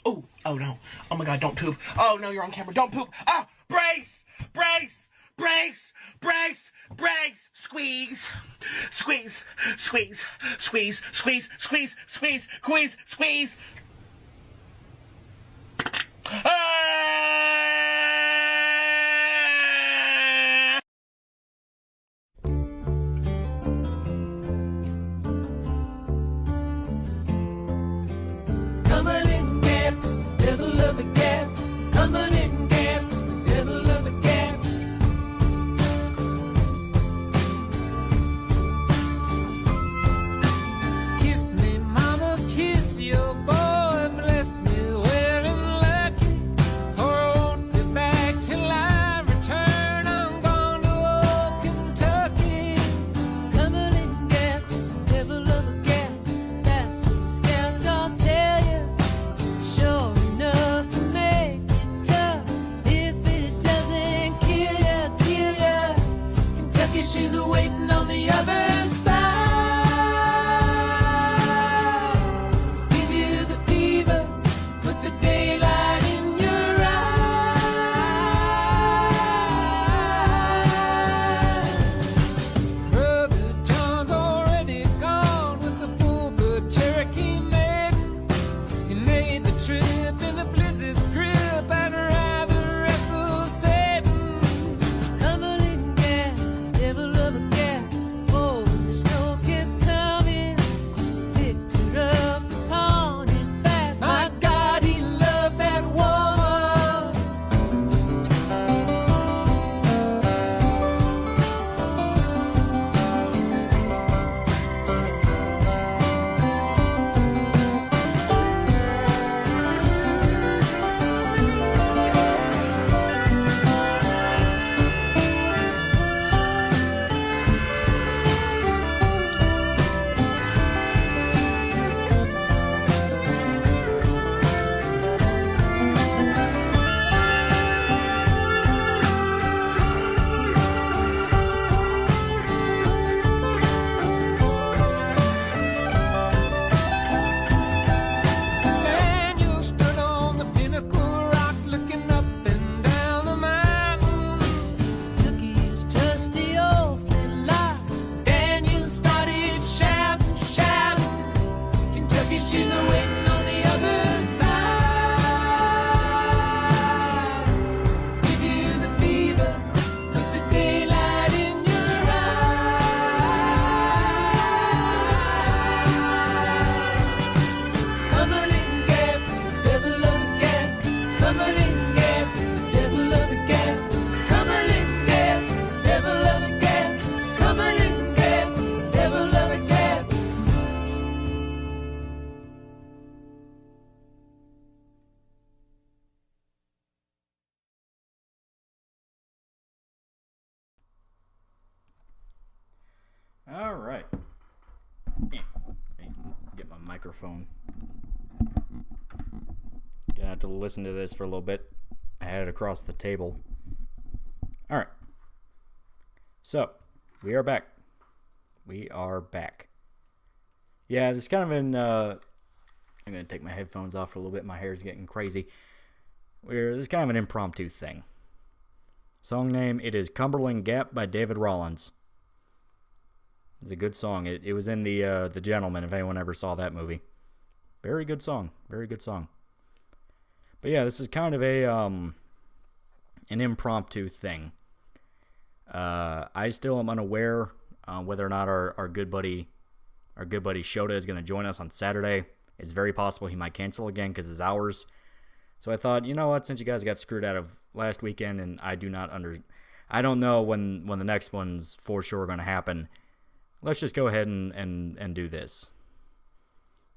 Oh no. Oh my god, don't poop. Oh no, you're on camera. Don't poop. Ah, brace! Brace! Brace! Brace! Brace! Squeeze! Squeeze! Squeeze! Squeeze! Squeeze! Squeeze! Squeeze! Squeeze! Squeeze! Ah! Coming in gaps, devil of a gap. Coming in gaps, devil of a gap. Kiss me, mama, kiss your boy. Bless me well and lucky. Or I won't be back till I return. I'm gone to old Kentucky. Coming in gaps, devil of a gap. That's what the scouts all tell you. Sure enough, to make it tough. If it doesn't kill ya, kill ya. Kentucky, she's waiting on the other side. Give you the fever, put the daylight in your eyes. Brother John's already gone with the full-blood Cherokee maiden. He made the trip in a blizzard's grip. I'd rather wrestle Satan. Coming gas, devil of a cat. Oh, the snow kept coming. Picked her up upon his back. My God, he loved that woman. Daniel stood on the pinnacle rock, looking up and down the mountain. Took his trusty old flintlock. Daniel started shouting, shouting. Kentucky, she's waiting on the other side. Give you the fever, put the daylight in your eyes. Coming in gap, devil of a gap. Coming in gap, devil of a gap. Coming in gap, devil of a gap. Coming in gap, devil of a gap. All right. Get my microphone. Gonna have to listen to this for a little bit. I had it across the table. All right. So, we are back. We are back. Yeah, this is kind of an. I'm gonna take my headphones off for a little bit. My hair's getting crazy. This is kind of an impromptu thing. Song name: it is Cumberland Gap by David Rollins. It's a good song. It was in the Gentleman, if anyone ever saw that movie. Very good song. Very good song. But yeah, this is kind of a an impromptu thing. I still am unaware whether or not our good buddy Shota is going to join us on Saturday. It's very possible he might cancel again because his hours. So I thought, you know what, since you guys got screwed out of last weekend, and I don't know when the next one's for sure going to happen. Let's just go ahead and do this.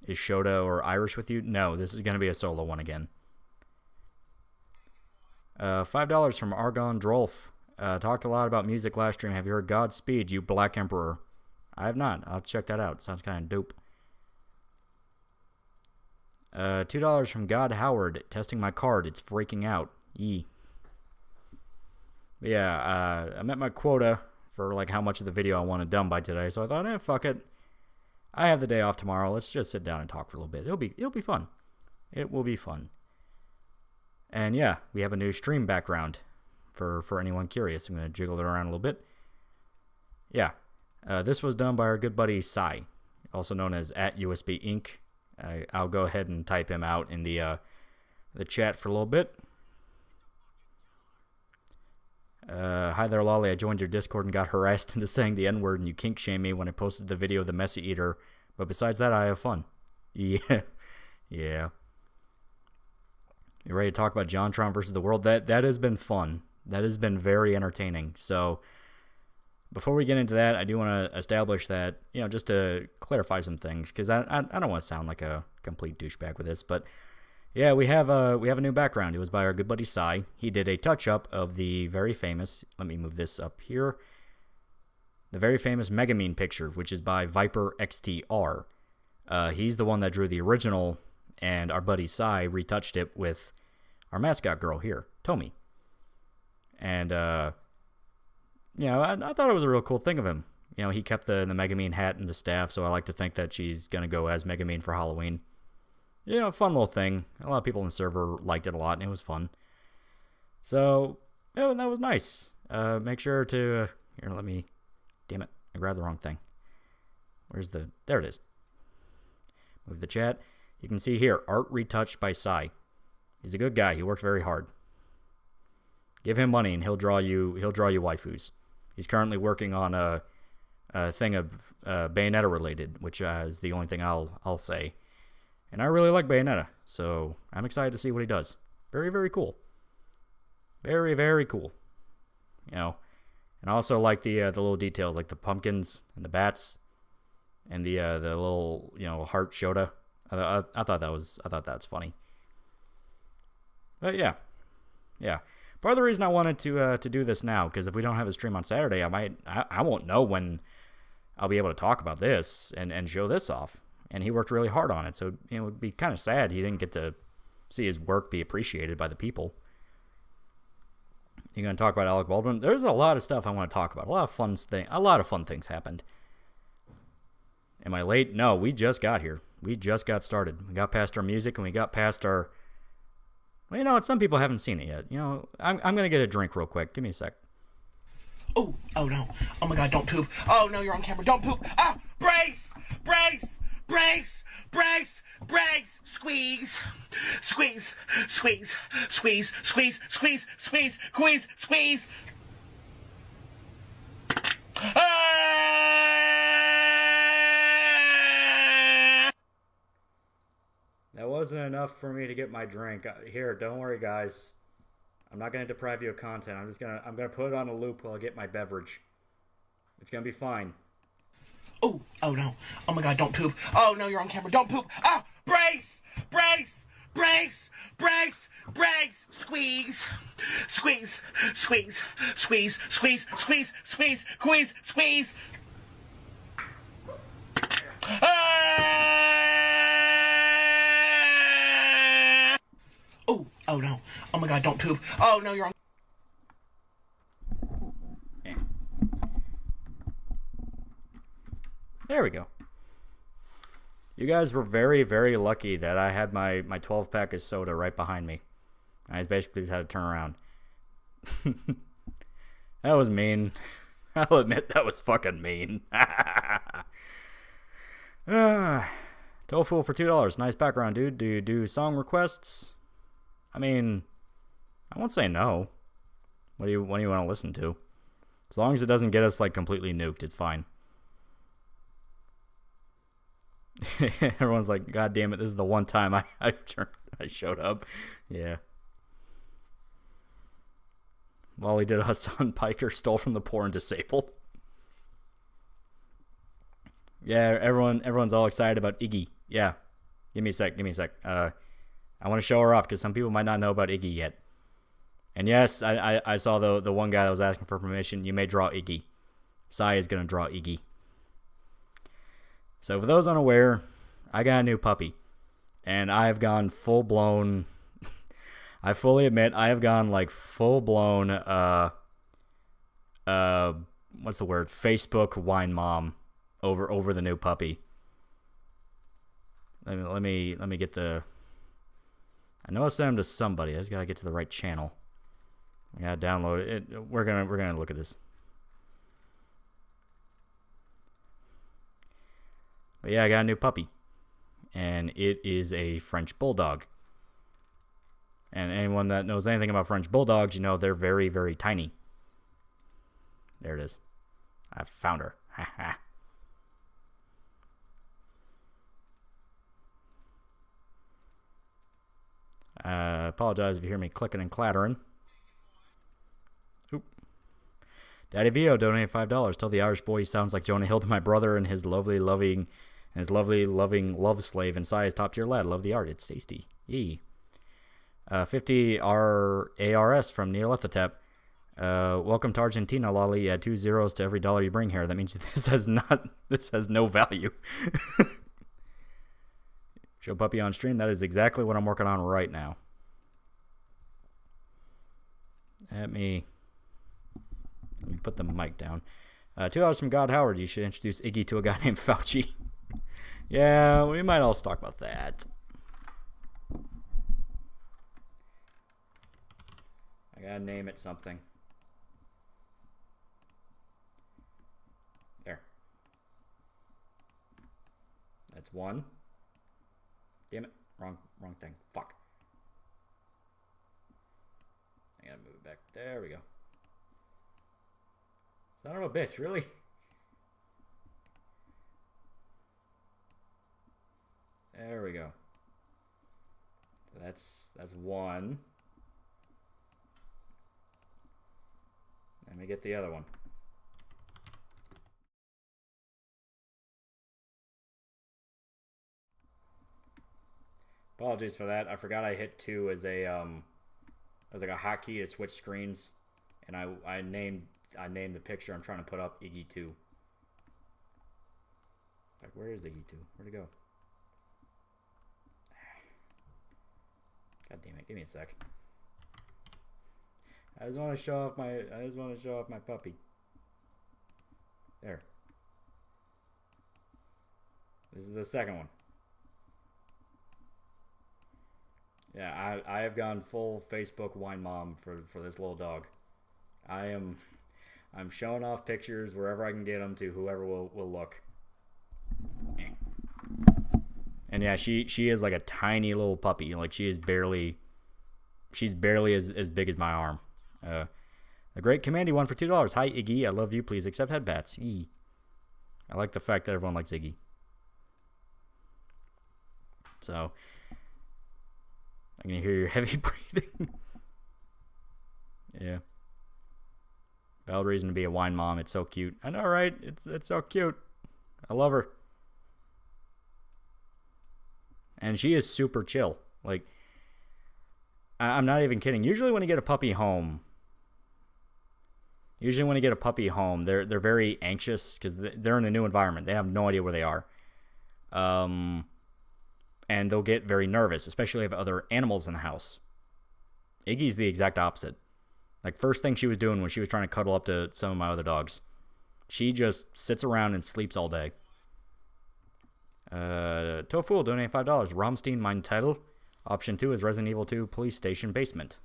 Is Shota or Irish with you? No, this is going to be a solo one again. $5 from Argon Drolf. Talked a lot about music last stream. Have you heard Godspeed, You Black Emperor? I have not. I'll check that out. Sounds kind of dope. $2 from God Howard. Testing my card. It's freaking out. Yee. But yeah, I met my quota for like how much of the video I want to done by today. So I thought, fuck it. I have the day off tomorrow. Let's just sit down and talk for a little bit. It'll be fun. It will be fun. And yeah, we have a new stream background for anyone curious. I'm going to jiggle it around a little bit. Yeah, this was done by our good buddy Sai, also known as @USB Inc. I'll go ahead and type him out in the chat for a little bit. Hi there, Lolly. I joined your Discord and got harassed into saying the N-word, and you kink shamed me when I posted the video of the Messy Eater. But besides that, I have fun. Yeah. Yeah. You ready to talk about JonTron versus the world? That has been fun. That has been very entertaining. So before we get into that, I do want to establish that, just to clarify some things, because I don't want to sound like a complete douchebag with this, but yeah, we have a new background. It was by our good buddy Sai. He did a touch-up of the very famous, let me move this up here, the very famous Megamine picture, which is by Viper XTR. He's the one that drew the original, and our buddy Sai retouched it with our mascot girl here, Tomi. And, I thought it was a real cool thing of him. He kept the Megamine hat and the staff, so I like to think that she's going to go as Megamine for Halloween. Fun little thing. A lot of people in the server liked it a lot, and it was fun. So, that was nice. Make sure to... here, let me... damn it, I grabbed the wrong thing. There it is. Move the chat. You can see here, art retouched by Sai. He's a good guy. He worked very hard. Give him money, and he'll draw you waifus. He's currently working on a thing of Bayonetta related, which is the only thing I'll say. And I really like Bayonetta, so I'm excited to see what he does. Very, very cool. Very, very cool. And I also like the little details, like the pumpkins and the bats, and the little heart Shota. I thought that was funny. But yeah. Part of the reason I wanted to do this now, because if we don't have a stream on Saturday, I won't know when I'll be able to talk about this and show this off. And he worked really hard on it, so it would be kind of sad he didn't get to see his work be appreciated by the people. You're going to talk about Alec Baldwin? There's a lot of stuff I want to talk about. A lot of fun things happened. Am I late? No, we just got here. We just got started. We got past our music, and we got past our... Well, some people haven't seen it yet. I'm going to get a drink real quick. Give me a sec. Oh no. Oh my god, don't poop. Oh no, you're on camera. Don't poop. Ah, brace! Brace! Brace! Brace! Brace! Squeeze! Squeeze! Squeeze! Squeeze! Squeeze! Squeeze! Squeeze! Squeeze! Squeeze! Ah! That wasn't enough for me to get my drink. Here, don't worry, guys. I'm not going to deprive you of content. I'm gonna put it on a loop while I get my beverage. It's going to be fine. Oh no. Oh my god, don't poop. Oh no, you're on camera. Don't poop. Ah, brace! Brace! Brace! Brace! Brace! Squeeze! Squeeze! Squeeze! Squeeze! Squeeze! Squeeze! Squeeze! Squeeze! Squeeze! Ah! Oh no. Oh my god, don't poop. Oh no, you're on... There we go. You guys were very, very lucky that I had my 12-pack of soda right behind me. I basically just had to turn around. That was mean. I'll admit that was fucking mean. Tofu for $2. Nice background, dude. Do you do song requests? I mean, I won't say no. What do you want to listen to? As long as it doesn't get us completely nuked, it's fine. Everyone's like, God damn it, this is the one time I showed up. Yeah. Wally did us on Piker, stole from the poor and disabled. Yeah, everyone's all excited about Iggy. Yeah. Give me a sec. I want to show her off because some people might not know about Iggy yet. And yes, I saw the one guy that was asking for permission. You may draw Iggy. Sai is going to draw Iggy. So for those unaware, I got a new puppy. And I have gone full-blown... I fully admit, I have gone full-blown... what's the word? Facebook wine mom over the new puppy. Let me get the... I know I sent them to somebody. I just gotta get to the right channel. I gotta download it. We're gonna look at this. But yeah, I got a new puppy. And it is a French Bulldog. And anyone that knows anything about French Bulldogs, you know they're very, very tiny. There it is. I found her. Ha ha. Apologize if you hear me clicking and clattering. Oop. Daddy Vio donated $5. Tell the Irish boy he sounds like Jonah Hill to my brother and his lovely, loving love slave inside his top tier lad. Love the art. It's tasty. Yee. 50 ARS from Neolithotep. Welcome to Argentina, Lolly. Add 2 zeros to every dollar you bring here. That means this has no value. Show puppy on stream. That is exactly what I'm working on right now. Let me put the mic down. $2 from God Howard. You should introduce Iggy to a guy named Fauci. Yeah, we might also talk about that. I gotta name it something. There. That's one. Damn it. Wrong thing. Fuck. I gotta move it back. There we go. Son of a bitch, really? There we go. So that's one. Let me get the other one. Apologies for that. I forgot I hit 2 as a as like a hotkey to switch screens, and I named the picture I'm trying to put up Iggy 2. Like, where is Iggy 2? Where'd it go? God damn it! Give me a sec. I just want to show off my puppy. There. This is the second one. Yeah, I have gone full Facebook wine mom for this little dog. I'm showing off pictures wherever I can get them to whoever will look. And yeah, she is like a tiny little puppy. Like she's barely as big as my arm. The great Commandy one for $2. Hi Iggy, I love you. Please accept headbats. I like the fact that everyone likes Iggy. So I can hear your heavy breathing. Yeah. Valid reason to be a wine mom. It's so cute. I know, right? It's so cute. I love her. And she is super chill. Like, I'm not even kidding. Usually when you get a puppy home, they're very anxious because they're in a new environment. They have no idea where they are. And they'll get very nervous, especially if other animals in the house. Iggy's the exact opposite. Like, first thing she was doing when she was trying to cuddle up to some of my other dogs, she just sits around and sleeps all day. Tofu will donate $5. Rammstein, mein title. Option 2 is Resident Evil 2 Police Station Basement.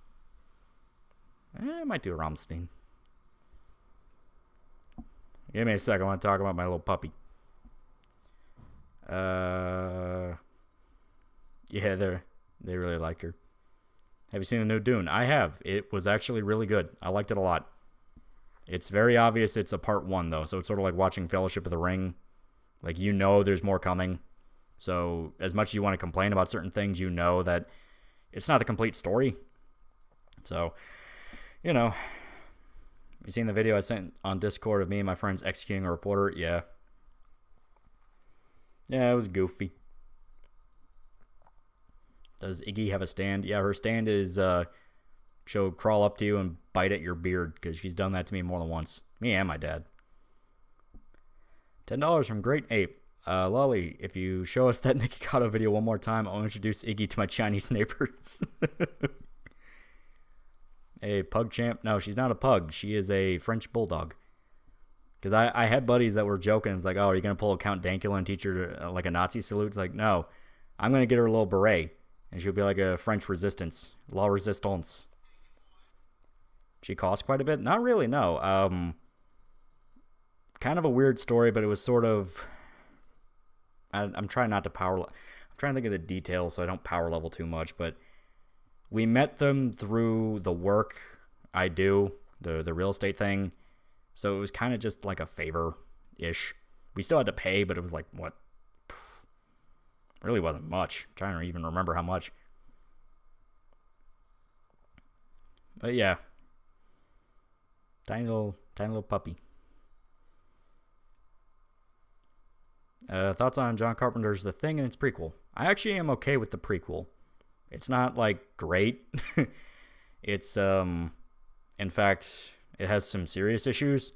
I might do a Rammstein. Give me a sec. I want to talk about my little puppy. Yeah, they really like her. Have you seen the new Dune? I have. It was actually really good. I liked it a lot. It's very obvious it's a part 1, though, so it's sort of like watching Fellowship of the Ring. Like, you know there's more coming. So, as much as you want to complain about certain things, you know that it's not the complete story. So, you know. You seen the video I sent on Discord of me and my friends executing a reporter? Yeah. Yeah, it was goofy. Does Iggy have a stand? Yeah, her stand is she'll crawl up to you and bite at your beard because she's done that to me more than once. Me and my dad. $10 from Great Ape. Lolly, if you show us that Nikocado video one more time, I'll introduce Iggy to my Chinese neighbors. A pug champ? No, she's not a pug. She is a French bulldog. Because I had buddies that were joking. It's like, oh, are you going to pull a Count Dankula and teach her like a Nazi salute? It's like, no. I'm going to get her a little beret. And she'll be like a French resistance. La resistance. She cost quite a bit? Not really, no. Kind of a weird story, but it was sort of... I'm trying not to I'm trying to think of the details so I don't power level too much, but we met them through the work I do, the real estate thing. So it was kind of just like a favor-ish. We still had to pay, but it was like, what? Really wasn't much. I'm trying to even remember how much. But yeah. Tiny little puppy. Thoughts on John Carpenter's The Thing and its prequel? I actually am okay with the prequel. It's not, like, great. It's, in fact, it has some serious issues,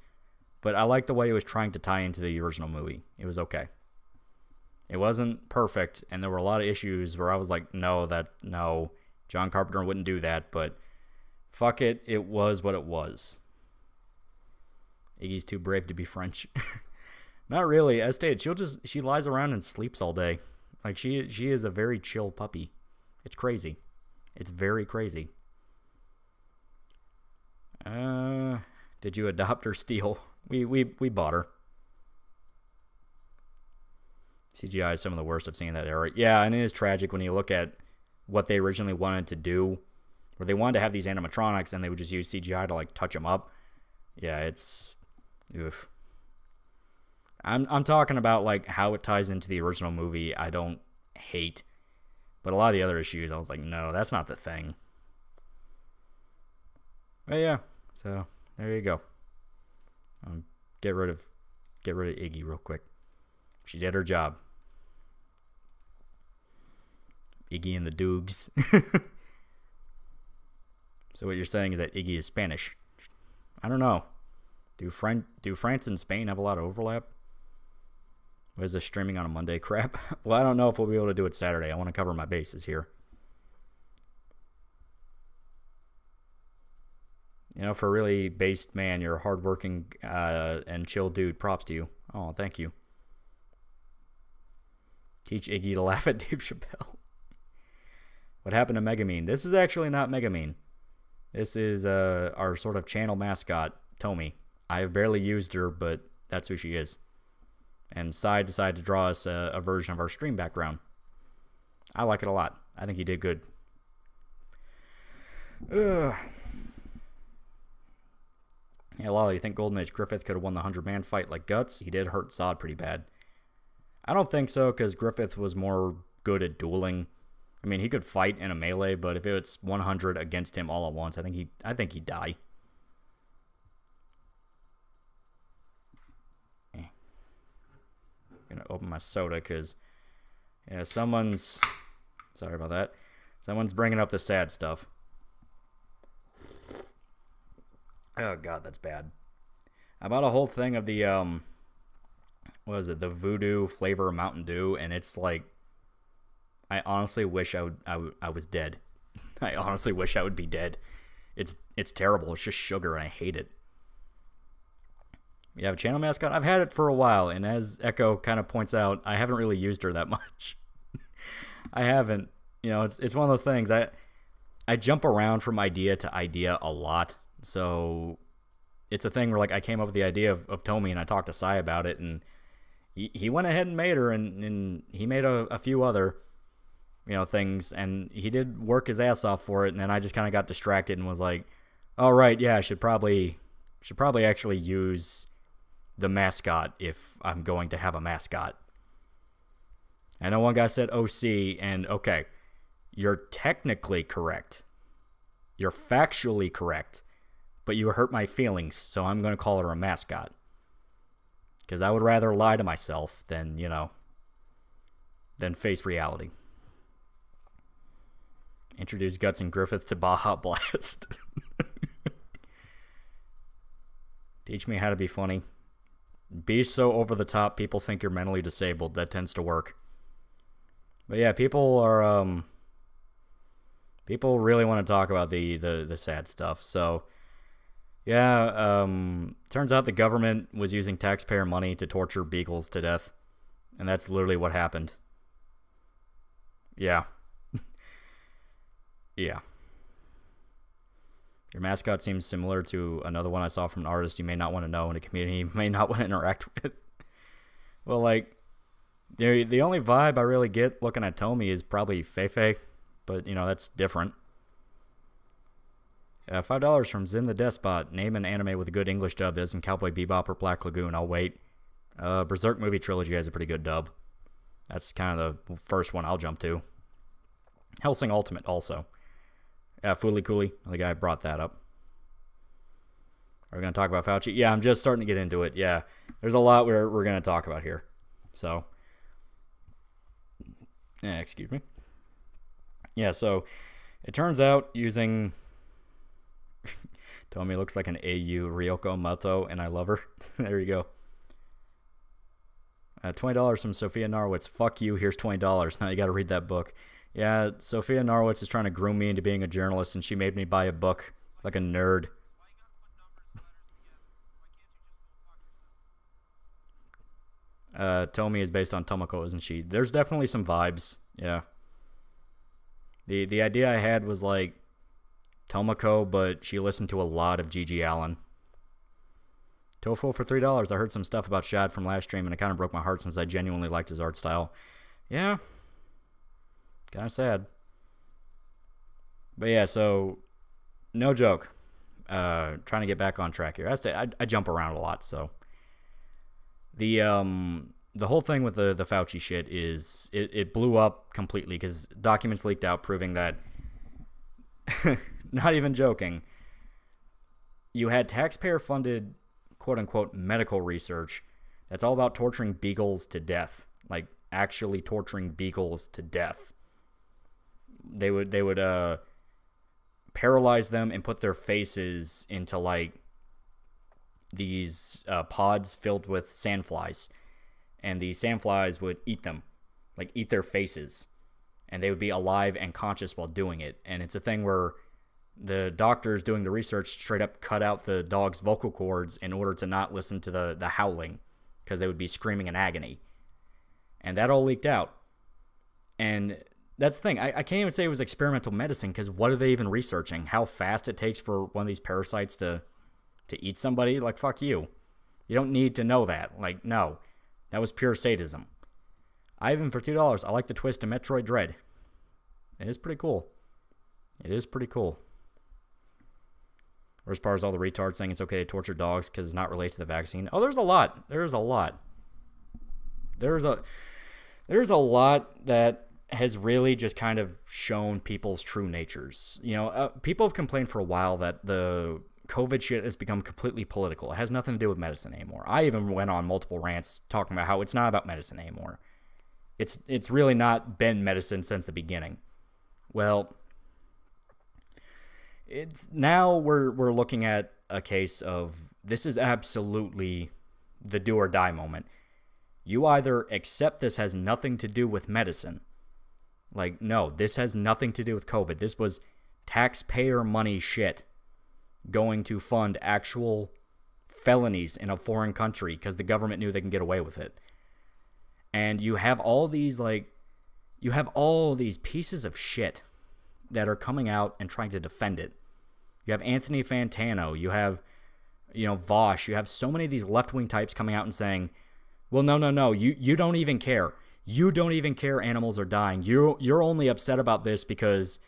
but I like the way it was trying to tie into the original movie. It was okay. It wasn't perfect, and there were a lot of issues where I was like, no, John Carpenter wouldn't do that, but fuck it, it was what it was. Iggy's too brave to be French. Not really. As stated, she lies around and sleeps all day. Like, she is a very chill puppy. It's crazy. It's very crazy. Did you adopt or steal? We bought her. CGI is some of the worst I've seen in that era. Yeah, and it is tragic when you look at what they originally wanted to do, where they wanted to have these animatronics and they would just use CGI to, like, touch them up. Yeah, it's... Oof. I'm talking about, like, how it ties into the original movie. I don't hate. But a lot of the other issues, I was like, no, that's not the thing. But yeah, so there you go. Get rid of Iggy real quick. She did her job. Iggy and the Doogs. So what you're saying is that Iggy is Spanish. I don't know. Do France and Spain have a lot of overlap? What is this streaming on a Monday crap? Well, I don't know if we'll be able to do it Saturday. I want to cover my bases here. You know, for a really based man, you're a hardworking and chill dude. Props to you. Oh, thank you. Teach Iggy to laugh at Dave Chappelle. What happened to Megamine? This is actually not Megamine. This is our sort of channel mascot, Tomy. I have barely used her, but that's who she is. And Sai decided to draw us a version of our stream background. I like it a lot. I think he did good. Ugh. Yeah, Lolly, you think Golden Age Griffith could have won the 100-man fight like Guts? He did hurt Zod pretty bad. I don't think so, because Griffith was more good at dueling. I mean, he could fight in a melee, but if it's 100 against him all at once, I think he'd die. Gonna open my soda because someone's sorry about that. Someone's bringing up the sad stuff. Oh god, that's bad. I bought a whole thing of the what is it, the Voodoo flavor Mountain Dew, and it's like, I honestly wish I was dead. I honestly wish I would be dead. It's terrible. It's just sugar and I hate it. You have a channel mascot? I've had it for a while, and as Echo kind of points out, I haven't really used her that much. I haven't. You know, it's one of those things. I jump around from idea to idea a lot, so it's a thing where, like, I came up with the idea of Tomy, and I talked to Sai about it, and he went ahead and made her, and he made a few other, things, and he did work his ass off for it, and then I just kind of got distracted and was like, all right, yeah, I should probably actually use the mascot if I'm going to have a mascot. I know one guy said OC, and okay, you're technically correct. You're factually correct, but you hurt my feelings, so I'm going to call her a mascot. Because I would rather lie to myself than face reality. Introduce Guts and Griffith to Baja Blast. Teach me how to be funny. Be so over the top people think you're mentally disabled. That tends to work. But yeah, people really want to talk about the sad stuff. So yeah, turns out the government was using taxpayer money to torture beagles to death. And that's literally what happened. Yeah. Yeah. Your mascot seems similar to another one I saw from an artist you may not want to know in a community you may not want to interact with. Well, like, the only vibe I really get looking at Tomy is probably Feifei, but, you know, that's different. $5 from Zin the Despot. Name an anime with a good English dub that isn't Cowboy Bebop or Black Lagoon. I'll wait. Berserk movie trilogy has a pretty good dub. That's kind of the first one I'll jump to. Hellsing Ultimate also. Fooly Cooley, the guy brought that up. Are we going to talk about Fauci? Yeah, I'm just starting to get into it. Yeah, there's a lot we're going to talk about here. So, yeah, excuse me. Yeah, so it turns out using... Tomi looks like an AU Ryoko Moto, and I love her. There you go. $20 from Sophia Narwitz. Fuck you, here's $20. Now you got to read that book. Yeah, Sophia Narwitz is trying to groom me into being a journalist, and she made me buy a book like a nerd. Tomi is based on Tomoko, isn't she? There's definitely some vibes. Yeah. The idea I had was like Tomoko, but she listened to a lot of Gigi Allen. Tofu for $3. I heard some stuff about Shad from last stream, and it kind of broke my heart since I genuinely liked his art style. Yeah. Kind of sad. But yeah, so no joke. Trying to get back on track here. I jump around a lot, so the whole thing with the Fauci shit is it blew up completely because documents leaked out proving that, not even joking, you had taxpayer-funded quote-unquote medical research that's all about torturing beagles to death, like actually torturing beagles to death. They would paralyze them and put their faces into like these pods filled with sandflies, and these sandflies would eat them, like eat their faces, and they would be alive and conscious while doing it. And it's a thing where the doctors doing the research straight up cut out the dog's vocal cords in order to not listen to the howling, because they would be screaming in agony. And that all leaked out. And that's the thing. I can't even say it was experimental medicine, because what are they even researching? How fast it takes for one of these parasites to eat somebody? Like, fuck you. You don't need to know that. Like, no. That was pure sadism. Ivan for $2. I like the twist to Metroid Dread. It is pretty cool. It is pretty cool. Or as far as all the retards saying it's okay to torture dogs because it's not related to the vaccine. Oh, there's a lot. There's a lot. There's a lot that has really just kind of shown people's true natures. You know, people have complained for a while that the COVID shit has become completely political. It has nothing to do with medicine anymore. I even went on multiple rants talking about how it's not about medicine anymore. It's really not been medicine since the beginning. Well, it's now we're looking at a case of this is absolutely the do or die moment. You either accept this has nothing to do with medicine. Like, no, this has nothing to do with COVID. This was taxpayer money shit going to fund actual felonies in a foreign country because the government knew they can get away with it. And you have all these, you have all these pieces of shit that are coming out and trying to defend it. You have Anthony Fantano, you have, Vosh, you have so many of these left-wing types coming out and saying, well, no, you don't even care. You don't even care animals are dying. You're only upset about this because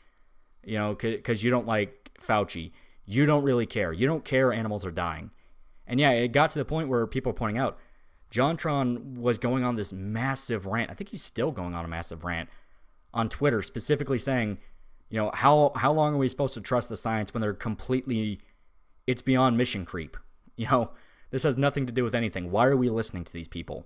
you don't like Fauci. You don't really care. You don't care animals are dying. And yeah, it got to the point where people are pointing out, JonTron was going on this massive rant. I think he's still going on a massive rant on Twitter, specifically saying, how long are we supposed to trust the science when they're completely, it's beyond mission creep. This has nothing to do with anything. Why are we listening to these people?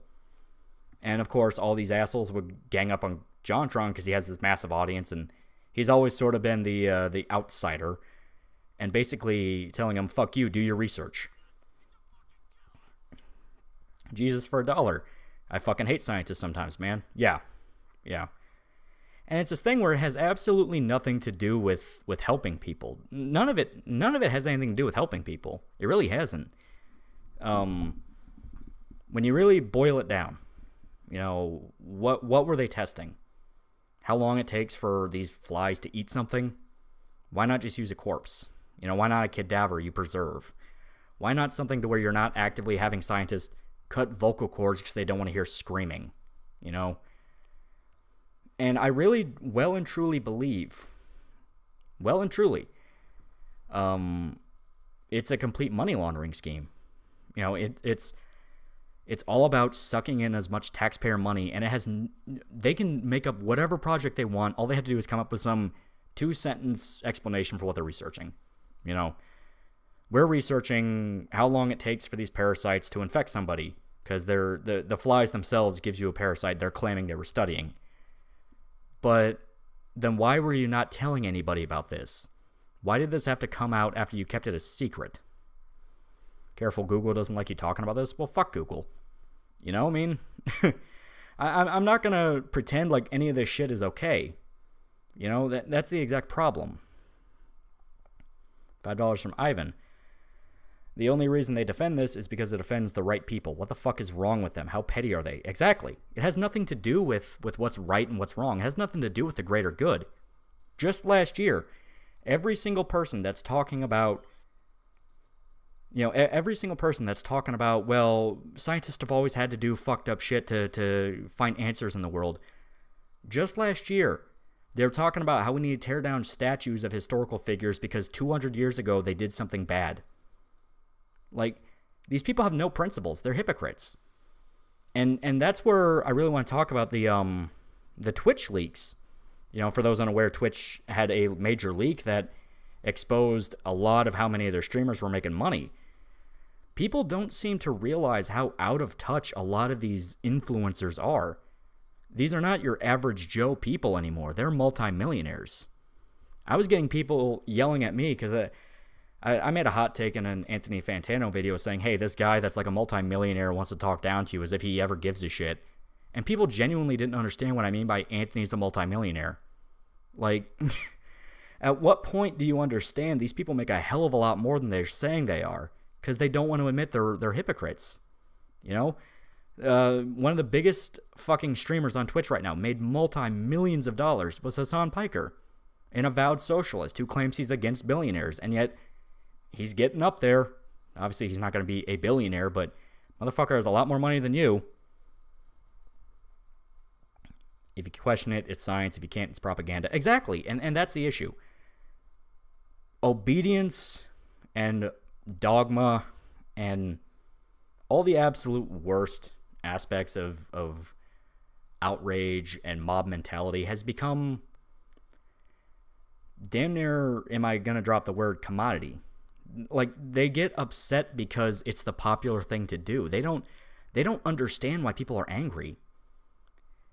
And of course, all these assholes would gang up on JonTron because he has this massive audience, and he's always sort of been the outsider, and basically telling them, fuck you, do your research. Jesus for $1. I fucking hate scientists sometimes, man. Yeah. And it's this thing where it has absolutely nothing to do with helping people. None of it has anything to do with helping people. It really hasn't. When you really boil it down, what were they testing? How long it takes for these flies to eat something? Why not just use a corpse? You know, why not a cadaver you preserve? Why not something to where you're not actively having scientists cut vocal cords because they don't want to hear screaming, you know? And I really well and truly believe, it's a complete money laundering scheme. You know, it's all about sucking in as much taxpayer money, and they can make up whatever project they want. All they have to do is come up with some 2-sentence explanation for what they're researching. You know, we're researching how long it takes for these parasites to infect somebody, because the flies themselves gives you a parasite they're claiming they were studying. But then why were you not telling anybody about this? Why did this have to come out after you kept it a secret? Careful, Google doesn't like you talking about this. Well, fuck Google. You know, I mean, I'm not going to pretend like any of this shit is okay. You know, that's the exact problem. $5 from Ivan. The only reason they defend this is because it offends the right people. What the fuck is wrong with them? How petty are they? Exactly. It has nothing to do with what's right and what's wrong. It has nothing to do with the greater good. Just last year, every single person that's talking about, well, scientists have always had to do fucked up shit to find answers in the world. Just last year, they were talking about how we need to tear down statues of historical figures because 200 years ago they did something bad. Like, these people have no principles. They're hypocrites. And that's where I really want to talk about the Twitch leaks. You know, for those unaware, Twitch had a major leak that exposed a lot of how many of their streamers were making money. People don't seem to realize how out of touch a lot of these influencers are. These are not your average Joe people anymore. They're multimillionaires. I was getting people yelling at me because I made a hot take in an Anthony Fantano video saying, hey, this guy that's like a multimillionaire wants to talk down to you as if he ever gives a shit. And people genuinely didn't understand what I mean by Anthony's a multimillionaire. Like, at what point do you understand these people make a hell of a lot more than they're saying they are? Because they don't want to admit they're hypocrites. You know? One of the biggest fucking streamers on Twitch right now made multi-millions of dollars was Hassan Piker, an avowed socialist who claims he's against billionaires, and yet he's getting up there. Obviously, he's not going to be a billionaire, but motherfucker has a lot more money than you. If you can question it, it's science. If you can't, it's propaganda. Exactly, and that's the issue. Obedience and dogma and all the absolute worst aspects of outrage and mob mentality has become damn near, am I going to drop the word commodity? Like, they get upset because it's the popular thing to do. They don't understand why people are angry.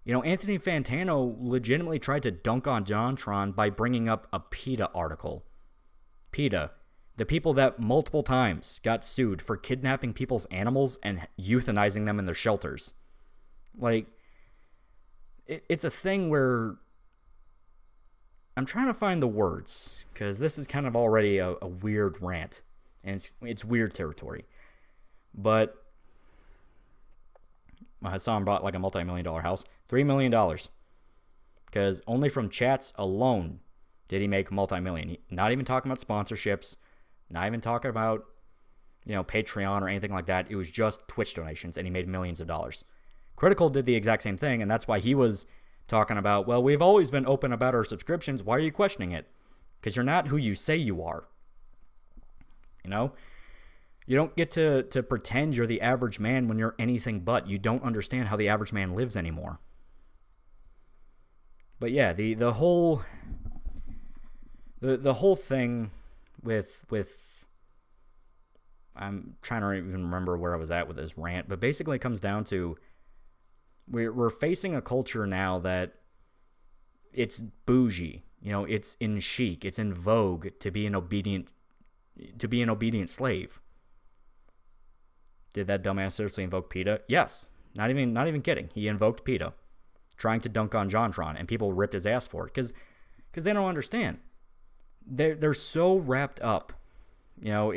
You know, Anthony Fantano legitimately tried to dunk on JonTron by bringing up a PETA article. PETA, the people that multiple times got sued for kidnapping people's animals and euthanizing them in their shelters. Like, it's a thing where I'm trying to find the words, because this is kind of already a weird rant, and it's weird territory. But Hassan bought like a multi-million-dollar house, $3 million, because only from chats alone did he make multi-million. Not even talking about sponsorships, not even talking about, you know, Patreon or anything like that. It was just Twitch donations, and he made millions of dollars. Critical did the exact same thing, and that's why he was talking about, well, we've always been open about our subscriptions. Why are you questioning it? Because you're not who you say you are. You know? You don't get to pretend you're the average man when you're anything but. You don't understand how the average man lives anymore. But yeah, the whole thing with I'm trying to even remember where I was at with this rant, but basically it comes down to we're facing a culture now that it's bougie. You know, it's in chic, it's in vogue to be an obedient slave. Did that dumbass seriously invoke PETA? Yes. Not even kidding. He invoked PETA, trying to dunk on JonTron, and people ripped his ass for it because they don't understand. They're so wrapped up. You know,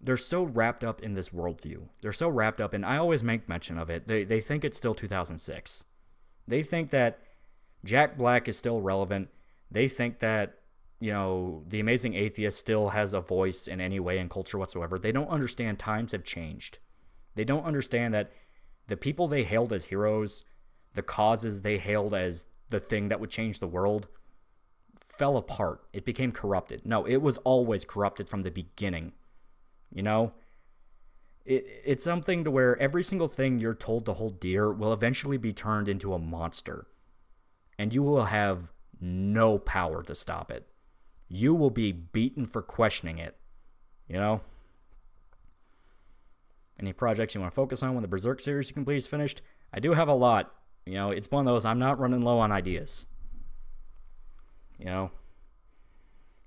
they're so wrapped up in this worldview. They're so wrapped up, and I always make mention of it. They think it's still 2006. They think that Jack Black is still relevant. They think that the amazing atheist still has a voice in any way in culture whatsoever. They don't understand times have changed. They don't understand that the people they hailed as heroes, the causes they hailed as the thing that would change the world, fell apart. It became corrupted. No, it was always corrupted from the beginning. It's something to where every single thing you're told to hold dear will eventually be turned into a monster. And you will have no power to stop it. You will be beaten for questioning it. Any projects you want to focus on when the Berserk series you complete is finished? I do have a lot. It's one of those, I'm not running low on ideas. So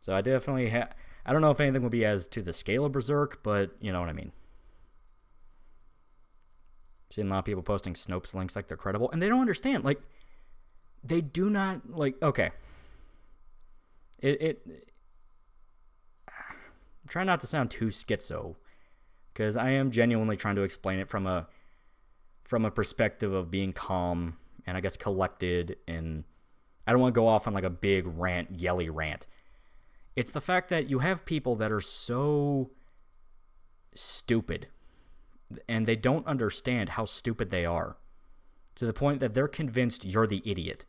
I definitely I don't know if anything will be as to the scale of Berserk, but you know what I mean. Seen a lot of people posting Snopes links like they're credible, and they don't understand. Like, they do not, okay. I'm trying not to sound too schizo, because I am genuinely trying to explain it from a perspective of being calm and I guess collected, and I don't want to go off on like a big yelly rant. It's the fact that you have people that are so stupid and they don't understand how stupid they are, to the point that they're convinced you're the idiot.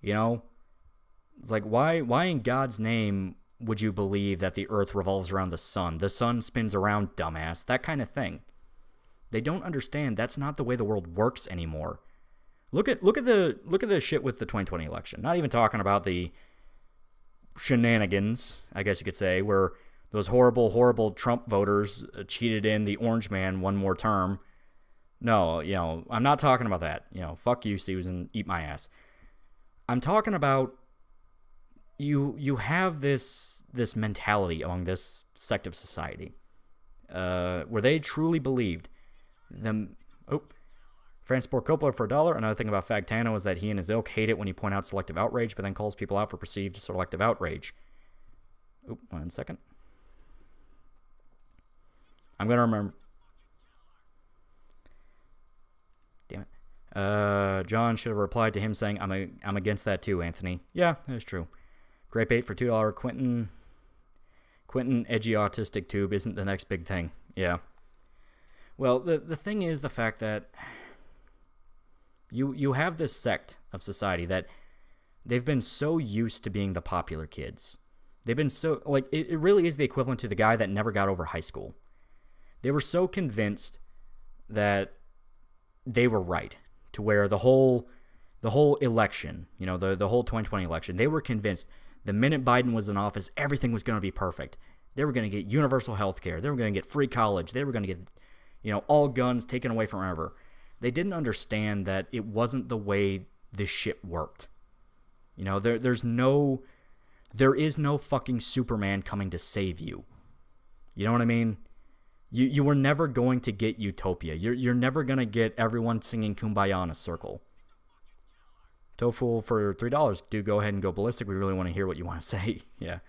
It's like, why in God's name would you believe that the earth revolves around the sun? The sun spins around, dumbass. That kind of thing. They don't understand that's not the way the world works anymore. Look at the shit with the 2020 election. Not even talking about the shenanigans, I guess you could say, where those horrible Trump voters cheated in the orange man one more term. No, I'm not talking about that. Fuck you, Susan, eat my ass. I'm talking about you have this mentality among this sect of society where they truly believed them. Francis Coppola for $1. Another thing about Fagtano is that he and his ilk hate it when you point out selective outrage, but then calls people out for perceived selective outrage. 1 second. I'm going to remember. Damn it. John should have replied to him saying, I'm against that too, Anthony. Yeah, that's true. Grape 8 for $2. Quentin, edgy autistic tube isn't the next big thing. Yeah. Well, the thing is the fact that you have this sect of society that they've been so used to being the popular kids. They've been so, it really is the equivalent to the guy that never got over high school. They were so convinced that they were right, to where the whole election, the whole 2020 election, they were convinced the minute Biden was in office, everything was going to be perfect. They were going to get universal health care. They were going to get free college. They were going to get, all guns taken away forever. They didn't understand that it wasn't the way this shit worked. There is no fucking Superman coming to save you. You know what I mean? You were never going to get utopia. You're never going to get everyone singing Kumbaya in a circle. Tofu for $3. Do go ahead and go ballistic. We really want to hear what you want to say. Yeah.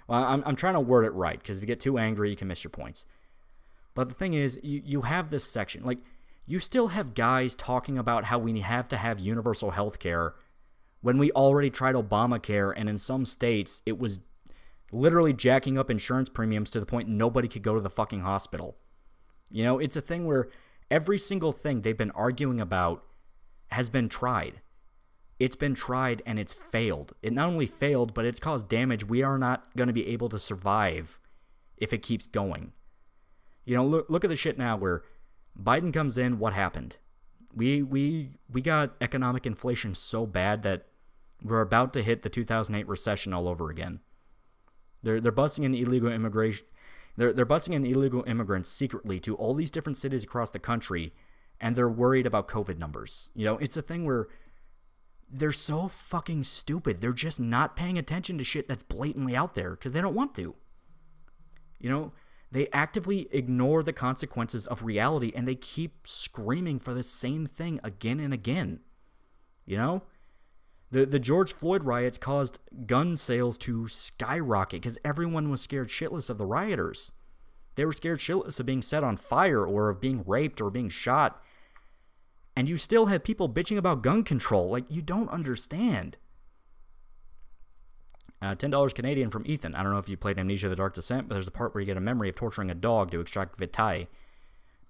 Well, I'm trying to word it right, because if you get too angry, you can miss your points. But the thing is, you have this section. You still have guys talking about how we have to have universal health care when we already tried Obamacare, and in some states, it was literally jacking up insurance premiums to the point nobody could go to the fucking hospital. It's a thing where every single thing they've been arguing about has been tried. It's been tried and it's failed. It not only failed, but it's caused damage we are not going to be able to survive if it keeps going. Look at the shit now where Biden comes in, what happened? We got economic inflation so bad that we're about to hit the 2008 recession all over again. They're busing in illegal immigration. They're busing in illegal immigrants secretly to all these different cities across the country, and they're worried about COVID numbers. It's a thing where they're so fucking stupid. They're just not paying attention to shit that's blatantly out there because they don't want to. They actively ignore the consequences of reality, and they keep screaming for the same thing again and again. The George Floyd riots caused gun sales to skyrocket because everyone was scared shitless of the rioters. They were scared shitless of being set on fire or of being raped or being shot. And you still have people bitching about gun control. You don't understand. $10 Canadian from Ethan. I don't know if you played Amnesia: The Dark Descent, but there's a part where you get a memory of torturing a dog to extract vitae.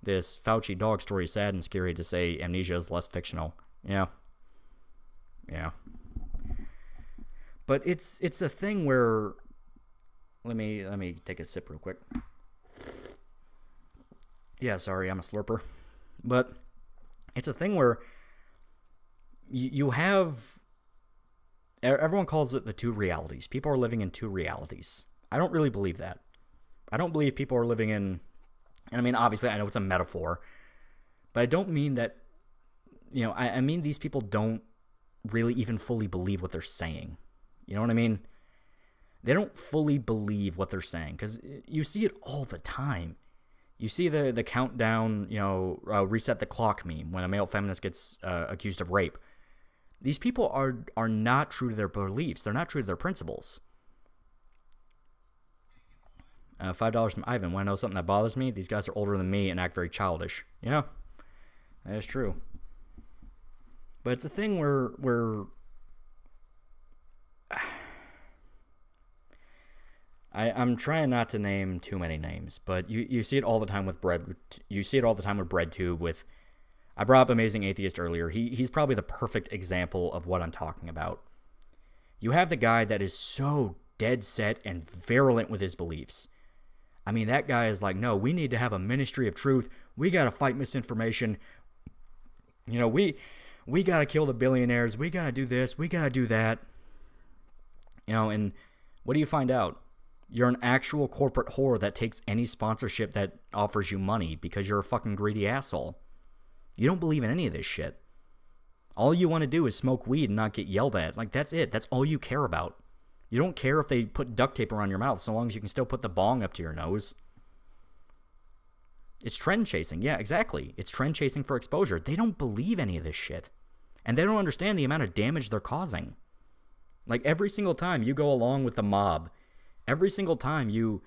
This Fauci dog story is sad and scary to say Amnesia is less fictional. Yeah. But it's a thing where... Let me take a sip real quick. Yeah, sorry, I'm a slurper. But it's a thing where you have... Everyone calls it the two realities. People are living in two realities. I don't really believe that. I don't believe people are living in... And I mean, obviously, I know it's a metaphor. But I don't mean that... I mean these people don't really even fully believe what they're saying. You know what I mean? They don't fully believe what they're saying. Because you see it all the time. You see the countdown, reset the clock meme when a male feminist gets accused of rape. These people are not true to their beliefs. They're not true to their principles. $5 from Ivan. Want to know something that bothers me? These guys are older than me and act very childish. Yeah, that is true. But it's a thing where I'm trying not to name too many names, but you see it all the time with bread. You see it all the time with BreadTube. With I brought up Amazing Atheist earlier. He's probably the perfect example of what I'm talking about. You have the guy that is so dead set and virulent with his beliefs. I mean, that guy is like, no, we need to have a ministry of truth. We got to fight misinformation. We got to kill the billionaires. We got to do this. We got to do that. And what do you find out? You're an actual corporate whore that takes any sponsorship that offers you money because you're a fucking greedy asshole. You don't believe in any of this shit. All you want to do is smoke weed and not get yelled at. Like, that's it. That's all you care about. You don't care if they put duct tape around your mouth so long as you can still put the bong up to your nose. It's trend chasing. Yeah, exactly. It's trend chasing for exposure. They don't believe any of this shit. And they don't understand the amount of damage they're causing. Like, every single time you go along with the mob, every single time you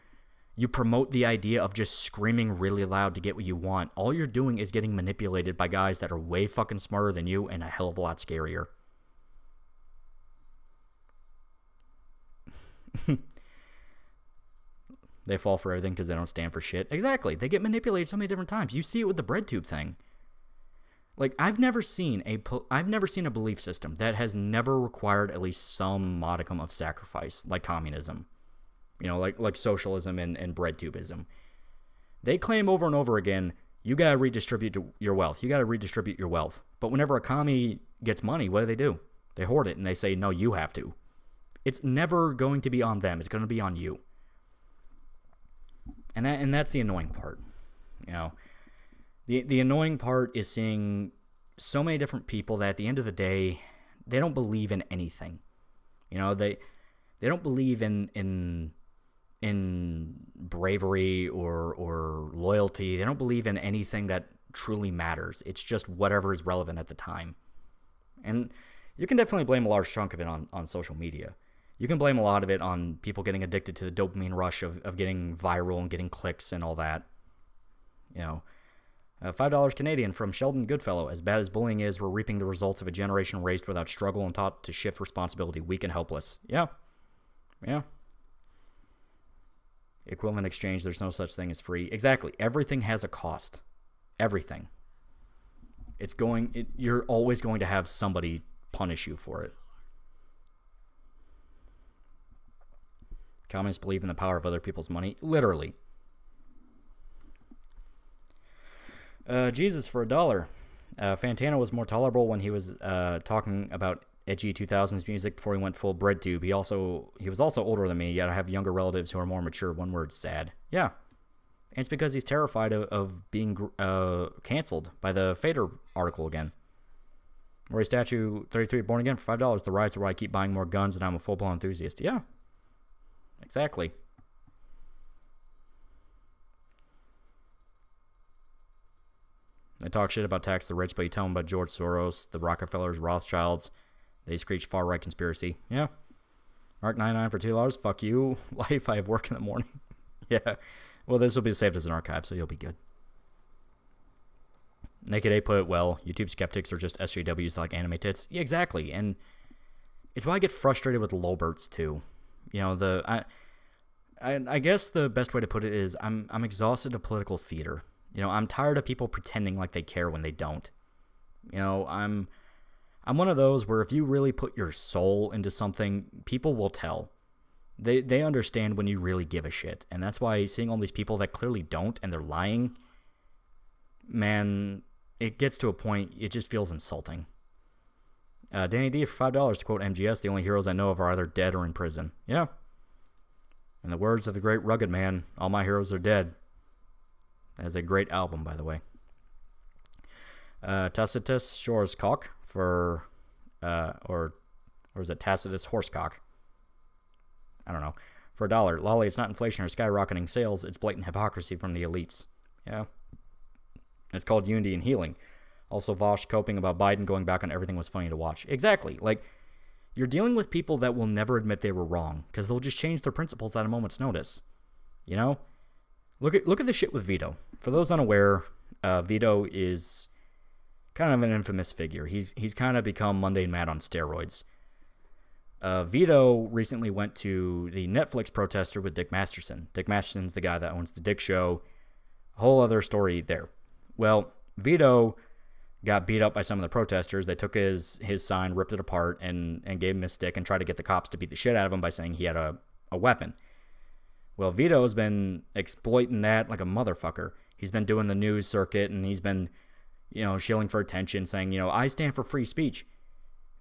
promote the idea of just screaming really loud to get what you want, all you're doing is getting manipulated by guys that are way fucking smarter than you and a hell of a lot scarier. They fall for everything because they don't stand for shit. Exactly. They get manipulated so many different times. You see it with the BreadTube thing. Like, I've never seen a belief system that has never required at least some modicum of sacrifice, like communism. Like socialism and BreadTubeism. They claim over and over again, you gotta redistribute your wealth. You gotta redistribute your wealth. But whenever a commie gets money, what do? They hoard it and they say, no, you have to. It's never going to be on them. It's going to be on you. And that's the annoying part. The annoying part is seeing so many different people that at the end of the day, they don't believe in anything. They don't believe in bravery or loyalty. They don't believe in anything that truly matters. It's just whatever is relevant at the time. And you can definitely blame a large chunk of it on social media. You can blame a lot of it on people getting addicted to the dopamine rush of getting viral and getting clicks and all that. $5 Canadian from Sheldon Goodfellow. As bad as bullying is, we're reaping the results of a generation raised without struggle and taught to shift responsibility, weak and helpless. Yeah. Equivalent exchange, there's no such thing as free. Exactly. Everything has a cost. Everything. You're always going to have somebody punish you for it. Communists believe in the power of other people's money. Literally. Jesus for $1. Fantano was more tolerable when he was talking about edgy 2000s music before he went full BreadTube. He was also older than me, yet I have younger relatives who are more mature. One word, sad. Yeah. And it's because he's terrified of being canceled by the Fader article again. Rory Statue 33 born again for $5. The riots are why I keep buying more guns and I'm a full-blown enthusiast. Yeah. Exactly. They talk shit about tax the rich, but you tell them about George Soros, the Rockefellers, Rothschilds. They screech far-right conspiracy. Yeah. Mark 99 for $2. Fuck you. Life, I have work in the morning. Yeah. Well, this will be saved as an archive, so you'll be good. Naked A put it well. YouTube skeptics are just SJWs like anime tits. Yeah, exactly. And it's why I get frustrated with Lolberts, too. You know, I guess the best way to put it is I'm exhausted of political theater. You know, I'm tired of people pretending like they care when they don't. You know, I'm one of those where if you really put your soul into something, people will tell. They understand when you really give a shit. And that's why seeing all these people that clearly don't and they're lying, man, it gets to a point, it just feels insulting. Danny D for $5 to quote MGS, the only heroes I know of are either dead or in prison. Yeah. In the words of the great rugged man, all my heroes are dead. That is a great album, by the way. Tacitus Shorescock for, or is it Tacitus Horsecock? I don't know. For $1. Lolly, it's not inflation or skyrocketing sales, it's blatant hypocrisy from the elites. Yeah. It's called unity and healing. Also, Vosh coping about Biden going back on everything was funny to watch. Exactly. Like, you're dealing with people that will never admit they were wrong, because they'll just change their principles at a moment's notice. You know? Look at the shit with Vito. For those unaware, Vito is kind of an infamous figure. He's kind of become Mundane Matt on steroids. Vito recently went to the Netflix protester with Dick Masterson. Dick Masterson's the guy that owns the Dick Show. A whole other story there. Well, Vito got beat up by some of the protesters. They took his sign, ripped it apart, and gave him a stick and tried to get the cops to beat the shit out of him by saying he had a weapon. Well, Vito's been exploiting that like a motherfucker. He's been doing the news circuit, and he's been, you know, shilling for attention, saying, you know, I stand for free speech.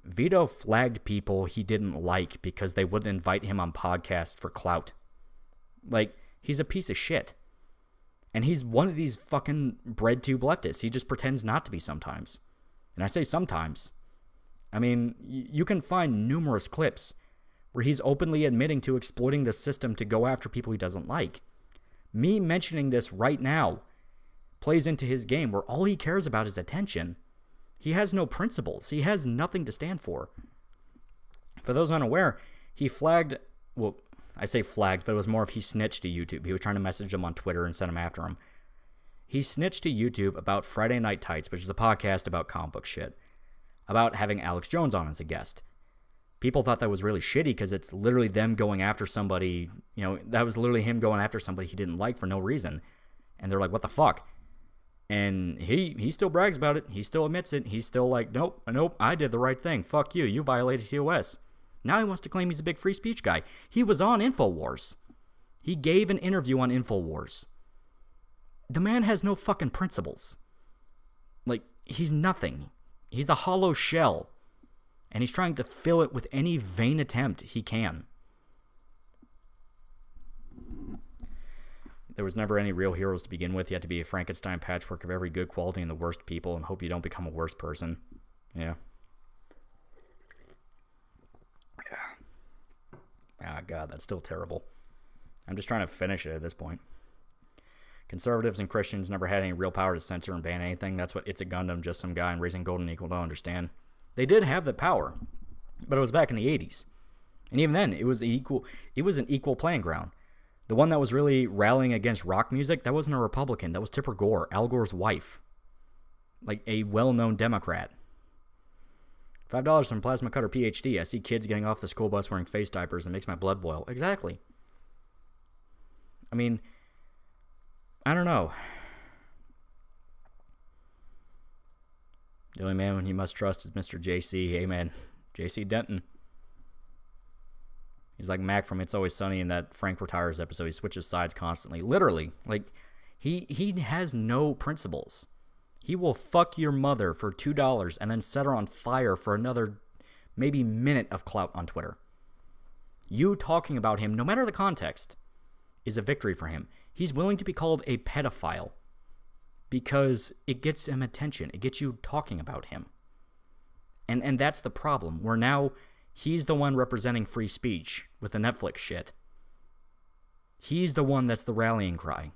Vito flagged people he didn't like because they wouldn't invite him on podcasts for clout. Like, he's a piece of shit. And he's one of these fucking bread tube leftists. He just pretends not to be sometimes. And I say sometimes. I mean, you can find numerous clips where he's openly admitting to exploiting the system to go after people he doesn't like. Me mentioning this right now plays into his game where all he cares about is attention. He has no principles. He has nothing to stand for. For those unaware, he flagged, well, I say flagged, but it was more of he snitched to YouTube. He was trying to message them on Twitter and send them after him. He snitched to YouTube about Friday Night Tights, which is a podcast about comic book shit, about having Alex Jones on as a guest. People thought that was really shitty because it's literally them going after somebody, you know, that was literally him going after somebody he didn't like for no reason. And they're like, what the fuck? And he still brags about it. He still admits it. He's still like, nope, I did the right thing. Fuck you. You violated TOS. Now he wants to claim he's a big free speech guy. He was on InfoWars. He gave an interview on InfoWars. The man has no fucking principles. Like, he's nothing. He's a hollow shell. And he's trying to fill it with any vain attempt he can. There was never any real heroes to begin with. You had to be a Frankenstein patchwork of every good quality and the worst people and hope you don't become a worse person. Yeah. Ah, God, that's still terrible. I'm just trying to finish it at this point. Conservatives and Christians never had any real power to censor and ban anything. That's what It's a Gundam, just some guy in Raising Golden Eagle don't understand. They did have the power, but it was back in the 80s. And even then, it was an equal playing ground. The one that was really rallying against rock music, that wasn't a Republican. That was Tipper Gore, Al Gore's wife. Like a well-known Democrat. $5 from Plasma Cutter PhD. I see kids getting off the school bus wearing face diapers and makes my blood boil. Exactly. I mean, I don't know. The only man you must trust is Mr. JC. Amen. JC Denton. He's like Mac from It's Always Sunny in that Frank Retires episode. He switches sides constantly. Literally. Like, he has no principles. He will fuck your mother for $2 and then set her on fire for another maybe minute of clout on Twitter. You talking about him, no matter the context, is a victory for him. He's willing to be called a pedophile because it gets him attention. It gets you talking about him. And that's the problem. Where now he's the one representing free speech with the Netflix shit. He's the one that's the rallying cry.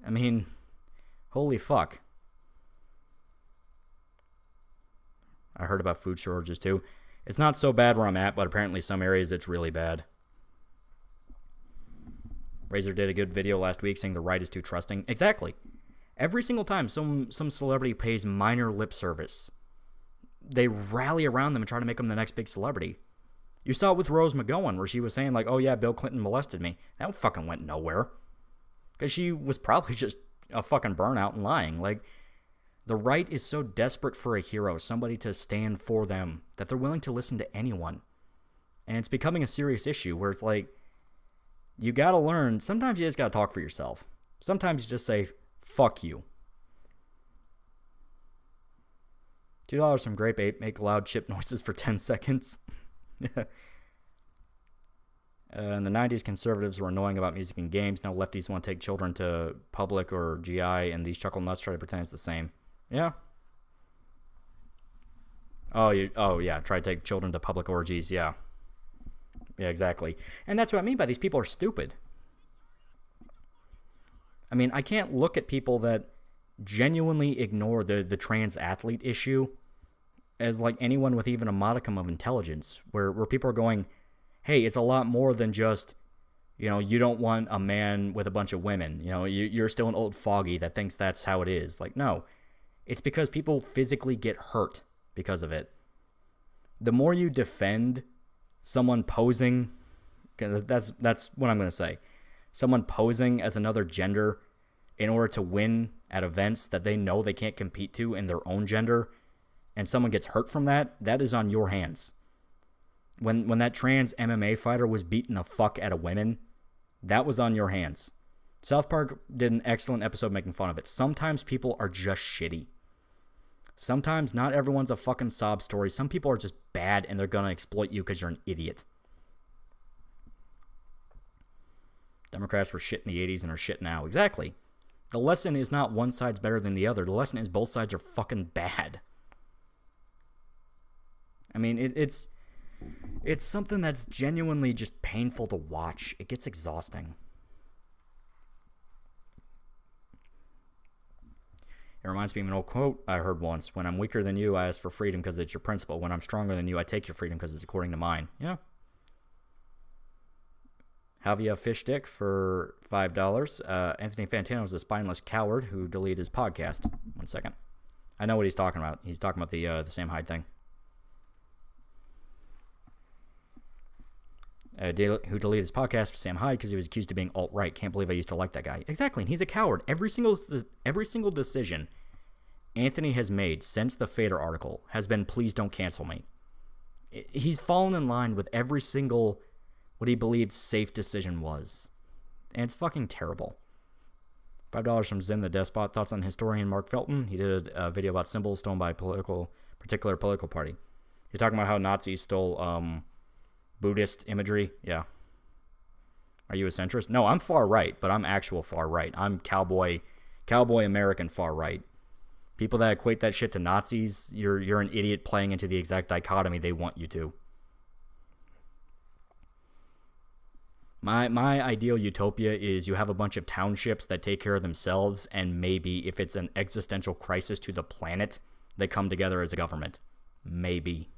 I mean, holy fuck. I heard about food shortages too. It's not so bad where I'm at, but apparently some areas it's really bad. Razor did a good video last week saying the right is too trusting. Exactly. Every single time some celebrity pays minor lip service, they rally around them and try to make them the next big celebrity. You saw it with Rose McGowan, where she was saying, like, oh yeah, Bill Clinton molested me. That fucking went nowhere. Because she was probably just a fucking burnout and lying. Like, the right is so desperate for a hero, somebody to stand for them, that they're willing to listen to anyone. And it's becoming a serious issue where it's like, you gotta learn, sometimes you just gotta talk for yourself. Sometimes you just say, fuck you. $2 from Grape Ape, make loud chip noises for 10 seconds. In the 90s, conservatives were annoying about music and games. Now lefties want to take children to public or GI, and these chuckle nuts try to pretend it's the same. Yeah. Oh yeah, try to take children to public orgies, yeah. Yeah, exactly. And that's what I mean by these people are stupid. I mean, I can't look at people that genuinely ignore the trans athlete issue as like anyone with even a modicum of intelligence, where people are going, hey, it's a lot more than just, you know, you don't want a man with a bunch of women. You know, you're still an old fogey that thinks that's how it is. Like, no. It's because people physically get hurt because of it. The more you defend someone posing, that's what I'm going to say. Someone posing as another gender in order to win at events that they know they can't compete to in their own gender, and someone gets hurt from that, that is on your hands. When that trans MMA fighter was beating the fuck out of women, that was on your hands. South Park did an excellent episode making fun of it. Sometimes people are just shitty. Sometimes not everyone's a fucking sob story. Some people are just bad and they're gonna exploit you because you're an idiot. Democrats were shit in the 80s and are shit now. Exactly. The lesson is not one side's better than the other. The lesson is both sides are fucking bad. I mean, it's something that's genuinely just painful to watch. It gets exhausting. It reminds me of an old quote I heard once. When I'm weaker than you, I ask for freedom because it's your principle. When I'm stronger than you, I take your freedom because it's according to mine. Yeah. Javier Fish Dick for $5. Anthony Fantano is a spineless coward who deleted his podcast. 1 second. I know what he's talking about. He's talking about the Sam Hyde thing. Who deleted his podcast for Sam Hyde because he was accused of being alt-right. Can't believe I used to like that guy. Exactly, and he's a coward. Every single decision Anthony has made since the Fader article has been, please don't cancel me. He's fallen in line with every single what he believed safe decision was. And it's fucking terrible. $5 from Zen the Despot. Thoughts on historian Mark Felton. He did a video about symbols stolen by a particular political party. You're talking about how Nazis stole Buddhist imagery. Yeah. Are you a centrist? No, I'm far right, but I'm actual far right. I'm cowboy American far right. People that equate that shit to Nazis, you're an idiot playing into the exact dichotomy they want you to. My ideal utopia is you have a bunch of townships that take care of themselves, and maybe if it's an existential crisis to the planet, they come together as a government. Maybe.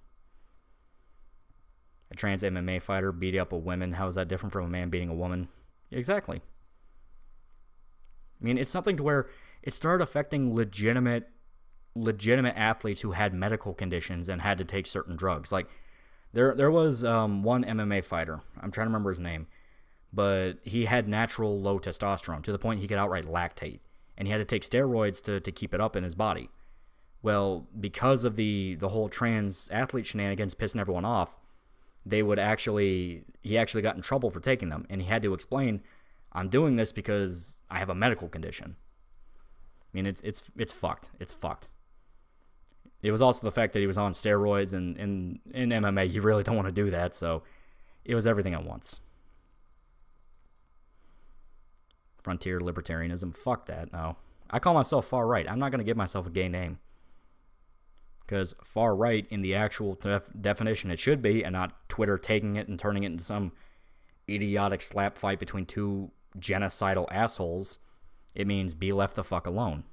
A trans MMA fighter beating up a woman, how is that different from a man beating a woman? Exactly. I mean, it's something to where it started affecting legitimate athletes who had medical conditions and had to take certain drugs. Like, there was one MMA fighter, I'm trying to remember his name, but he had natural low testosterone to the point he could outright lactate, and he had to take steroids to keep it up in his body. Well, because of the whole trans athlete shenanigans pissing everyone off, he actually got in trouble for taking them, and he had to explain, I'm doing this because I have a medical condition. I mean, it's fucked. It's fucked. It was also the fact that he was on steroids, and in MMA, you really don't want to do that, so it was everything at once. Frontier libertarianism, fuck that, no. I call myself far right. I'm not going to give myself a gay name. Because far right, in the actual definition, it should be, and not Twitter taking it and turning it into some idiotic slap fight between two genocidal assholes. It means be left the fuck alone.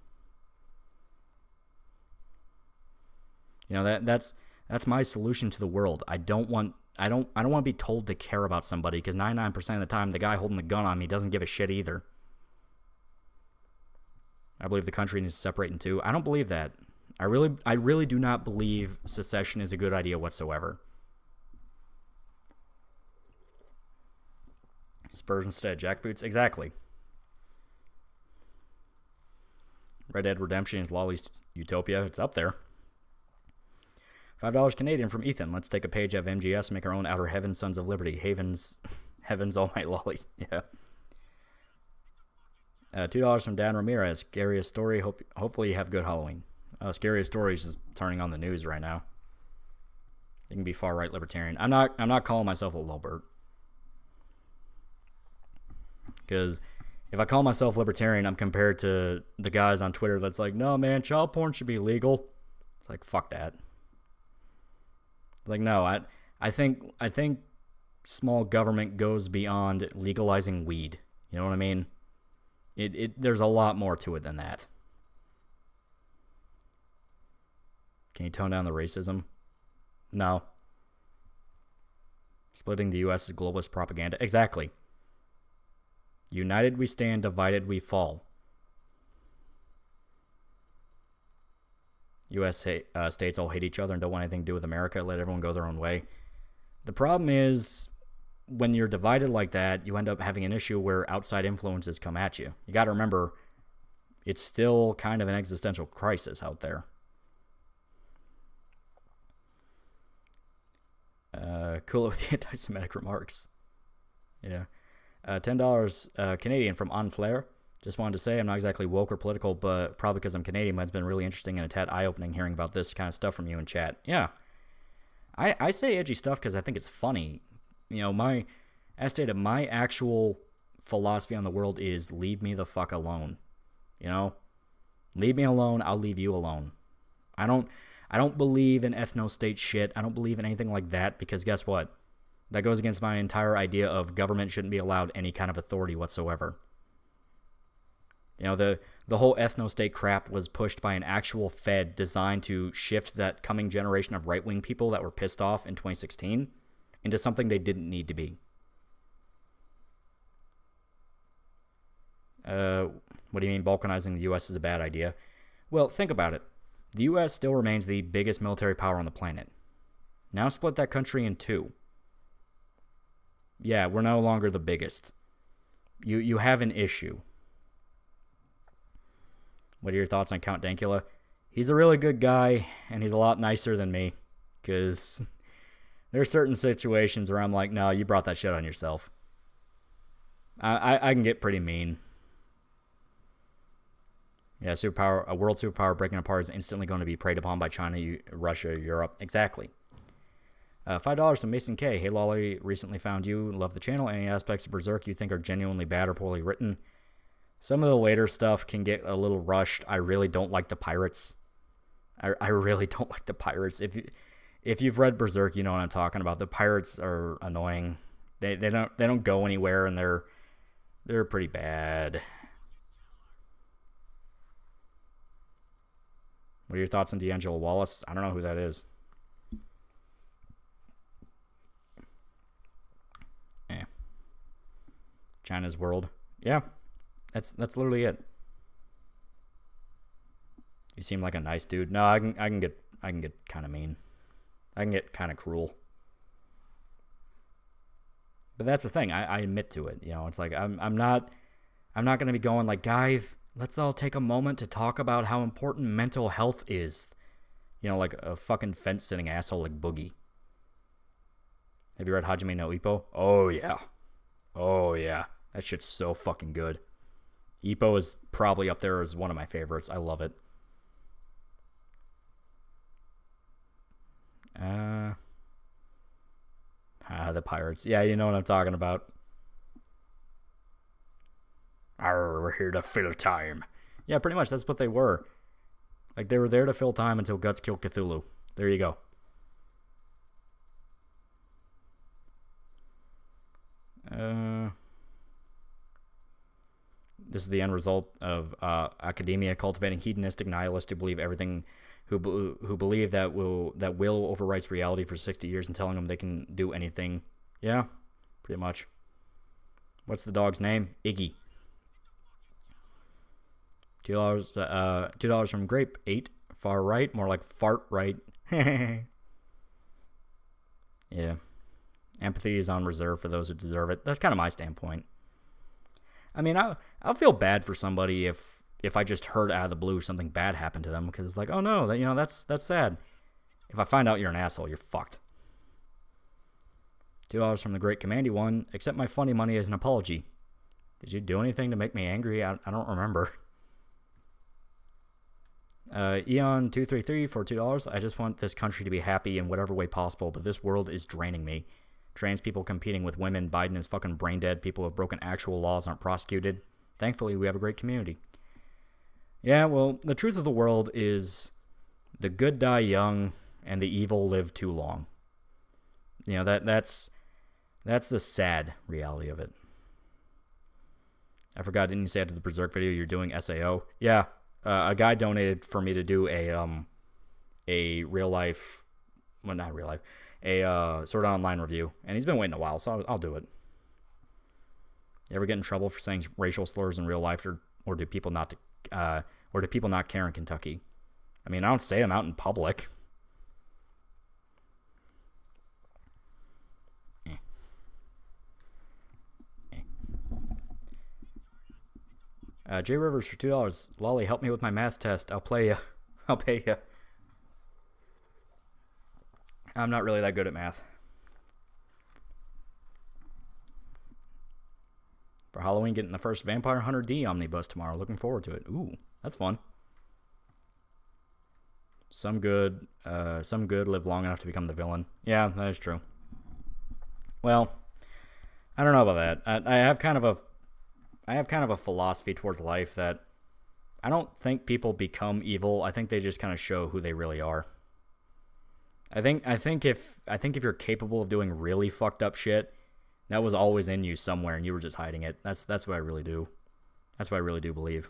You know, that's my solution to the world. I don't want to be told to care about somebody, because 99% of the time the guy holding the gun on me doesn't give a shit either. I believe the country needs to separate in two. I don't believe that. I really do not believe secession is a good idea whatsoever. Spurs instead of jackboots. Exactly. Red Dead Redemption is Lolly's Utopia. It's up there. $5 Canadian from Ethan. Let's take a page out of MGS and make our own Outer Heavens, Sons of Liberty. Heavens, all my lollies. Yeah. $2 from Dan Ramirez. Scariest story. Hopefully you have good Halloween. Scariest stories is turning on the news right now. It can be far right libertarian. I'm not calling myself a Lilbert. Because if I call myself libertarian, I'm compared to the guys on Twitter that's like, no man, child porn should be legal. It's like, fuck that. It's like, no, I think small government goes beyond legalizing weed. You know what I mean? There's a lot more to it than that. Can you tone down the racism? No. Splitting the U.S. is globalist propaganda. Exactly. United we stand, divided we fall. U.S. States all hate each other and don't want anything to do with America. Let everyone go their own way. The problem is, when you're divided like that, you end up having an issue where outside influences come at you. You got to remember, it's still kind of an existential crisis out there. Cool with the anti-Semitic remarks. Yeah. $10 Canadian from Onflair. Just wanted to say I'm not exactly woke or political, but probably because I'm Canadian, but it's been really interesting and a tad eye-opening hearing about this kind of stuff from you in chat. Yeah. I say edgy stuff because I think it's funny. You know, as stated, my actual philosophy on the world is leave me the fuck alone. You know? Leave me alone, I'll leave you alone. I don't believe in ethno-state shit. I don't believe in anything like that because guess what? That goes against my entire idea of government shouldn't be allowed any kind of authority whatsoever. You know, the whole ethno-state crap was pushed by an actual Fed designed to shift that coming generation of right-wing people that were pissed off in 2016 into something they didn't need to be. What do you mean balkanizing the U.S. is a bad idea? Well, think about it. The U.S. still remains the biggest military power on the planet. Now split that country in two. Yeah, we're no longer the biggest. You have an issue. What are your thoughts on Count Dankula? He's a really good guy, and he's a lot nicer than me. Because there are certain situations where I'm like, no, you brought that shit on yourself. I can get pretty mean. Yeah, a world superpower breaking apart is instantly going to be preyed upon by China, Russia, Europe. Exactly. $5 from Mason K. Hey, Lolly, recently found you. Love the channel. Any aspects of Berserk you think are genuinely bad or poorly written? Some of the later stuff can get a little rushed. I really don't like the pirates. I really don't like the pirates. If you've read Berserk, you know what I'm talking about. The pirates are annoying. They don't go anywhere, and they're pretty bad. What are your thoughts on D'Angelo Wallace? I don't know who that is. China's world. Yeah. That's literally it. You seem like a nice dude. No, I can get kind of mean. I can get kind of cruel. But that's the thing. I admit to it. You know, it's like I'm not going to be going like, guys, let's all take a moment to talk about how important mental health is. You know, like a fucking fence-sitting asshole like Boogie. Have you read Hajime no Ippo? Oh, yeah. Oh, yeah. That shit's so fucking good. Ippo is probably up there as one of my favorites. I love it. The pirates. Yeah, you know what I'm talking about. Arr, we're here to fill time. Yeah, pretty much. That's what they were. Like, they were there to fill time until Guts killed Cthulhu. There you go. This is the end result of academia cultivating hedonistic nihilists who believe everything, who believe that will overwrites reality for 60 years and telling them they can do anything. Yeah, pretty much. What's the dog's name? Iggy. $2 from Grape. 8 far right, more like fart right. Yeah. Empathy is on reserve for those who deserve it. That's kind of my standpoint. I mean, I'll feel bad for somebody if I just heard out of the blue something bad happened to them, because it's like, oh no, that's sad. If I find out you're an asshole, you're fucked. $2 from the Great Commandy One. Accept my funny money as an apology. Did you do anything to make me angry? I don't remember. Eon233 for $2. I just want this country to be happy in whatever way possible, but this world is draining me. Trans people competing with women. Biden is fucking brain dead. People who have broken actual laws aren't prosecuted. Thankfully, we have a great community. Yeah, well, the truth of the world is the good die young and the evil live too long. You know, that's the sad reality of it. I forgot, didn't you say after the Berserk video you're doing SAO? Yeah, a guy donated for me to do a real life, well, not real life, a Sword Art Online review, and he's been waiting a while, so I'll do it. You ever get in trouble for saying racial slurs in real life, or do people not care in Kentucky? I mean, I don't say them out in public. J Rivers for $2. Lolly, help me with my math test. I'll pay you. I'm not really that good at math. For Halloween, getting the first Vampire Hunter D omnibus tomorrow. Looking forward to it. Ooh, that's fun. Some good live long enough to become the villain. Yeah, that is true. Well, I don't know about that. I have kind of a philosophy towards life that I don't think people become evil. I think they just kind of show who they really are. I think if you're capable of doing really fucked up shit, that was always in you somewhere and you were just hiding it. That's what I really do. That's what I really do believe.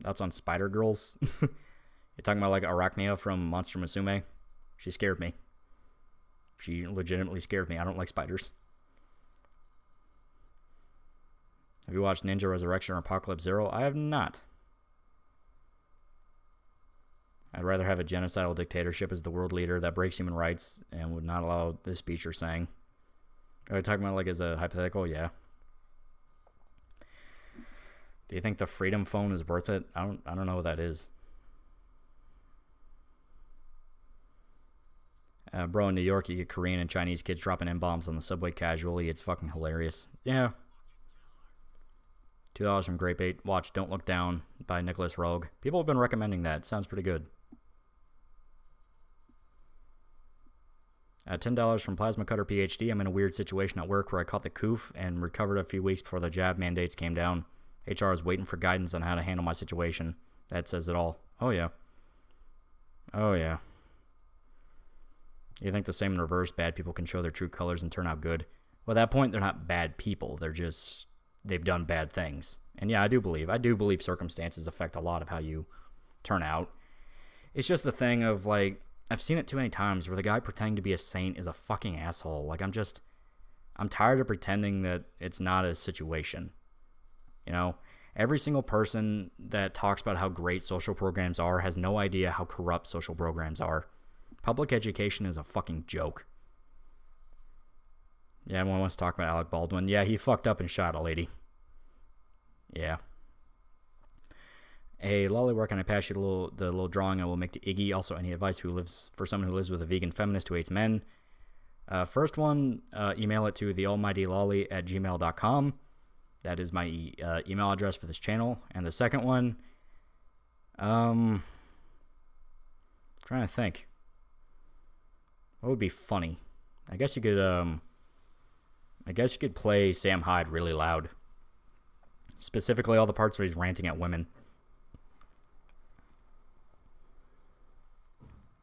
That's on Spider Girls. You're talking about like Arachnia from Monster Musume? She scared me. She legitimately scared me. I don't like spiders. Have you watched Ninja Resurrection or Apocalypse Zero? I have not. I'd rather have a genocidal dictatorship as the world leader that breaks human rights and would not allow this speech you're saying. Are you talking about like as a hypothetical? Yeah. Do you think the Freedom Phone is worth it? I don't know what that is. Bro, in New York, you get Korean and Chinese kids dropping N-bombs on the subway casually. It's fucking hilarious. Yeah. $2 from Grape 8. Watch Don't Look Down by Nicholas Rogue. People have been recommending that. Sounds pretty good. $10 from Plasma Cutter PhD. I'm in a weird situation at work where I caught the coof and recovered a few weeks before the jab mandates came down. HR is waiting for guidance on how to handle my situation. That says it all. Oh, yeah. Oh, yeah. You think the same in reverse? Bad people can show their true colors and turn out good. Well, at that point, they're not bad people. They've done bad things. And yeah, I do believe circumstances affect a lot of how you turn out. It's just a thing of like, I've seen it too many times where the guy pretending to be a saint is a fucking asshole. Like, I'm tired of pretending that it's not a situation. You know, every single person that talks about how great social programs are has no idea how corrupt social programs are. Public education is a fucking joke. Yeah, everyone wants to talk about Alec Baldwin. Yeah, he fucked up and shot a lady. Yeah. Hey, Lolly, where can I pass you the little drawing I will make to Iggy? Also, any advice for someone who lives with a vegan feminist who hates men? First one, email it to thealmightylolly@gmail.com. That is my email address for this channel. And the second one, trying to think. What would be funny? I guess you could play Sam Hyde really loud. Specifically all the parts where he's ranting at women.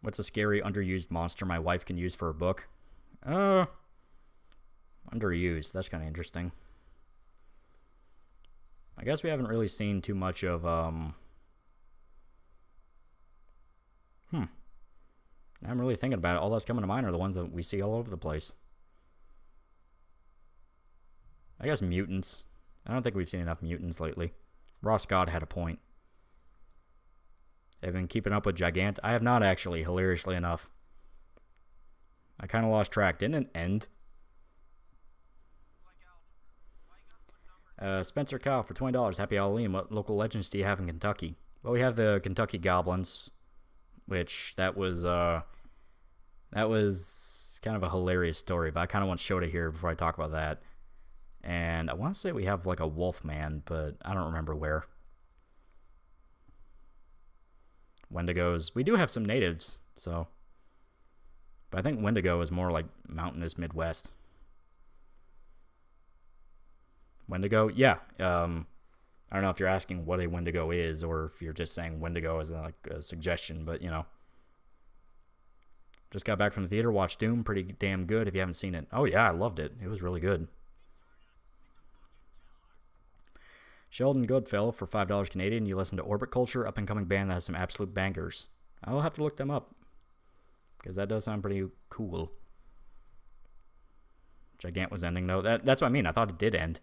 What's a scary, underused monster my wife can use for a book? Underused. That's kind of interesting. I guess we haven't really seen too much of, I'm really thinking about it. All that's coming to mind are the ones that we see all over the place. I guess mutants. I don't think we've seen enough mutants lately. Ross Scott had a point. I've been keeping up with I have not actually, hilariously enough. I kind of lost track. Didn't it end? Spencer Cow for $20. Happy Halloween. What local legends do you have in Kentucky? Well, we have the Kentucky Goblins, which that was kind of a hilarious story, but I kind of want Shota here before I talk about that. And I want to say we have like a wolf man, but I don't remember where. Wendigos. We do have some natives, so. But I think Wendigo is more like mountainous Midwest. Wendigo? Yeah. I don't know if you're asking what a Wendigo is or if you're just saying Wendigo as like a suggestion, but you know. Just got back from the theater, watched Doom. Pretty damn good if you haven't seen it. Oh yeah, I loved it. It was really good. Sheldon Goodfellow for $5 Canadian. You listen to Orbit Culture, up-and-coming band that has some absolute bangers. I'll have to look them up, because that does sound pretty cool. Gigant was ending, though. That's what I mean. I thought it did end.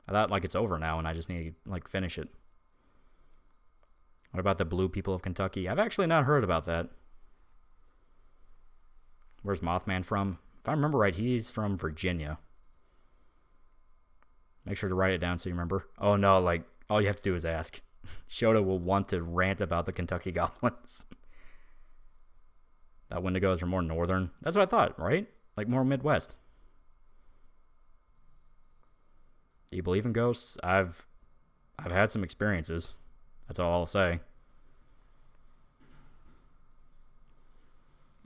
I thought, like, it's over now, and I just need to, like, finish it. What about the Blue People of Kentucky? I've actually not heard about that. Where's Mothman from? If I remember right, he's from Virginia. Make sure to write it down so you remember. Oh, no, like, all you have to do is ask. Shota will want to rant about the Kentucky Goblins. That Wendigos are more northern. That's what I thought, right? Like, more Midwest. Do you believe in ghosts? I've had some experiences. That's all I'll say.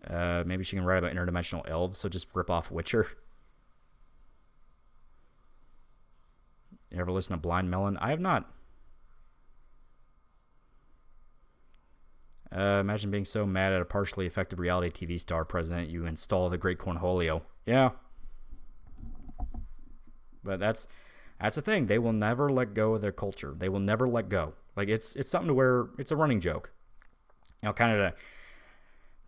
Maybe she can write about interdimensional elves, so just rip off Witcher. You ever listen to Blind Melon? I have not. Imagine being so mad at a partially effective reality TV star president you install the Great Cornholio. Yeah. But that's the thing. They will never let go of their culture. They will never let go. Like, it's something to where it's a running joke. You know, kind of to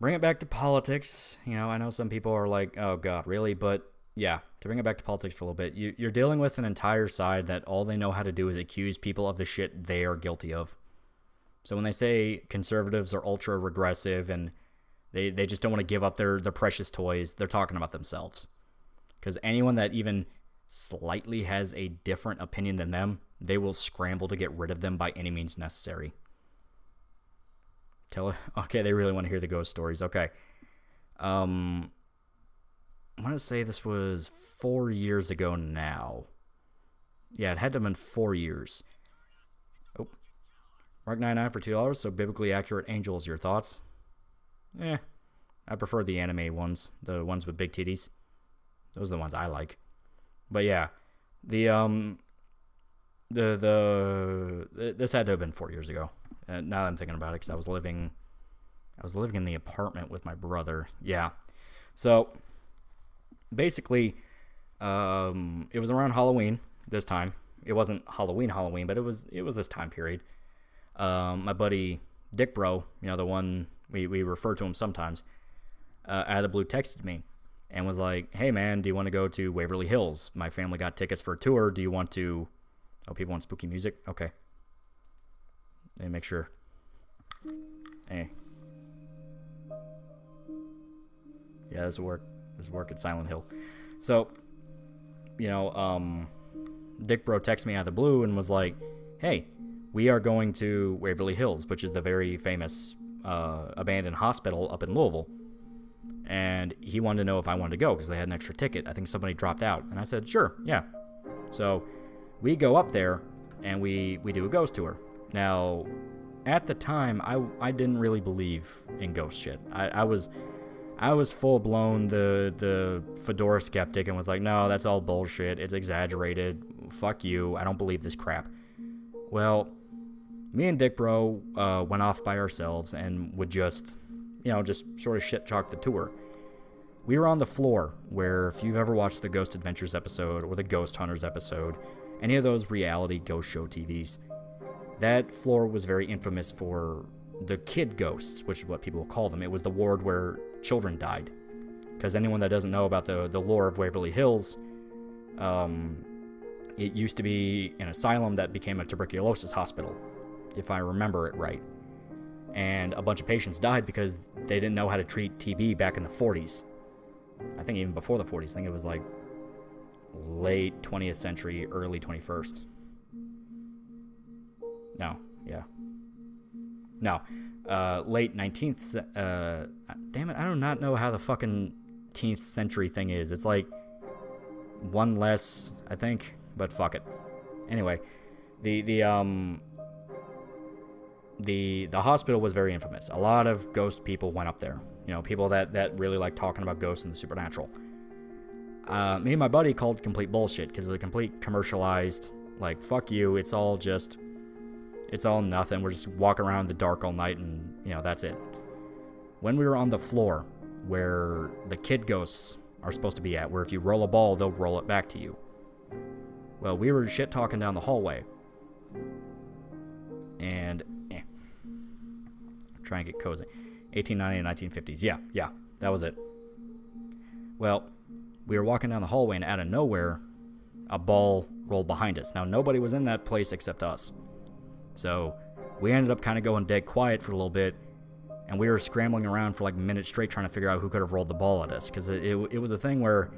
bring it back to politics. You know, I know some people are like, oh, God, really? But, yeah, to bring it back to politics for a little bit, you're dealing with an entire side that all they know how to do is accuse people of the shit they are guilty of. So when they say conservatives are ultra regressive and they just don't want to give up their precious toys, they're talking about themselves. Because anyone that even slightly has a different opinion than them, they will scramble to get rid of them by any means necessary. Okay, they really want to hear the ghost stories. Okay. I want to say this was 4 years ago now. Yeah, it had to have been 4 years. Oh. Mark 99 for $2, so biblically accurate angels. Your thoughts? I prefer the anime ones, the ones with big titties. Those are the ones I like. But yeah, this had to have been 4 years ago. Now that I'm thinking about it, because I was living in the apartment with my brother. Yeah, so basically, it was around Halloween this time. It wasn't Halloween, but it was this time period. My buddy Dick Bro, you know, the one we refer to him sometimes, out of the blue texted me and was like, hey man, do you want to go to Waverly Hills? My family got tickets for a tour. Do you want to... Oh, people want spooky music? Okay. Let me make sure. Hey. Yeah, this will work. This will work at Silent Hill. So, you know, Dick Bro texted me out of the blue and was like, hey, we are going to Waverly Hills, which is the very famous abandoned hospital up in Louisville. And he wanted to know if I wanted to go because they had an extra ticket. I think somebody dropped out. And I said, sure, yeah. So we go up there and we do a ghost tour. Now, at the time, I didn't really believe in ghost shit. I was full blown the fedora skeptic and was like, no, that's all bullshit. It's exaggerated. Fuck you. I don't believe this crap. Well, me and Dick Bro went off by ourselves and would just sort of shit talk the tour. We were on the floor where, if you've ever watched the Ghost Adventures episode or the Ghost Hunters episode, any of those reality ghost show TVs, that floor was very infamous for the kid ghosts, which is what people call them. It was the ward where children died. Because anyone that doesn't know about the lore of Waverly Hills, it used to be an asylum that became a tuberculosis hospital, if I remember it right. And a bunch of patients died because they didn't know how to treat TB back in the 40s. I think even before the 40s. I think it was like late 20th century, early 21st. No, yeah. No, late 19th, damn it, I do not know how the fucking 10th century thing is. It's like one less, I think, but fuck it. Anyway, the hospital was very infamous. A lot of ghost people went up there. You know, people that really like talking about ghosts and the supernatural. Me and my buddy called it complete bullshit because it was a complete commercialized, like, fuck you, it's all nothing. We're just walking around in the dark all night and, you know, that's it. When we were on the floor where the kid ghosts are supposed to be at, where if you roll a ball, they'll roll it back to you. Well, we were shit talking down the hallway. And, try and get cozy. 1890 and 1950s. Yeah, that was it. Well, we were walking down the hallway and out of nowhere, a ball rolled behind us. Now, nobody was in that place except us. So we ended up kind of going dead quiet for a little bit, and we were scrambling around for like minutes straight trying to figure out who could have rolled the ball at us, because it was a thing where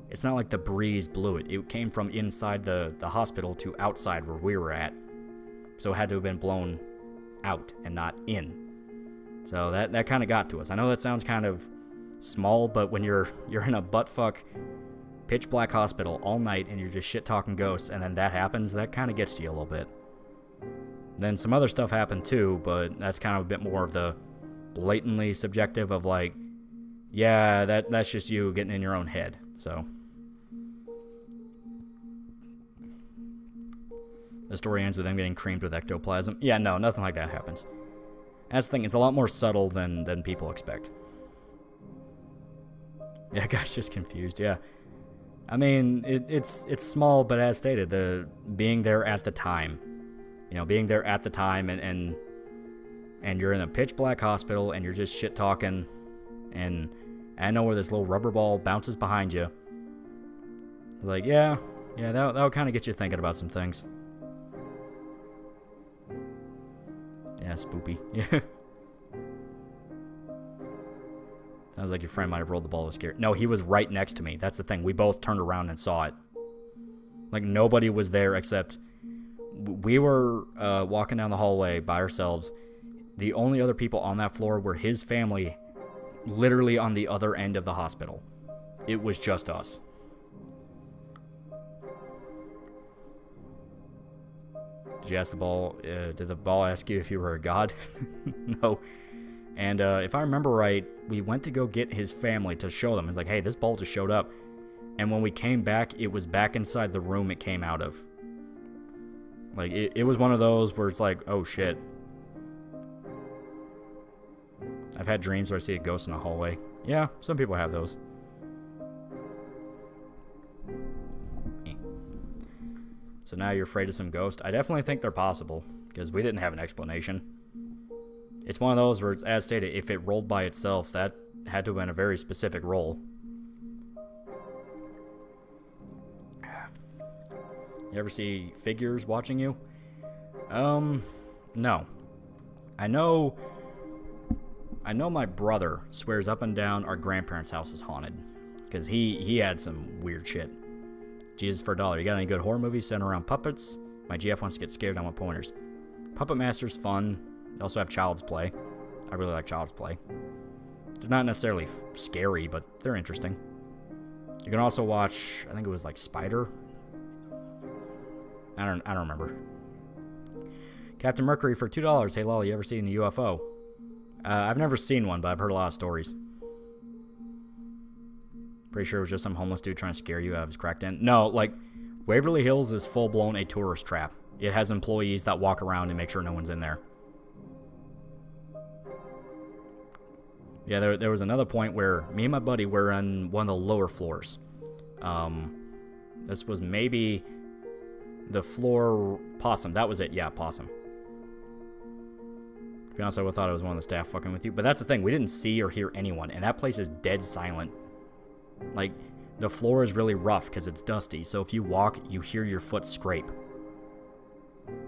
it's not like the breeze blew it. It came from inside the hospital to outside where we were at, so it had to have been blown out and not in. So that kind of got to us. I know that sounds kind of small, but when you're in a buttfuck pitch black hospital all night and you're just shit talking ghosts, and then that happens, that kind of gets to you a little bit. Then some other stuff happened too, but that's kind of a bit more of the blatantly subjective of like, yeah, that's just you getting in your own head. So the story ends with them getting creamed with ectoplasm. Yeah, no, nothing like that happens. That's the thing, it's a lot more subtle than people expect. Yeah, guy's just confused, yeah. I mean, it's small, but as stated, the being there at the time. You know, being there at the time and you're in a pitch black hospital and you're just shit talking, and I know where this little rubber ball bounces behind you. It's like, yeah, that'll kind of get you thinking about some things. Yeah, spoopy. Yeah. Sounds like your friend might have rolled the ball, was scared. No, he was right next to me. That's the thing. We both turned around and saw it. Like, nobody was there except we were walking down the hallway by ourselves. The only other people on that floor were his family, literally on the other end of the hospital. It was just us. Did you ask the ball, did the ball ask you if you were a god? No. And if I remember right, we went to go get his family to show them. It's like, hey, this ball just showed up. And when we came back, it was back inside the room it came out of. Like, it was one of those where it's like, oh, shit. I've had dreams where I see a ghost in a hallway. Yeah, some people have those. So now you're afraid of some ghost? I definitely think they're possible, because we didn't have an explanation. It's one of those where it's, as stated, if it rolled by itself, that had to have been a very specific roll. You ever see figures watching you? No. I know my brother swears up and down our grandparents' house is haunted. Because he had some weird shit. Jesus for $1. You got any good horror movies centered around puppets? My GF wants to get scared, I want pointers. Puppet Master's fun. They also have Child's Play. I really like Child's Play. They're not necessarily scary, but they're interesting. You can also watch, I think it was like Spider. I don't remember. Captain Mercury for $2. Hey, Lolly, you ever seen a UFO? I've never seen one, but I've heard a lot of stories. Pretty sure it was just some homeless dude trying to scare you out of his cracked in. No, like, Waverly Hills is full-blown a tourist trap. It has employees that walk around and make sure no one's in there. Yeah, there was another point where me and my buddy were on one of the lower floors. This was maybe the floor... Possum, that was it. Yeah, Possum. To be honest, I would have thought it was one of the staff fucking with you. But that's the thing, we didn't see or hear anyone, and that place is dead silent. Like, the floor is really rough because it's dusty, so if you walk, you hear your foot scrape.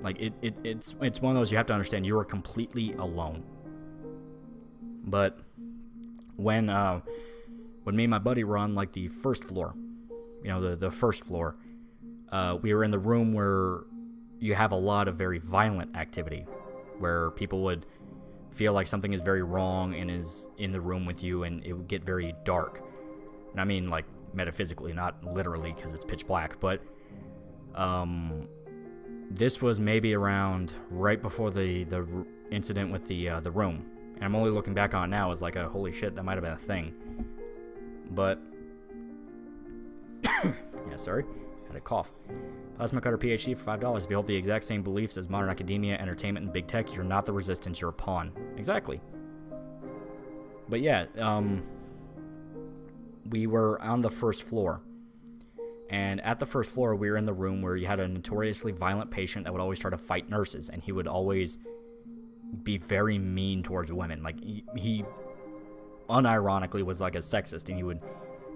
Like, it's one of those you have to understand, you are completely alone. But when when me and my buddy were on, like, the first floor, you know, the first floor, we were in the room where you have a lot of very violent activity, where people would feel like something is very wrong and is in the room with you, and it would get very dark. And I mean, like, metaphysically, not literally, because it's pitch black, but this was maybe around right before the incident with the room. And I'm only looking back on it now as like a holy shit, that might have been a thing. But yeah, sorry, had a cough. Plasma Cutter PhD for $5. If you hold the exact same beliefs as modern academia, entertainment, and big tech, you're not the resistance, you're a pawn. Exactly. But yeah, we were on the first floor. And at the first floor, we were in the room where you had a notoriously violent patient that would always try to fight nurses. And he would always be very mean towards women. Like, he unironically was like a sexist, and he would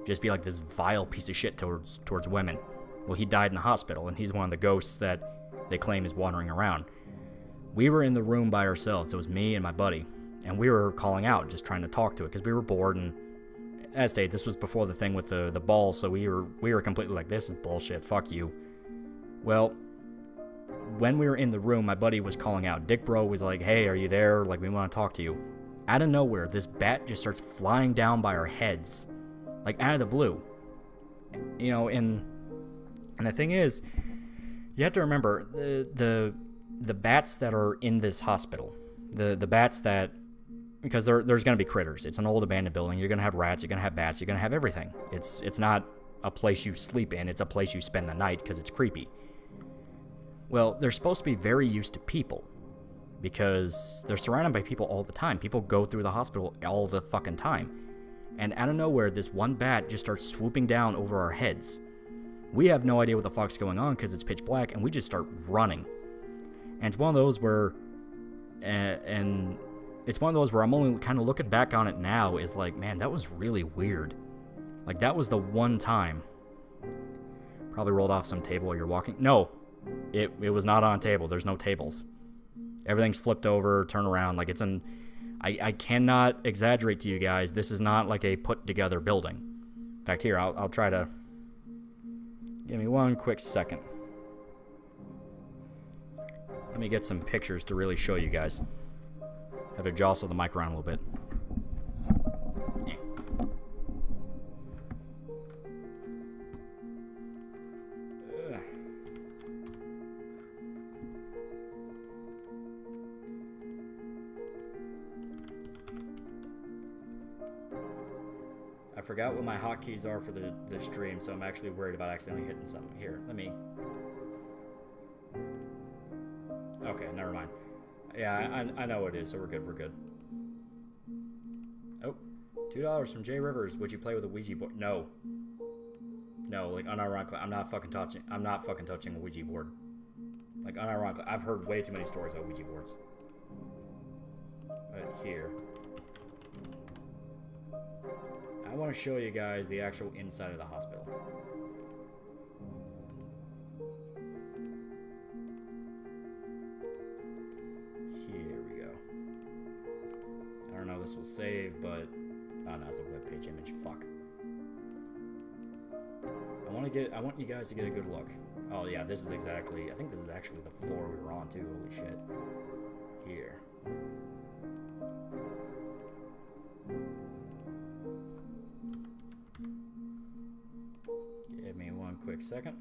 just be like this vile piece of shit towards women. Well, he died in the hospital, and he's one of the ghosts that they claim is wandering around. We were in the room by ourselves. It was me and my buddy, and we were calling out, just trying to talk to it, because we were bored. And as stated, this was before the thing with the ball, so we were completely like, this is bullshit, fuck you. Well, when we were in the room, my buddy was calling out. Dick Bro was like, hey, are you there? Like, we want to talk to you. Out of nowhere, this bat just starts flying down by our heads, like out of the blue. You know, and the thing is, you have to remember the bats that are in this hospital, the bats that, because there's going to be critters. It's an old abandoned building. You're going to have rats. You're going to have bats. You're going to have everything. It's not a place you sleep in. It's a place you spend the night because it's creepy. Well, they're supposed to be very used to people because they're surrounded by people all the time. People go through the hospital all the fucking time. And out of nowhere, this one bat just starts swooping down over our heads. We have no idea what the fuck's going on because it's pitch black, and we just start running. And it's one of those where, and it's one of those where I'm only kind of looking back on it now is like, man, that was really weird. Like, that was the one time. Probably rolled off some table while you're walking. No, it was not on a table. There's no tables. Everything's flipped over, turn around. Like, it's an... I cannot exaggerate to you guys. This is not like a put-together building. In fact, here, I'll try to... Give me one quick second. Let me get some pictures to really show you guys. Have to jostle the mic around a little bit. I forgot what my hotkeys are for the stream, so I'm actually worried about accidentally hitting something. Here, let me... Okay, never mind. Yeah, I know what it is, so we're good. Oh, $2 from Jay Rivers. Would you play with a Ouija board? No. No, like, unironically, I'm not fucking touching a Ouija board. Like, unironically, I've heard way too many stories about Ouija boards. But here... I want to show you guys the actual inside of the hospital. Here we go. I don't know if this will save, but... Oh, no, it's a webpage image. Fuck. I want you guys to get a good look. Oh, yeah, this is exactly... I think this is actually the floor we were on, too. Holy shit. Here. Give me one quick second.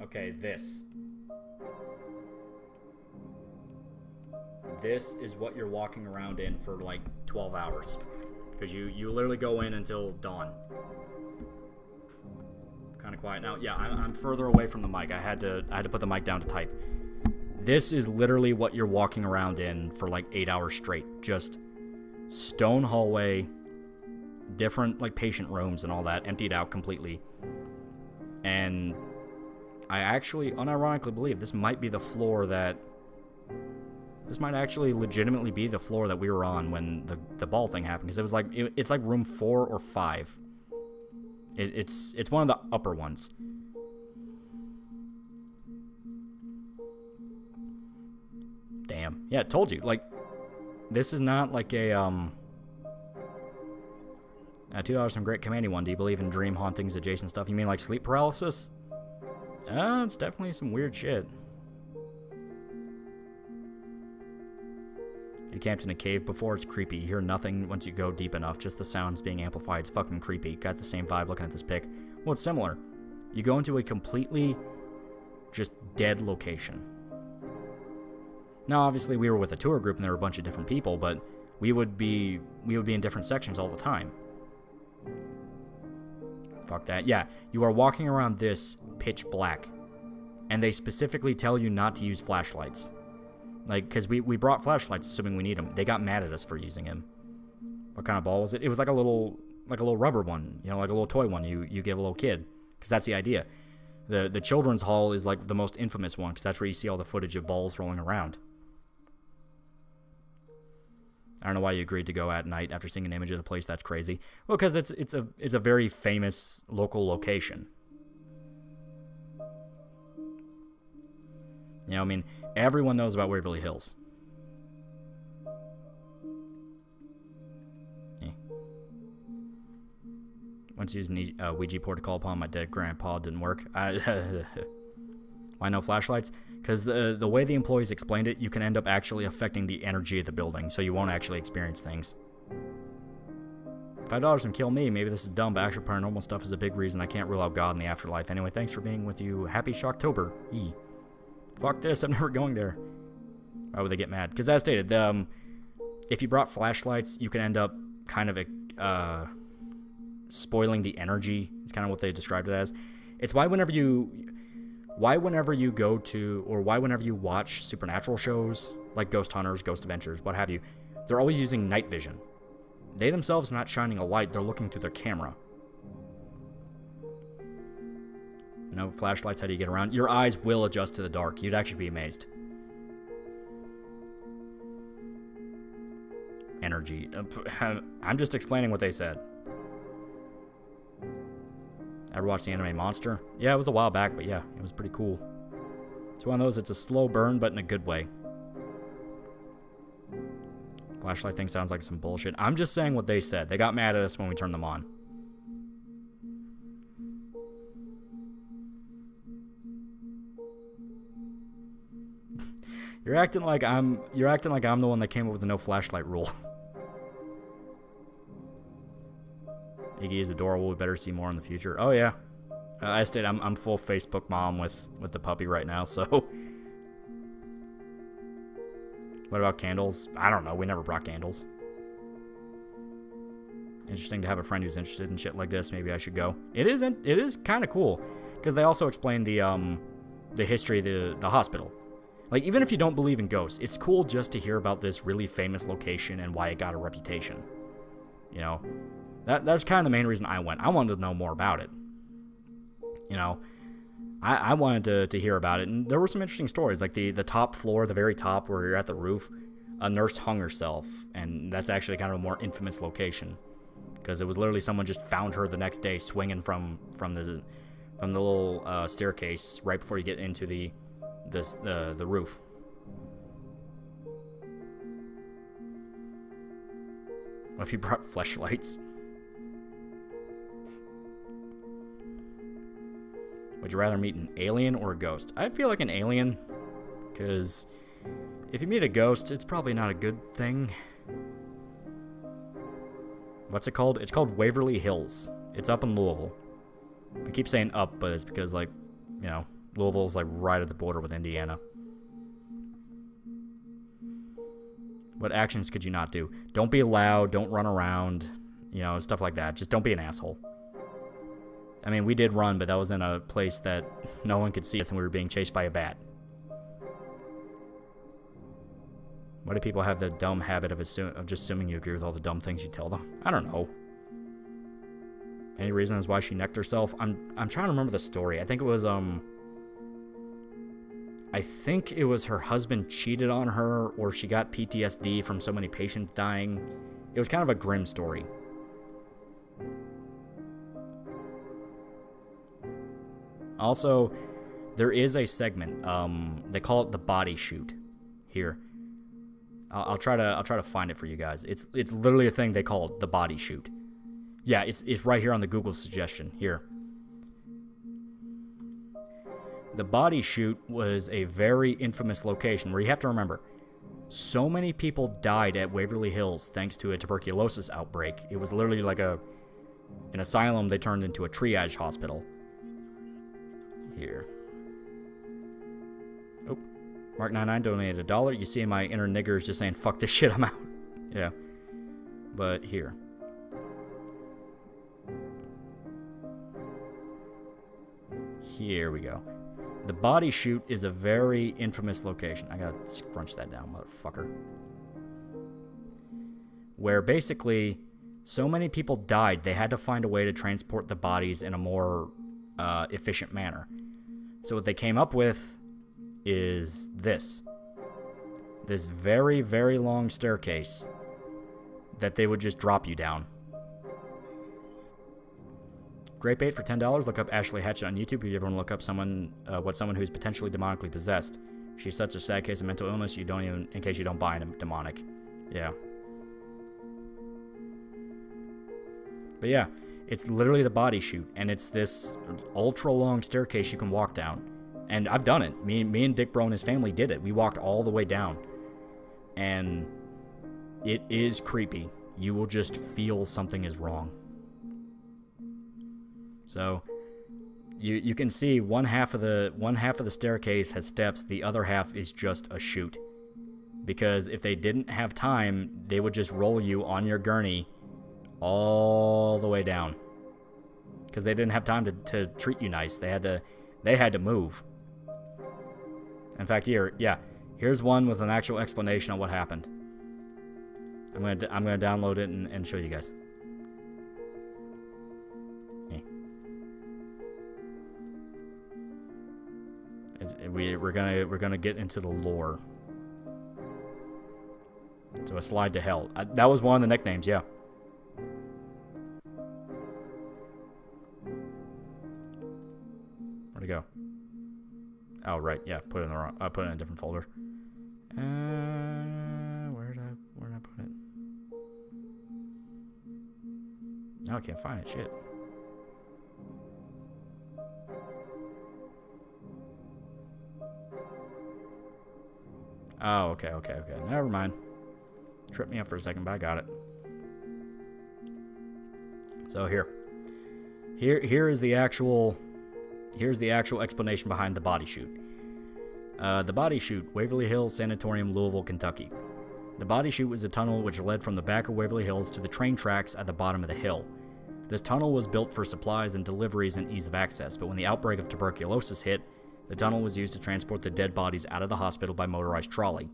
Okay, this. This is what you're walking around in for like 12 hours. Because you literally go in until dawn. Kind of quiet now. Yeah, I'm further away from the mic. I had to put the mic down to type. This is literally what you're walking around in for like 8 hours straight. Just stone hallway, different like patient rooms and all that, emptied out completely. And I actually unironically believe this might be the floor that... This might actually legitimately be the floor that we were on when the ball thing happened. Because it was like... It's like room 4 or 5. It's one of the upper ones. Damn. Yeah, told you. Like, this is not like a $2 from Great Commanding One. Do you believe in dream hauntings, adjacent stuff? You mean like sleep paralysis? It's definitely some weird shit. You camped in a cave before? It's creepy. You hear nothing once you go deep enough. Just the sounds being amplified. It's fucking creepy. Got the same vibe looking at this pic. Well, it's similar. You go into a completely just dead location. Now, obviously, we were with a tour group and there were a bunch of different people, but we would be in different sections all the time. Fuck that. Yeah, you are walking around this pitch black, and they specifically tell you not to use flashlights. Like, because we brought flashlights assuming we need them. They got mad at us for using them. What kind of ball was it? It was like a little rubber one, you know, like a little toy one you give a little kid, because that's the idea. The children's hall is like the most infamous one, because that's where you see all the footage of balls rolling around. I don't know why you agreed to go at night after seeing an image of the place. That's crazy. Well, because it's a very famous local location. You know, I mean, everyone knows about Waverly Hills. Yeah. Once using a Ouija board to call upon my dead grandpa didn't work. Why no flashlights? Because the way the employees explained it, you can end up actually affecting the energy of the building, so you won't actually experience things. $5 can kill me. Maybe this is dumb, but actual paranormal stuff is a big reason I can't rule out God in the afterlife. Anyway, thanks for being with you. Happy Shocktober. Fuck this, I'm never going there. Why would they get mad? Because as stated, if you brought flashlights, you can end up kind of spoiling the energy. It's kind of what they described it as. It's why whenever you go to, or why whenever you watch supernatural shows, like Ghost Hunters, Ghost Adventures, what have you, they're always using night vision. They themselves are not shining a light, they're looking through their camera. You know, flashlights, how do you get around? Your eyes will adjust to the dark. You'd actually be amazed. Energy. I'm just explaining what they said. Ever watched the anime Monster? Yeah, it was a while back, but yeah, it was pretty cool. It's one of those, it's a slow burn, but in a good way. Flashlight thing sounds like some bullshit. I'm just saying what they said. They got mad at us when we turned them on. You're acting like I'm the one that came up with the no flashlight rule. Iggy is adorable. We better see more in the future. Oh yeah, I stated I'm full Facebook mom with the puppy right now. So, what about candles? I don't know. We never brought candles. Interesting to have a friend who's interested in shit like this. Maybe I should go. It is kind of cool because they also explain the history of the hospital. Like, even if you don't believe in ghosts, it's cool just to hear about this really famous location and why it got a reputation. You know, that's kind of the main reason I went. I wanted to know more about it. You know, I wanted to hear about it, and there were some interesting stories. Like the top floor, the very top where you're at the roof, a nurse hung herself, and that's actually kind of a more infamous location. Because it was literally someone just found her the next day swinging from the little staircase right before you get into the roof. What if you brought flashlights? Would you rather meet an alien or a ghost? I feel like an alien, because if you meet a ghost, it's probably not a good thing. What's it called? It's called Waverly Hills. It's up in Louisville. I keep saying up, but it's because, like, you know, Louisville's like right at the border with Indiana. What actions could you not do? Don't be loud, don't run around, you know, stuff like that. Just don't be an asshole. I mean, we did run, but that was in a place that no one could see us and we were being chased by a bat. Why do people have the dumb habit of just assuming you agree with all the dumb things you tell them? I don't know. Any reasons why she necked herself? I'm trying to remember the story. I think it was her husband cheated on her, or she got PTSD from so many patients dying. It was kind of a grim story. Also, there is a segment, they call it the body shoot here. I'll try to find it for you guys. It's literally a thing they call the body chute. Yeah, it's right here on the Google suggestion here. The body chute was a very infamous location where you have to remember, so many people died at Waverly Hills thanks to a tuberculosis outbreak. It was literally like an asylum they turned into a triage hospital. Here. Oh, Mark99 donated $1. You see my inner niggers just saying, fuck this shit, I'm out. Yeah. But here. Here we go. The body chute is a very infamous location. I gotta scrunch that down, motherfucker. Where basically, so many people died, they had to find a way to transport the bodies in a more efficient manner. So what they came up with is this. This very, very long staircase that they would just drop you down. Great bait for $10. Look up Ashley Hatchet on YouTube if you ever want to look up someone who's potentially demonically possessed. She's such a sad case of mental illness in case you don't buy a demonic. Yeah. But yeah, it's literally the body chute, and it's this ultra long staircase you can walk down. And I've done it. Me and Dick Bro and his family did it. We walked all the way down. And it is creepy. You will just feel something is wrong. So you can see one half of the staircase has steps, the other half is just a chute. Because if they didn't have time, they would just roll you on your gurney all the way down. Because they didn't have time to treat you nice. They had to move. In fact, here's one with an actual explanation on what happened. I'm gonna download it and show you guys. We're gonna get into the lore. So a slide to hell. That was one of the nicknames, yeah. Where'd it go? Oh right, yeah. Put it in the wrong. I put it in a different folder. Where did I put it? No, I can't find it. Shit. Oh, okay. Never mind. Tripped me up for a second, but I got it. So here's the actual explanation behind the body chute. The body chute, Waverly Hills Sanatorium, Louisville, Kentucky. The body chute was a tunnel which led from the back of Waverly Hills to the train tracks at the bottom of the hill. This tunnel was built for supplies and deliveries and ease of access, but when the outbreak of tuberculosis hit, the tunnel was used to transport the dead bodies out of the hospital by motorized trolley.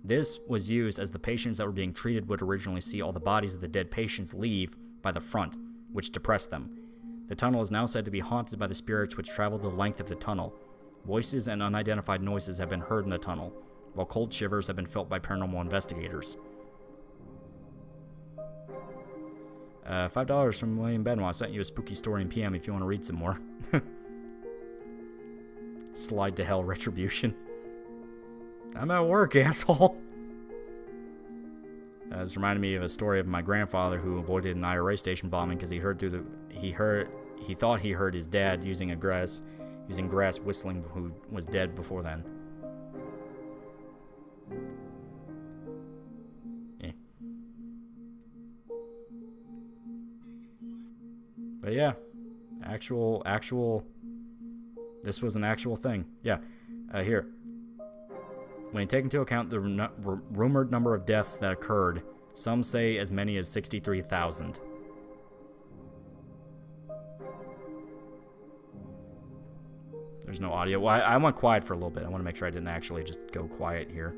This was used as the patients that were being treated would originally see all the bodies of the dead patients leave by the front, which depressed them. The tunnel is now said to be haunted by the spirits which traveled the length of the tunnel. Voices and unidentified noises have been heard in the tunnel, while cold shivers have been felt by paranormal investigators. $5 from William Benoit. I sent you a spooky story in PM if you want to read some more. Slide to hell retribution. I'm at work, asshole. This reminded me of a story of my grandfather who avoided an IRA station bombing because he thought he heard his dad using grass whistling, who was dead before then. Yeah. But yeah, this was an actual thing. Yeah, here. When you take into account the rumored number of deaths that occurred, some say as many as 63,000. There's no audio. Well, I went quiet for a little bit. I want to make sure I didn't actually just go quiet here.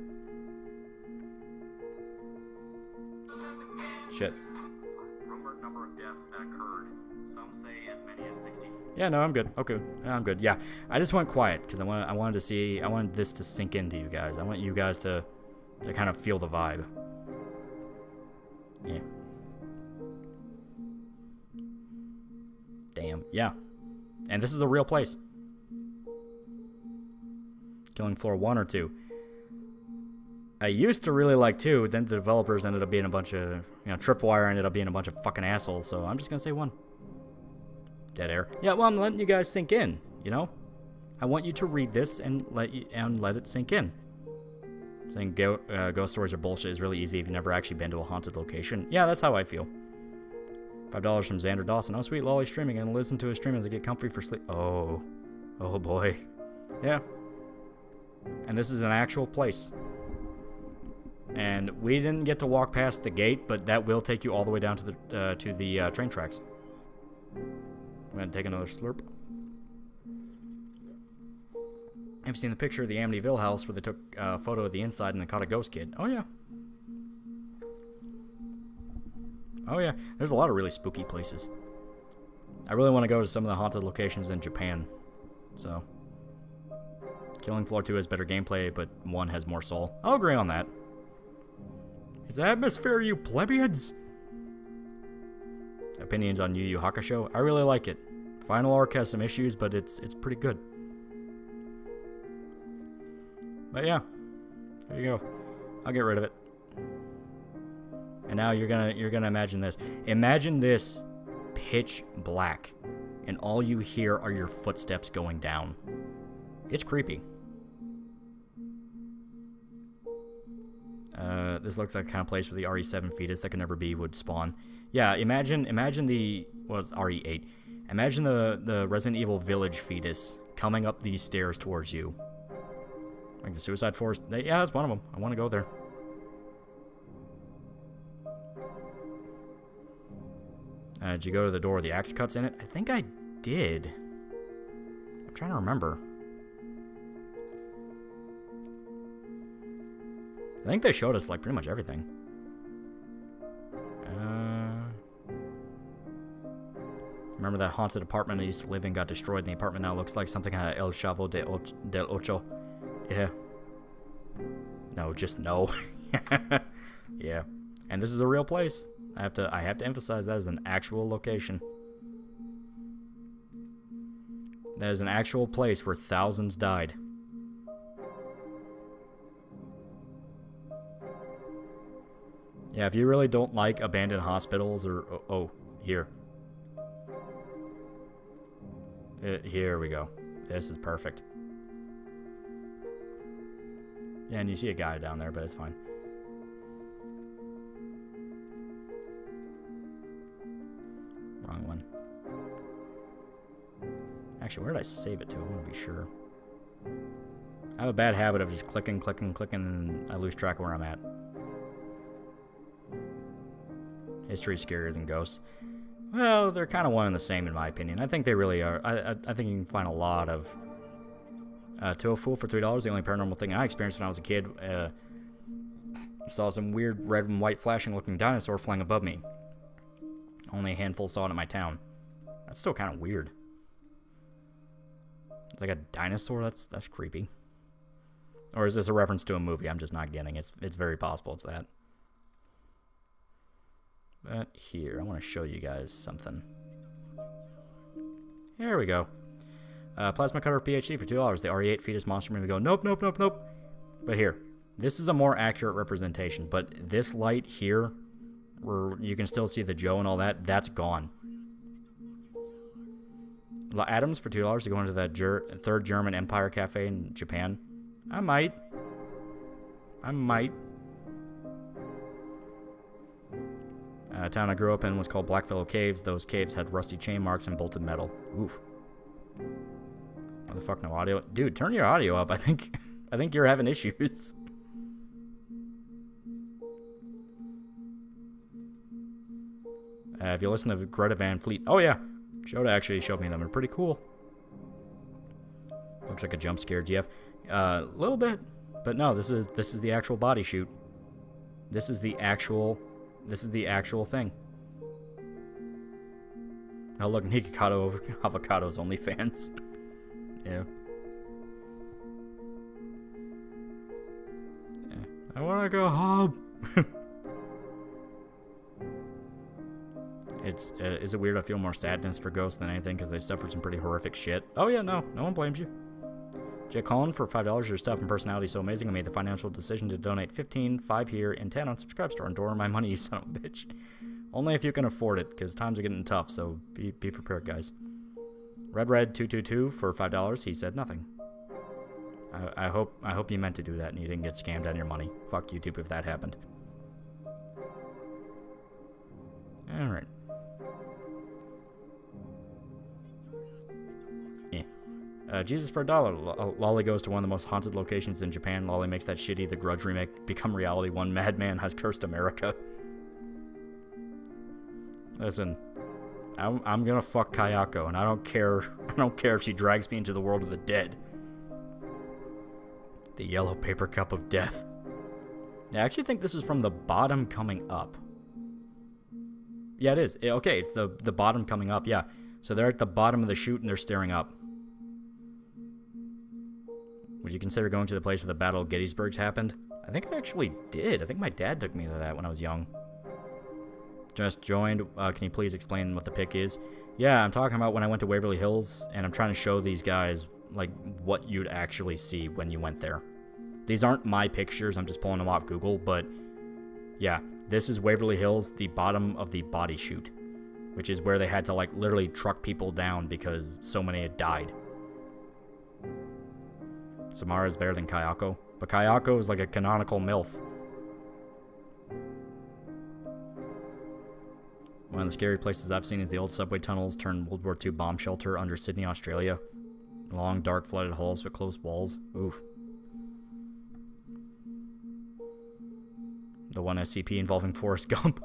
Shit. Rumored number of deaths that occurred, some say as many as 60. Yeah, no, I'm good. Okay, I'm good. Yeah, I just went quiet because I wanted this to sink into you guys. I want you guys to kind of feel the vibe. Yeah. Damn. Yeah. And this is a real place. Killing floor 1 or 2. I used to really like 2, then the developers ended up being a bunch of, Tripwire ended up being a bunch of fucking assholes, so I'm just gonna say 1. Dead air. Yeah, well, I'm letting you guys sink in, I want you to read this and let it sink in. Saying ghost stories are bullshit is really easy if you've never actually been to a haunted location. Yeah, that's how I feel. $5 from Xander Dawson. Oh, sweet, Lolly streaming, and listen to his stream as I get comfy for sleep. Oh boy. Yeah. And this is an actual place. And we didn't get to walk past the gate, but that will take you all the way down to the train tracks. I'm gonna take another slurp. Have you seen the picture of the Amityville house where they took a photo of the inside and they caught a ghost kid? Oh yeah. Oh yeah. There's a lot of really spooky places. I really want to go to some of the haunted locations in Japan. So, Killing Floor 2 has better gameplay, but 1 has more soul. I'll agree on that. It's atmosphere, you plebeians! Opinions on Yu Yu Hakusho? I really like it. Final arc has some issues, but it's pretty good. But yeah, there you go. I'll get rid of it. And now you're gonna imagine this. Imagine this pitch black, and all you hear are your footsteps going down. It's creepy. This looks like the kind of place where the RE7 fetus that could never be would spawn. Yeah, imagine the, well, it's RE8. Imagine the Resident Evil Village fetus coming up these stairs towards you. Like the Suicide Forest. Yeah, that's one of them. I want to go there. Did you go to the door with the axe cuts in it? I think I did. I'm trying to remember. I think they showed us, like, pretty much everything. Remember that haunted apartment I used to live in got destroyed, and the apartment now looks like something out of El Chavo del Ocho. Yeah. No, just no. Yeah. And this is a real place. I have to emphasize that is an actual location. That is an actual place where thousands died. Yeah, if you really don't like abandoned hospitals or... Oh, here. Here we go. This is perfect. Yeah, and you see a guy down there, but it's fine. Wrong one. Actually, where did I save it to? I want to be sure. I have a bad habit of just clicking, and I lose track of where I'm at. History's scarier than ghosts. Well, they're kind of one and the same in my opinion. I think they really are. I think you can find a lot of... To a Fool for $3, the only paranormal thing I experienced when I was a kid, saw some weird red and white flashing looking dinosaur flying above me. Only a handful saw it in my town. That's still kind of weird. It's like a dinosaur? That's creepy. Or is this a reference to a movie? I'm just not getting it. It's very possible it's that. But here, I want to show you guys something. Here we go. Plasma Cutter PhD for $2. The RE8 fetus monster movie go, nope. But here, this is a more accurate representation. But this light here, where you can still see the Joe and all that, that's gone. Adams for $2 to go into that third German Empire Cafe in Japan. I might. Town I grew up in was called Blackfellow Caves. Those caves had rusty chain marks and bolted metal. Oof. What the fuck, no audio? Dude, turn your audio up. I think you're having issues. If you listen to Greta Van Fleet... Oh, yeah. Shota actually showed me them. They're pretty cool. Looks like a jump scare, GF. A little bit. But no, this is the actual body shoot. This is the actual thing. Oh, look, Nikocado Avocado's OnlyFans. Yeah. I want to go home. Is it weird I feel more sadness for ghosts than anything because they suffered some pretty horrific shit? Oh yeah, no one blames you. Jake Holland for $5. Your stuff and personality is so amazing. I made the financial decision to donate 15, 5 here, and 10 on Subscribe Store. And door my money, you son of a bitch. Only if you can afford it, because times are getting tough, so be prepared, guys. Red222 for $5. He said nothing. I hope you meant to do that and you didn't get scammed out of your money. Fuck YouTube if that happened. Alright. Jesus for $1. Lolly goes to one of the most haunted locations in Japan. Lolly makes that shitty The Grudge remake become reality. One madman has cursed America. Listen, I'm gonna fuck Kayako, and I don't care if she drags me into the world of the dead. The yellow paper cup of death. I actually think this is from the bottom coming up. Yeah, it is. Okay, it's the bottom coming up, yeah. So they're at the bottom of the chute and they're staring up. Would you consider going to the place where the Battle of Gettysburg happened? I think I actually did. I think my dad took me to that when I was young. Just joined. Can you please explain what the pic is? Yeah, I'm talking about when I went to Waverly Hills, and I'm trying to show these guys like what you'd actually see when you went there. These aren't my pictures. I'm just pulling them off Google, but yeah, this is Waverly Hills, the bottom of the body chute, which is where they had to like literally truck people down because so many had died. Samara is better than Kayako, but Kayako is like a canonical MILF. One of the scary places I've seen is the old subway tunnels turned World War II bomb shelter under Sydney, Australia. Long, dark, flooded halls with closed walls. Oof. The one SCP involving Forrest Gump.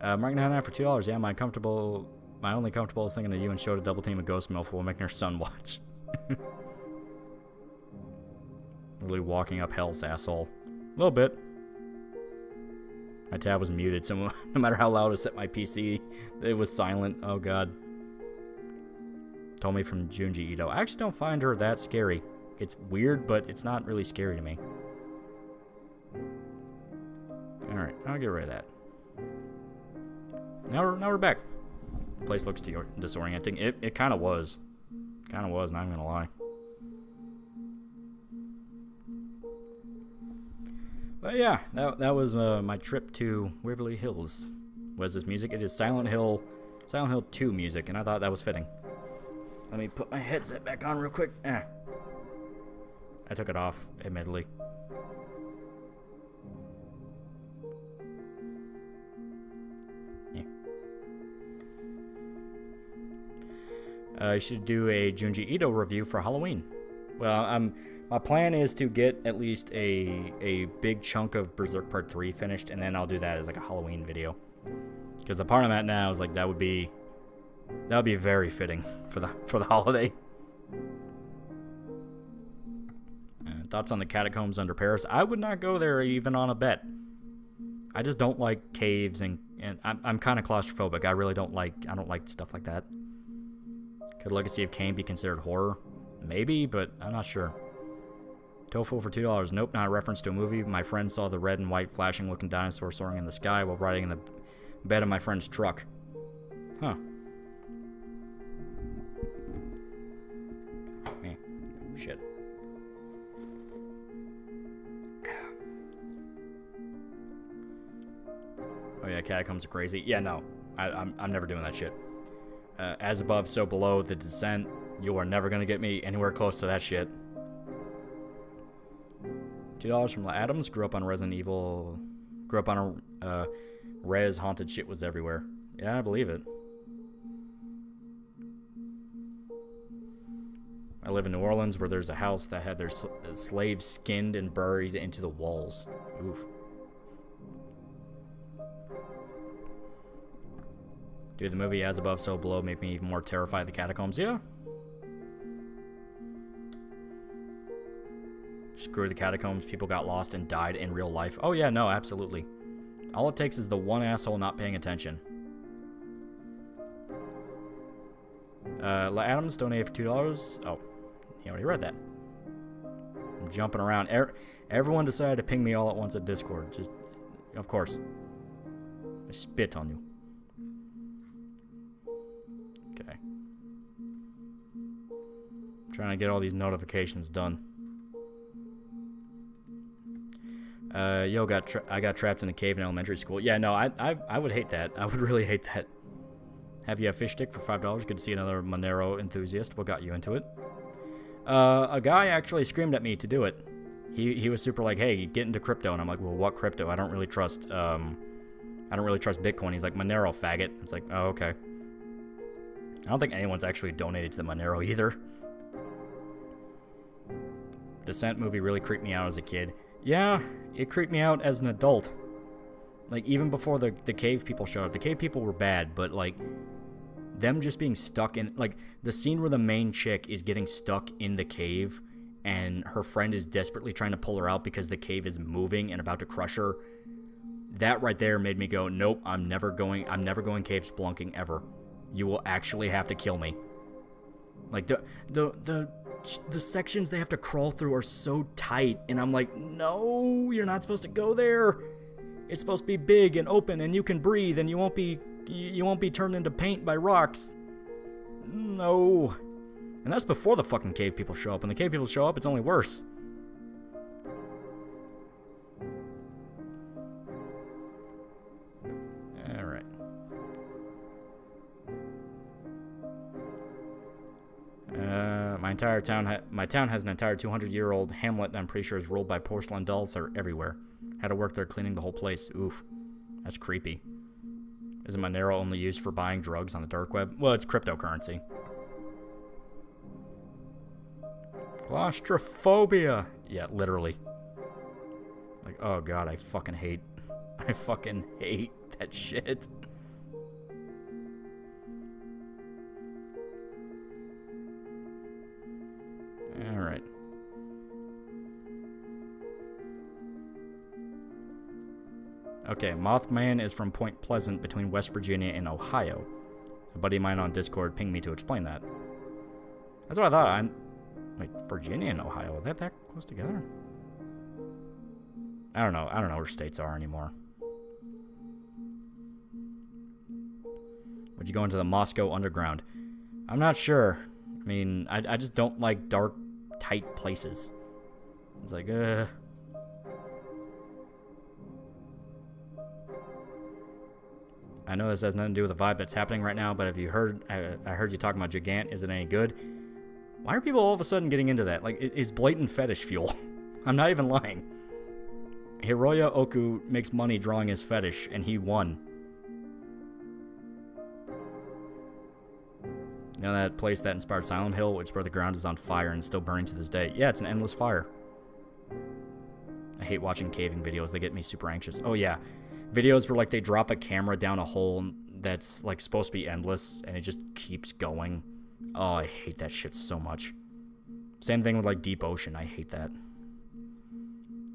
Mark 99 for $2. Yeah, my only comfortable is thinking of you and Shota double team a ghost MILF while making her son watch. Really walking up hell's asshole. A little bit. My tab was muted, so no matter how loud I set my PC, it was silent. Oh god. Told me from Junji Ito. I actually don't find her that scary. It's weird, but it's not really scary to me. Alright, I'll get rid of that. Now we're back. The place looks disorienting. It kind of was. Kind of was, not even gonna lie. But yeah, that was my trip to Waverly Hills. Was this music? It is Silent Hill 2 music, and I thought that was fitting. Let me put my headset back on real quick. I took it off, admittedly. I should do a Junji Ito review for Halloween. Well, my plan is to get at least a big chunk of Berserk Part 3 finished, and then I'll do that as like a Halloween video. Because the part I'm at now is like that would be very fitting for the holiday. Thoughts on the catacombs under Paris? I would not go there even on a bet. I just don't like caves, and I'm kind of claustrophobic. I don't like stuff like that. Could Legacy of Kain be considered horror? Maybe, but I'm not sure. Tofu for $2. Nope, not a reference to a movie. My friend saw the red and white flashing looking dinosaur soaring in the sky while riding in the bed of my friend's truck. Huh. Man, shit. Oh yeah, catacombs are crazy. Yeah, no, I'm never doing that shit. As above, so below. The Descent. You are never gonna get me anywhere close to that shit. $2 from La Adams. Grew up on Resident Evil. Grew up on a res. Haunted shit was everywhere. Yeah, I believe it. I live in New Orleans, where there's a house that had their slaves skinned and buried into the walls. Oof. Dude, the movie As Above, So Below made me even more terrified of the catacombs. Yeah. Screw the catacombs. People got lost and died in real life. Oh yeah, no, absolutely. All it takes is the one asshole not paying attention. La Adams donated for $2. Oh, he already read that. I'm jumping around. Everyone decided to ping me all at once at Discord. Just, of course. I spit on you. Okay. Trying to get all these notifications done. Yo, I got trapped in a cave in elementary school. Yeah, no, I would hate that. I would really hate that. Have you a fish stick for $5? Good to see another Monero enthusiast. What got you into it? A guy actually screamed at me to do it. He was super like, hey, get into crypto. And I'm like, well, what crypto? I don't really trust Bitcoin. He's like, Monero, faggot. It's like, oh, okay. I don't think anyone's actually donated to the Monero either. Descent movie really creeped me out as a kid. Yeah, it creeped me out as an adult. Like, even before the cave people showed up. The cave people were bad, but, like, them just being stuck in... Like, the scene where the main chick is getting stuck in the cave and her friend is desperately trying to pull her out because the cave is moving and about to crush her. That right there made me go, nope, I'm never going cave spelunking ever. You will actually have to kill me. Like, the sections they have to crawl through are so tight, and I'm like, no, you're not supposed to go there. It's supposed to be big and open, and you can breathe, and you won't be turned into paint by rocks. No. And that's before the fucking cave people show up. When the cave people show up, it's only worse. Alright. My town has an entire 200-year-old hamlet that I'm pretty sure is ruled by porcelain dolls that are everywhere. Had to work there cleaning the whole place. Oof. That's creepy. Isn't Monero only used for buying drugs on the dark web? Well, it's cryptocurrency. Claustrophobia. Yeah, literally. Like, oh god, I fucking hate that shit. Alright. Okay, Mothman is from Point Pleasant between West Virginia and Ohio. A buddy of mine on Discord pinged me to explain that. That's what I thought. Wait, Virginia and Ohio, are they that close together? I don't know where states are anymore. Would you go into the Moscow Underground? I'm not sure. I mean, I just don't like dark, tight places. It's like, I know this has nothing to do with the vibe that's happening right now, but have you heard... I heard you talking about Gigant. Is it any good? Why are people all of a sudden getting into that? Like, it is blatant fetish fuel. I'm not even lying. Hiroya Oku makes money drawing his fetish, and he won. You know that place that inspired Silent Hill, which where the ground is on fire and still burning to this day? Yeah, it's an endless fire. I hate watching caving videos. They get me super anxious. Oh, yeah. Videos where, like, they drop a camera down a hole that's, like, supposed to be endless, and it just keeps going. Oh, I hate that shit so much. Same thing with, like, Deep Ocean. I hate that.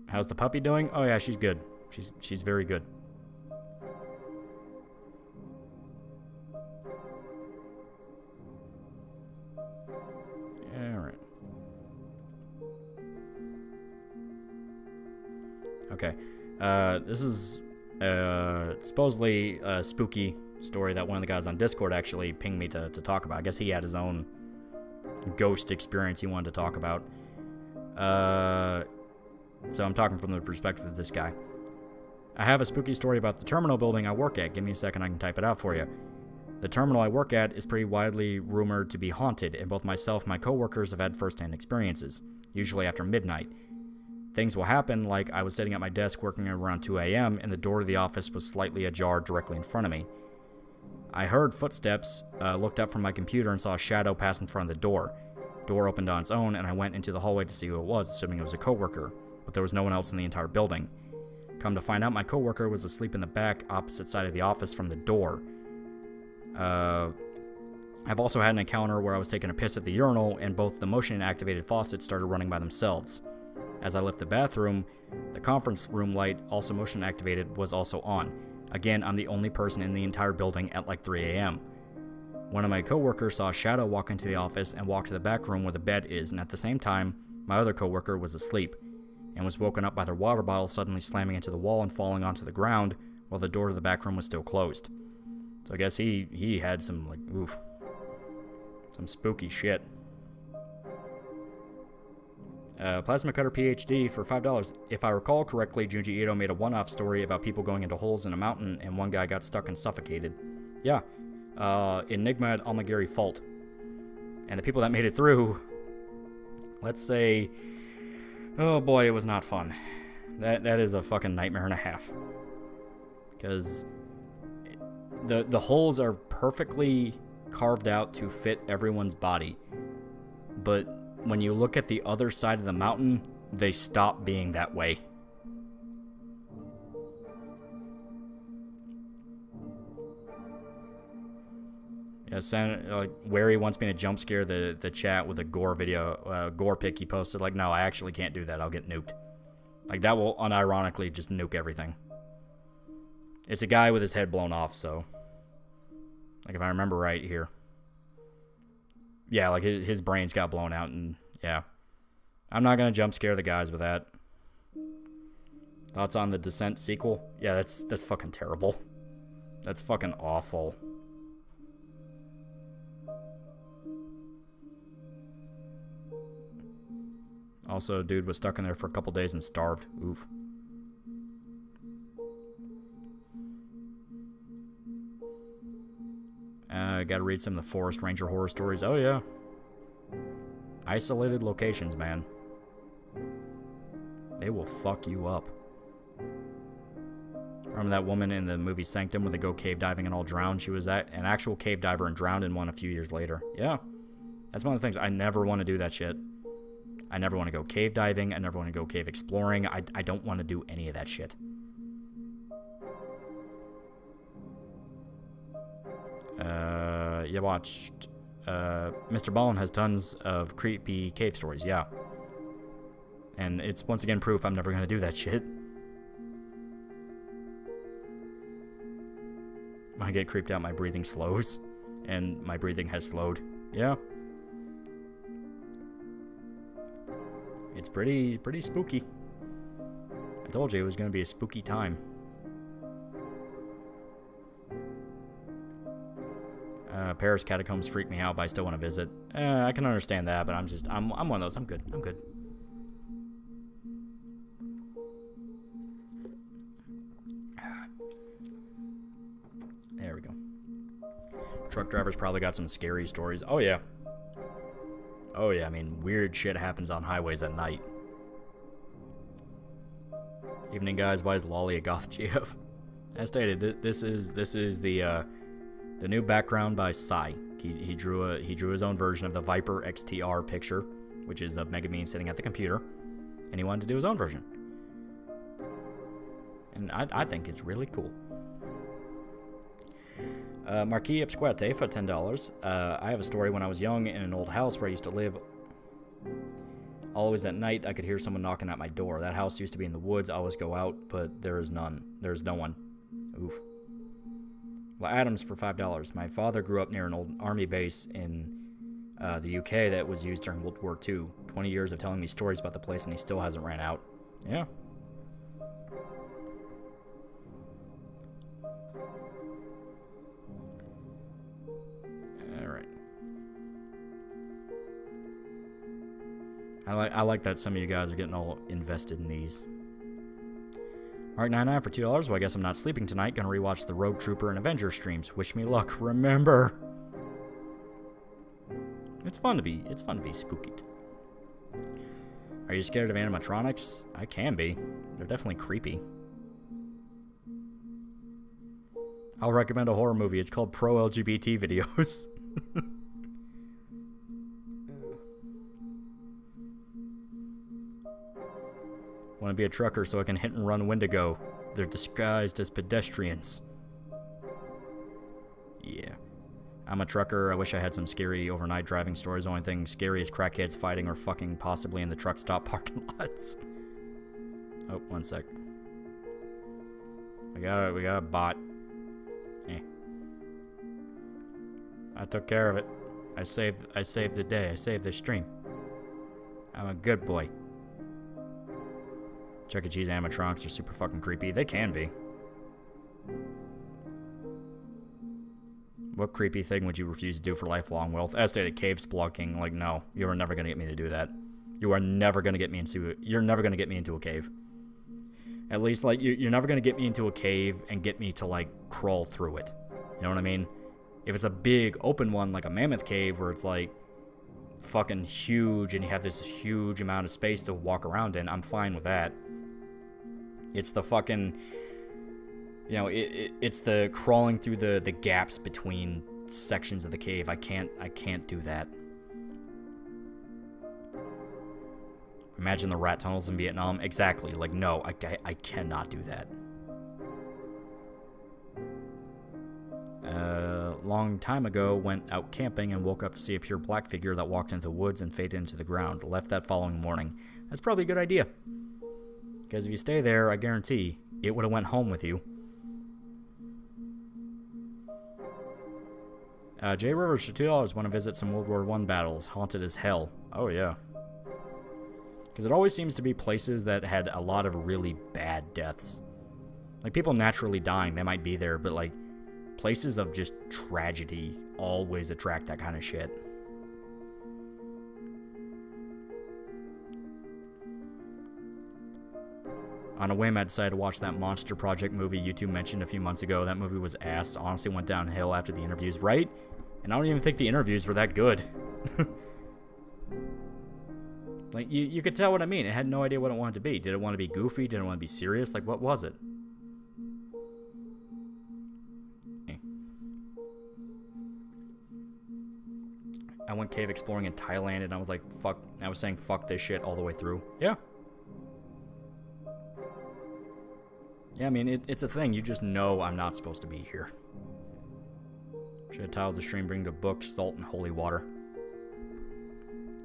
How's the puppy doing? Oh, yeah, she's good. She's very good. Alright. Okay. This is supposedly a spooky story that one of the guys on Discord actually pinged me to talk about. I guess he had his own ghost experience he wanted to talk about. So I'm talking from the perspective of this guy. I have a spooky story about the terminal building I work at. Give me a second, I can type it out for you. The terminal I work at is pretty widely rumored to be haunted, and both myself and my coworkers have had first-hand experiences, usually after midnight. Things will happen like I was sitting at my desk working around 2 a.m. and the door to the office was slightly ajar directly in front of me. I heard footsteps, looked up from my computer and saw a shadow pass in front of the door. Door opened on its own and I went into the hallway to see who it was, assuming it was a coworker, but there was no one else in the entire building. Come to find out, my coworker was asleep in the back, opposite side of the office from the door. I've also had an encounter where I was taking a piss at the urinal and both the motion-activated faucets started running by themselves. As I left the bathroom, the conference room light, also motion-activated, was also on. Again, I'm the only person in the entire building at like 3 a.m. One of my coworkers saw a shadow walk into the office and walk to the back room where the bed is, and at the same time, my other coworker was asleep and was woken up by their water bottle suddenly slamming into the wall and falling onto the ground while the door to the back room was still closed. So I guess he had some, like, some spooky shit. Plasma Cutter PhD for $5. If I recall correctly, Junji Ito made a one-off story about people going into holes in a mountain and one guy got stuck and suffocated. Yeah. Enigma at Almagiri Fault. And the people that made it through, let's say, oh boy, it was not fun. That is a fucking nightmare and a half. Because the holes are perfectly carved out to fit everyone's body. But when you look at the other side of the mountain, they stop being that way. Yeah, Wary wants me to jump scare the chat with a gore video, gore pic he posted. Like, no, I actually can't do that. I'll get nuked. Like, that will unironically just nuke everything. It's a guy with his head blown off, so... Like, if I remember right here. Yeah, like, his brains got blown out, and yeah. I'm not gonna jump scare the guys with that. Thoughts on the Descent sequel? Yeah, that's fucking terrible. That's fucking awful. Also, dude was stuck in there for a couple days and starved. Oof. Gotta read some of the Forest Ranger horror stories. Oh, yeah. Isolated locations, man. They will fuck you up. Remember that woman in the movie Sanctum where they go cave diving and all drowned? She was an actual cave diver and drowned in one a few years later. Yeah. That's one of the things. I never want to do that shit. I never want to go cave diving. I never want to go cave exploring. I don't want to do any of that shit. You watched... Mr. Ballin has tons of creepy cave stories, yeah. And it's once again proof I'm never going to do that shit. When I get creeped out, my breathing slows. And my breathing has slowed. Yeah. It's pretty spooky. I told you it was going to be a spooky time. Paris Catacombs freak me out, but I still want to visit. I can understand that, but I'm one of those. I'm good. There we go. Truck drivers probably got some scary stories. Oh, yeah. Oh, yeah. I mean, weird shit happens on highways at night. Evening, guys. Why is Lolly a goth GF? As stated, this is the new background by Psy. He drew his own version of the Viper XTR picture, which is of Megamine sitting at the computer, and he wanted to do his own version. And I think it's really cool. Marquis Absquate for $10. I have a story when I was young in an old house where I used to live. Always at night, I could hear someone knocking at my door. That house used to be in the woods. I always go out, but there is none. There's no one. Oof. Well, Adams for $5. My father grew up near an old army base in the UK that was used during World War II. 20 years of telling me stories about the place, and he still hasn't ran out. Yeah. All right. I like that some of you guys are getting all invested in these. Mark99 for $2. Well, I guess I'm not sleeping tonight. Gonna rewatch the Rogue Trooper and Avenger streams. Wish me luck. Remember, it's fun to be spooky. Are you scared of animatronics? I can be. They're definitely creepy. I'll recommend a horror movie. It's called Pro LGBT Videos. Want to be a trucker so I can hit and run Wendigo. They're disguised as pedestrians. Yeah. I'm a trucker. I wish I had some scary overnight driving stories. The only thing scary is crackheads fighting or fucking possibly in the truck stop parking lots. Oh, one sec. We got a bot. I took care of it. I saved the day. I saved the stream. I'm a good boy. Chuck E. Cheese animatronics are super fucking creepy. They can be. What creepy thing would you refuse to do for lifelong wealth? I stated cave spelunking. Like, no, you were never gonna get me to do that. You're never gonna get me into a cave. At least, like, you're never gonna get me into a cave and get me to, like, crawl through it. You know what I mean? If it's a big open one, like a mammoth cave, where it's, like, fucking huge and you have this huge amount of space to walk around in, I'm fine with that. It's the fucking, you know, it's the crawling through the gaps between sections of the cave. I can't do that. Imagine the rat tunnels in Vietnam. Exactly. Like, no, I cannot do that. Long time ago, went out camping and woke up to see a pure black figure that walked into the woods and faded into the ground. Left that following morning. That's probably a good idea. Because if you stay there, I guarantee it would have went home with you. Jay Rivers for $2 want to visit some World War I battles. Haunted as hell. Oh, yeah. Because it always seems to be places that had a lot of really bad deaths. Like, people naturally dying, they might be there, but, like, places of just tragedy always attract that kind of shit. On a whim, I decided to watch that Monster Project movie YouTube mentioned a few months ago. That movie was ass. Honestly went downhill after the interviews, right? And I don't even think the interviews were that good. Like, you could tell what I mean. It had no idea what it wanted to be. Did it want to be goofy? Did it want to be serious? Like, what was it? I went cave exploring in Thailand, and I was like, fuck. I was saying fuck this shit all the way through. Yeah. Yeah, I mean, it's a thing. You just know I'm not supposed to be here. Should have titled the stream, bring the book, salt, and holy water.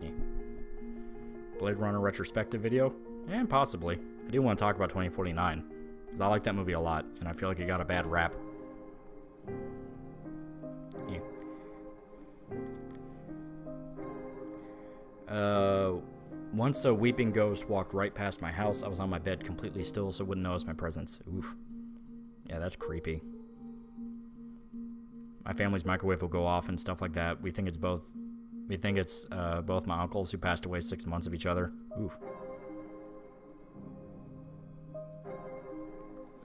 Yeah. Blade Runner retrospective video? Yeah, possibly. I do want to talk about 2049, because I like that movie a lot, and I feel like it got a bad rap. Yeah. Once a weeping ghost walked right past my house. I was on my bed completely still, so wouldn't notice my presence. Oof. Yeah, that's creepy. My family's microwave will go off and stuff like that. We think it's both my uncles who passed away 6 months of each other. Oof.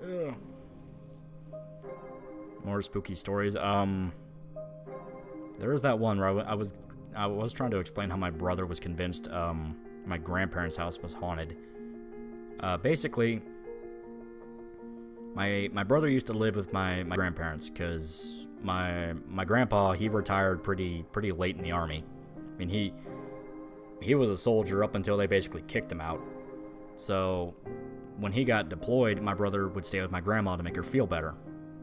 Ugh. More spooky stories. There is that one where I was trying to explain how my brother was convinced my grandparents' house was haunted. Basically, my brother used to live with my grandparents because my grandpa, he retired pretty late in the army. I mean, he was a soldier up until they basically kicked him out. So when he got deployed, my brother would stay with my grandma to make her feel better.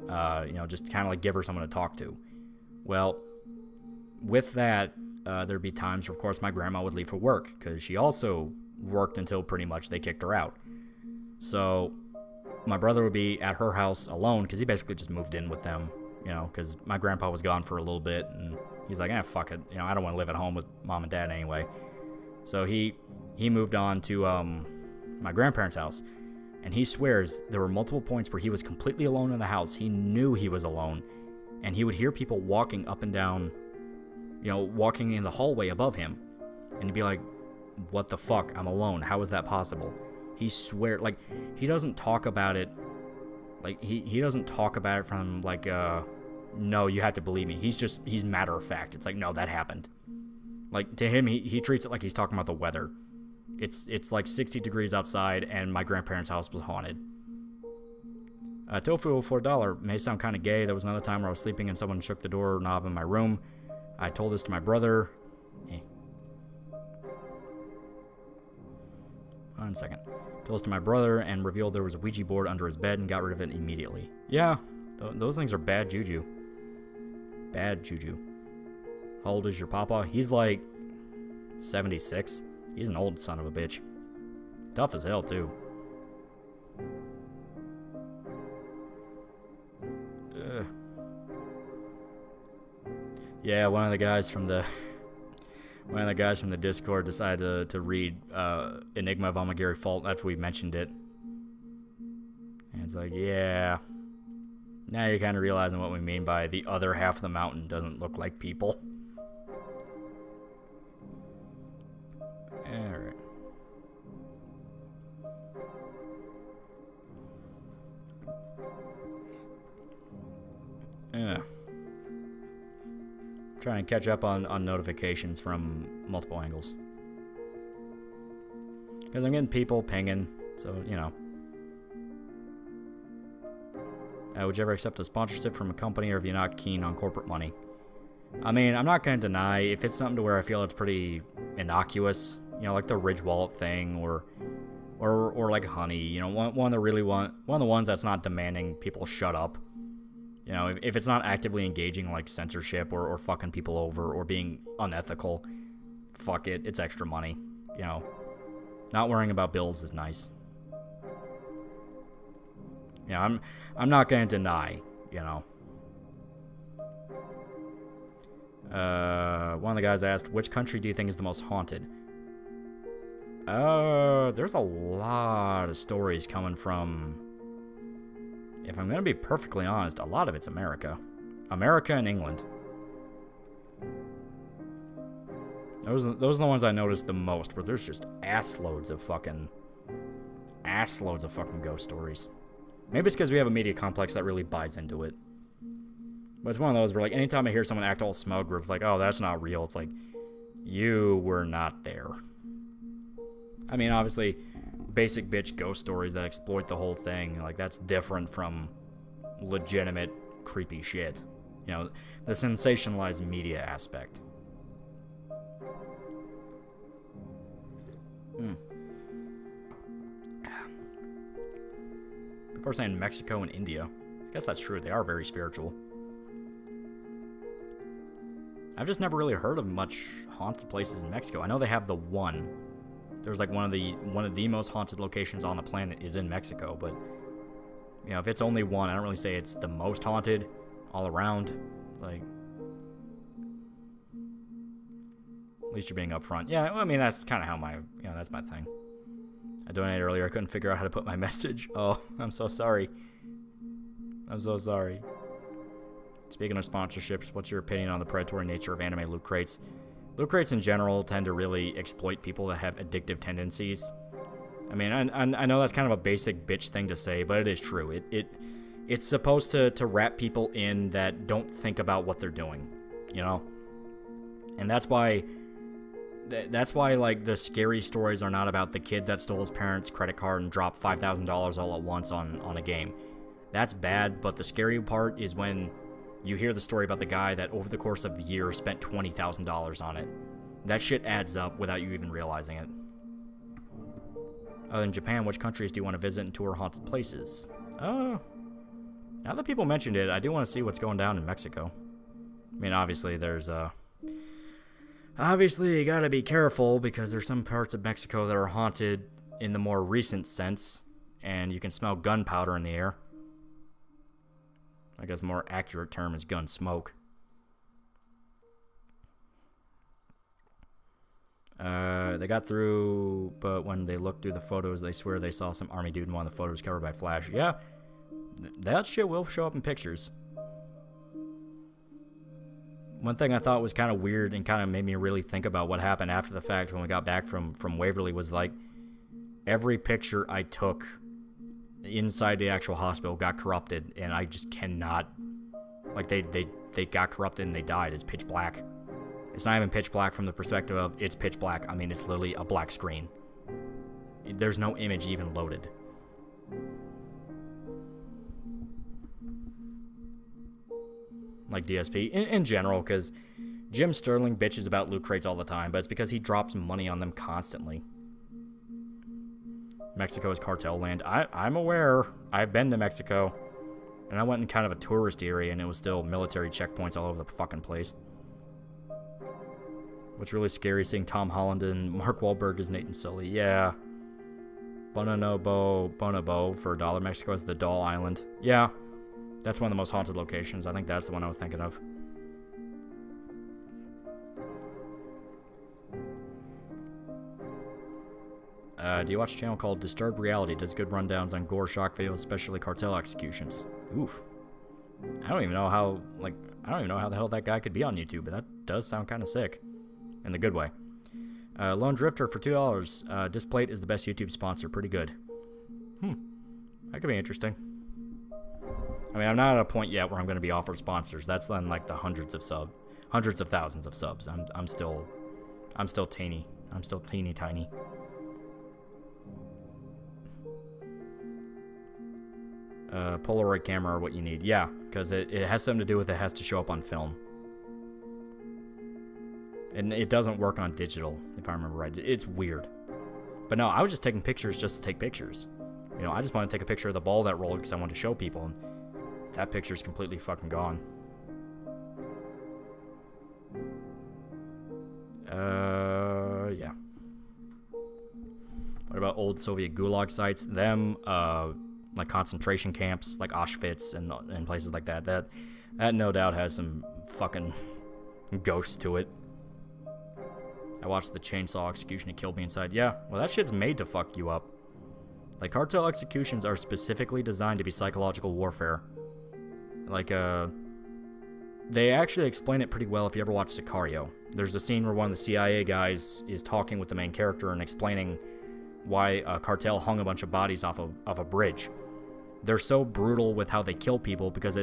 You know, just kind of like give her someone to talk to. Well, with that, there'd be times where, of course, my grandma would leave for work because she also worked until pretty much they kicked her out. So my brother would be at her house alone because he basically just moved in with them, you know, because my grandpa was gone for a little bit, and he's like, fuck it, you know, I don't want to live at home with mom and dad anyway. So he moved on to my grandparents' house, and he swears there were multiple points where he was completely alone in the house. He knew he was alone, and he would hear people walking up and down, you know, walking in the hallway above him, and he'd be like, what the fuck, I'm alone, how is that possible? He swear, like, he doesn't talk about it, like, he doesn't talk about it from, like, no, you have to believe me. He's matter of fact. It's like, no, that happened. Like, to him, he treats it like he's talking about the weather. It's like 60 degrees outside, and my grandparents' house was haunted. Tofu for $1 may sound kind of gay. There was another time where I was sleeping and someone shook the door knob in my room. I told this to my brother. One second. Told this to my brother and revealed there was a Ouija board under his bed and got rid of it immediately. Yeah, those things are bad juju. Bad juju. How old is your papa? He's like 76. He's an old son of a bitch. Tough as hell, too. Yeah, one of the guys from the Discord decided to read Enigma of Amagiri Fault after we mentioned it. And it's like, yeah. Now you're kind of realizing what we mean by the other half of the mountain doesn't look like people. Alright. Trying to catch up on notifications from multiple angles. Because I'm getting people pinging, so, you know. Would you ever accept a sponsorship from a company, or if you're not keen on corporate money? I mean, I'm not going to deny if it's something to where I feel it's pretty innocuous, you know, like the Ridge Wallet thing, or like Honey, you know, one of the ones that's not demanding people shut up. You know, if it's not actively engaging like censorship or fucking people over or being unethical, fuck it, it's extra money. You know, not worrying about bills is nice. You know, I'm not going to deny, you know. One of the guys asked, which country do you think is the most haunted? There's a lot of stories coming from, if I'm going to be perfectly honest, a lot of it's America. America and England. Those are the ones I noticed the most, where there's just assloads of fucking ghost stories. Maybe it's because we have a media complex that really buys into it. But it's one of those where, like, anytime I hear someone act all smug, where it's like, oh, that's not real, it's like, you were not there. I mean, obviously, basic bitch ghost stories that exploit the whole thing, like, that's different from legitimate creepy shit. You know, the sensationalized media aspect. People are saying Mexico and India. I guess that's true. They are very spiritual. I've just never really heard of much haunted places in Mexico. I know they have the one. There's like one of the most haunted locations on the planet is in Mexico, but you know, if it's only one, I don't really say it's the most haunted all around. Like, at least you're being upfront. Yeah, well, I mean, that's kind of how that's my thing. I donated earlier. I couldn't figure out how to put my message. Oh, I'm so sorry. I'm so sorry. Speaking of sponsorships, what's your opinion on the predatory nature of anime loot crates? Loot crates in general tend to really exploit people that have addictive tendencies. I mean, I know that's kind of a basic bitch thing to say, but it is true. It's supposed to wrap people in that don't think about what they're doing, you know? And that's why like the scary stories are not about the kid that stole his parents' credit card and dropped $5,000 all at once on a game. That's bad, but the scary part is when you hear the story about the guy that over the course of years spent $20,000 on it. That shit adds up without you even realizing it. Other than Japan, which countries do you want to visit and tour haunted places? Now that people mentioned it, I do want to see what's going down in Mexico. I mean, obviously obviously you gotta be careful because there's some parts of Mexico that are haunted in the more recent sense, and you can smell gunpowder in the air. I guess the more accurate term is gun smoke. They got through, but when they looked through the photos, they swear they saw some army dude in one of the photos covered by flash. Yeah, that shit will show up in pictures. One thing I thought was kind of weird and kind of made me really think about what happened after the fact when we got back from Waverly was like, every picture I took inside the actual hospital got corrupted, and I just cannot, like, they got corrupted and they died. It's pitch black. It's not even pitch black from the perspective of it's pitch black. I mean, it's literally a black screen. There's no image even loaded. Like DSP in general, because Jim Sterling bitches about loot crates all the time, but it's because he drops money on them constantly. Mexico is cartel land. I'm aware. I've been to Mexico, and I went in kind of a tourist area, and it was still military checkpoints all over the fucking place. What's really scary is seeing Tom Holland and Mark Wahlberg as Nate and Sully. Yeah. Bonobo for $1. Mexico is the Doll Island. Yeah. That's one of the most haunted locations. I think that's the one I was thinking of. Do you watch a channel called Disturbed Reality? Does good rundowns on gore shock videos, especially cartel executions. Oof. I don't even know how the hell that guy could be on YouTube, but that does sound kind of sick. In the good way. Lone Drifter for $2. Displate is the best YouTube sponsor. Pretty good. That could be interesting. I mean, I'm not at a point yet where I'm going to be offered sponsors. That's then like the hundreds of subs. hundreds of thousands of subs. I'm still teeny. I'm still teeny tiny. Polaroid camera are what you need. Yeah, because it has something to do with it has to show up on film. And it doesn't work on digital, if I remember right. It's weird. But no, I was just taking pictures just to take pictures. You know, I just wanted to take a picture of the ball that rolled because I wanted to show people, and that picture's completely fucking gone. Yeah. What about old Soviet gulag sites? Them, like concentration camps, like Auschwitz and places like that. That no doubt has some fucking ghosts to it. I watched the chainsaw execution to kill me inside. Yeah, well, that shit's made to fuck you up. Like, cartel executions are specifically designed to be psychological warfare. Like, they actually explain it pretty well if you ever watch Sicario. There's a scene where one of the CIA guys is talking with the main character and explaining why a cartel hung a bunch of bodies off of a bridge. They're so brutal with how they kill people because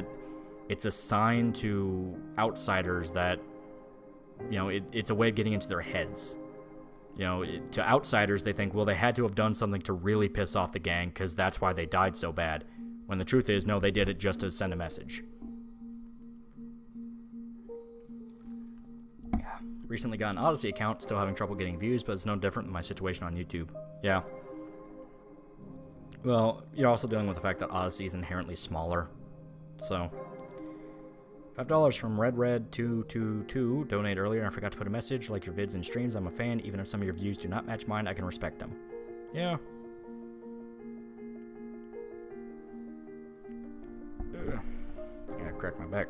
it's a sign to outsiders that, you know, it's a way of getting into their heads. You know, to outsiders, they think, well, they had to have done something to really piss off the gang because that's why they died so bad. When the truth is, no, they did it just to send a message. Yeah. Recently got an Odyssey account, still having trouble getting views, but it's no different than my situation on YouTube. Yeah. Well, you're also dealing with the fact that Odyssey is inherently smaller. So, $5 from RedRed222. Donate earlier, and I forgot to put a message. Like your vids and streams, I'm a fan. Even if some of your views do not match mine, I can respect them. Yeah. I gotta crack my back.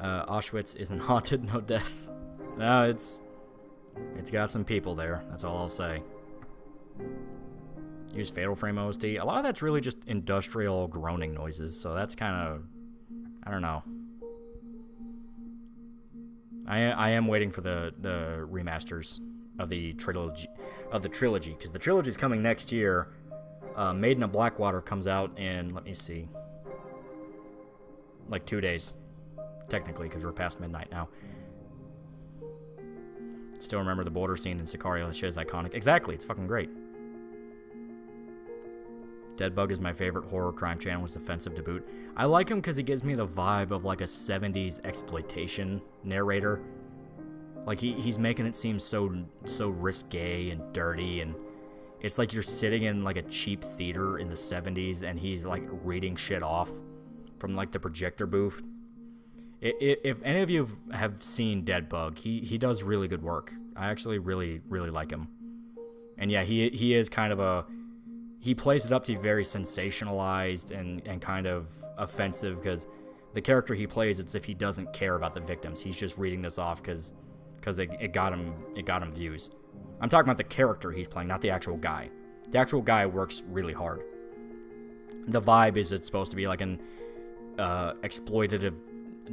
Auschwitz isn't haunted, no deaths. No, it's got some people there. That's all I'll say. Use Fatal Frame OST. A lot of that's really just industrial groaning noises, so that's kind of, I don't know. I am waiting for the remasters of the trilogy, because the trilogy's coming next year. Maiden of Blackwater comes out in, let me see, like 2 days, technically, because we're past midnight now. Still remember the border scene in Sicario. That shit is iconic. Exactly, it's fucking great. Deadbug is my favorite horror crime channel. It's offensive to boot. I like him because he gives me the vibe of like a 70s exploitation narrator. Like he's making it seem so risque and dirty, and it's like you're sitting in like a cheap theater in the 70s and he's like reading shit off from like the projector booth. If any of you have seen Deadbug, he does really good work. I actually really like him. And yeah, he is kind of he plays it up to be very sensationalized and kind of offensive, because the character he plays, it's if he doesn't care about the victims. He's just reading this off because it got him views. I'm talking about the character he's playing, not the actual guy. The actual guy works really hard. The vibe is it's supposed to be like an exploitative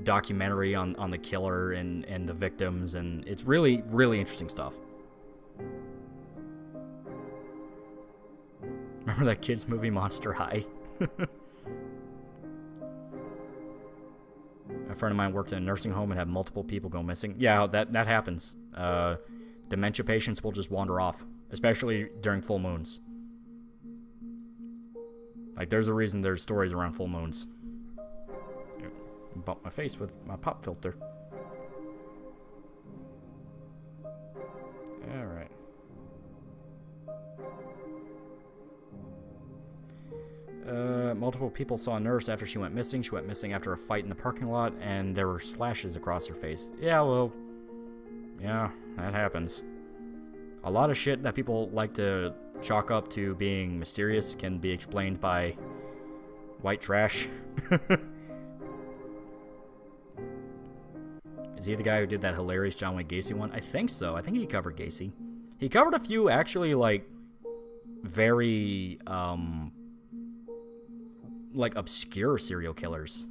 documentary on the killer and the victims, and it's really interesting stuff. Remember that kids movie Monster High? A friend of mine worked in a nursing home and had multiple people go missing. Yeah, that happens. Dementia patients will just wander off, especially during full moons. Like, there's a reason there's stories around full moons. Bumped my face with my pop filter. Alright. Multiple people saw a nurse after she went missing. She went missing after a fight in the parking lot, and there were slashes across her face. Yeah, well, yeah, that happens. A lot of shit that people like to chalk up to being mysterious can be explained by white trash. Is he the guy who did that hilarious John Wayne Gacy one? I think so. I think he covered Gacy. He covered a few actually, like, very, like, obscure serial killers.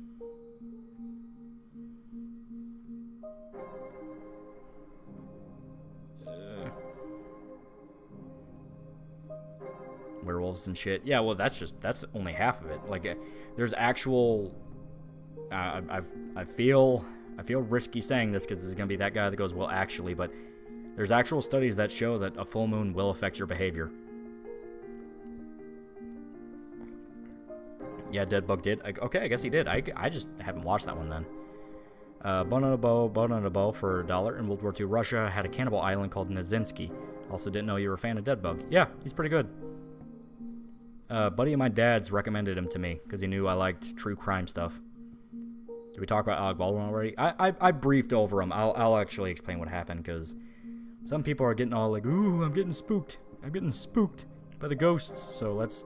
Werewolves and shit. Yeah, well, that's only half of it. Like, there's actual I feel risky saying this because there's gonna be that guy that goes, well, actually, but there's actual studies that show that a full moon will affect your behavior. Yeah, Dead Bug did. Okay, I guess he did. I just haven't watched that one then. Bone on a bow for $1. In World War II, Russia had a cannibal island called Nazinsky. Also didn't know you were a fan of Dead Bug. Yeah, he's pretty good. A buddy of my dad's recommended him to me because he knew I liked true crime stuff. Did we talk about Alec Baldwin already? I briefed over him. I'll actually explain what happened because some people are getting all like, ooh, I'm getting spooked. I'm getting spooked by the ghosts. So let's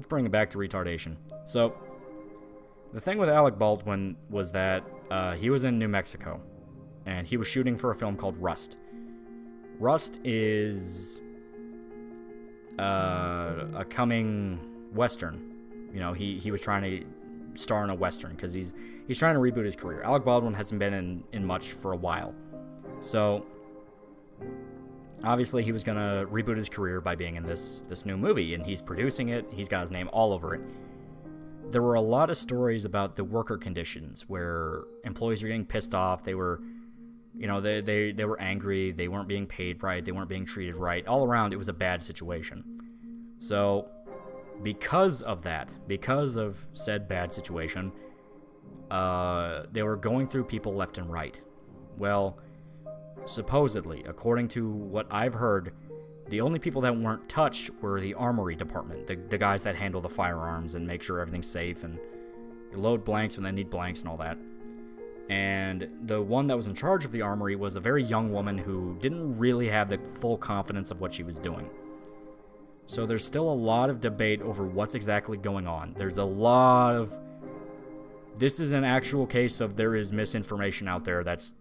bring it back to retardation. So the thing with Alec Baldwin was that he was in New Mexico and he was shooting for a film called Rust. Rust is a coming Western. You know, he was trying to star in a Western because he's trying to reboot his career. Alec Baldwin hasn't been in much for a while. So obviously he was going to reboot his career by being in this new movie, and he's producing it. He's got his name all over it. There were a lot of stories about the worker conditions where employees were getting pissed off. They were, you know, they were angry. They weren't being paid right. They weren't being treated right. All around, it was a bad situation. So because of that, because of said bad situation, they were going through people left and right. Well, supposedly, according to what I've heard, the only people that weren't touched were the armory department, the guys that handle the firearms and make sure everything's safe and load blanks when they need blanks and all that. And the one that was in charge of the armory was a very young woman who didn't really have the full confidence of what she was doing. So there's still a lot of debate over what's exactly going on. There's a lot of... This is an actual case of there is misinformation out there that's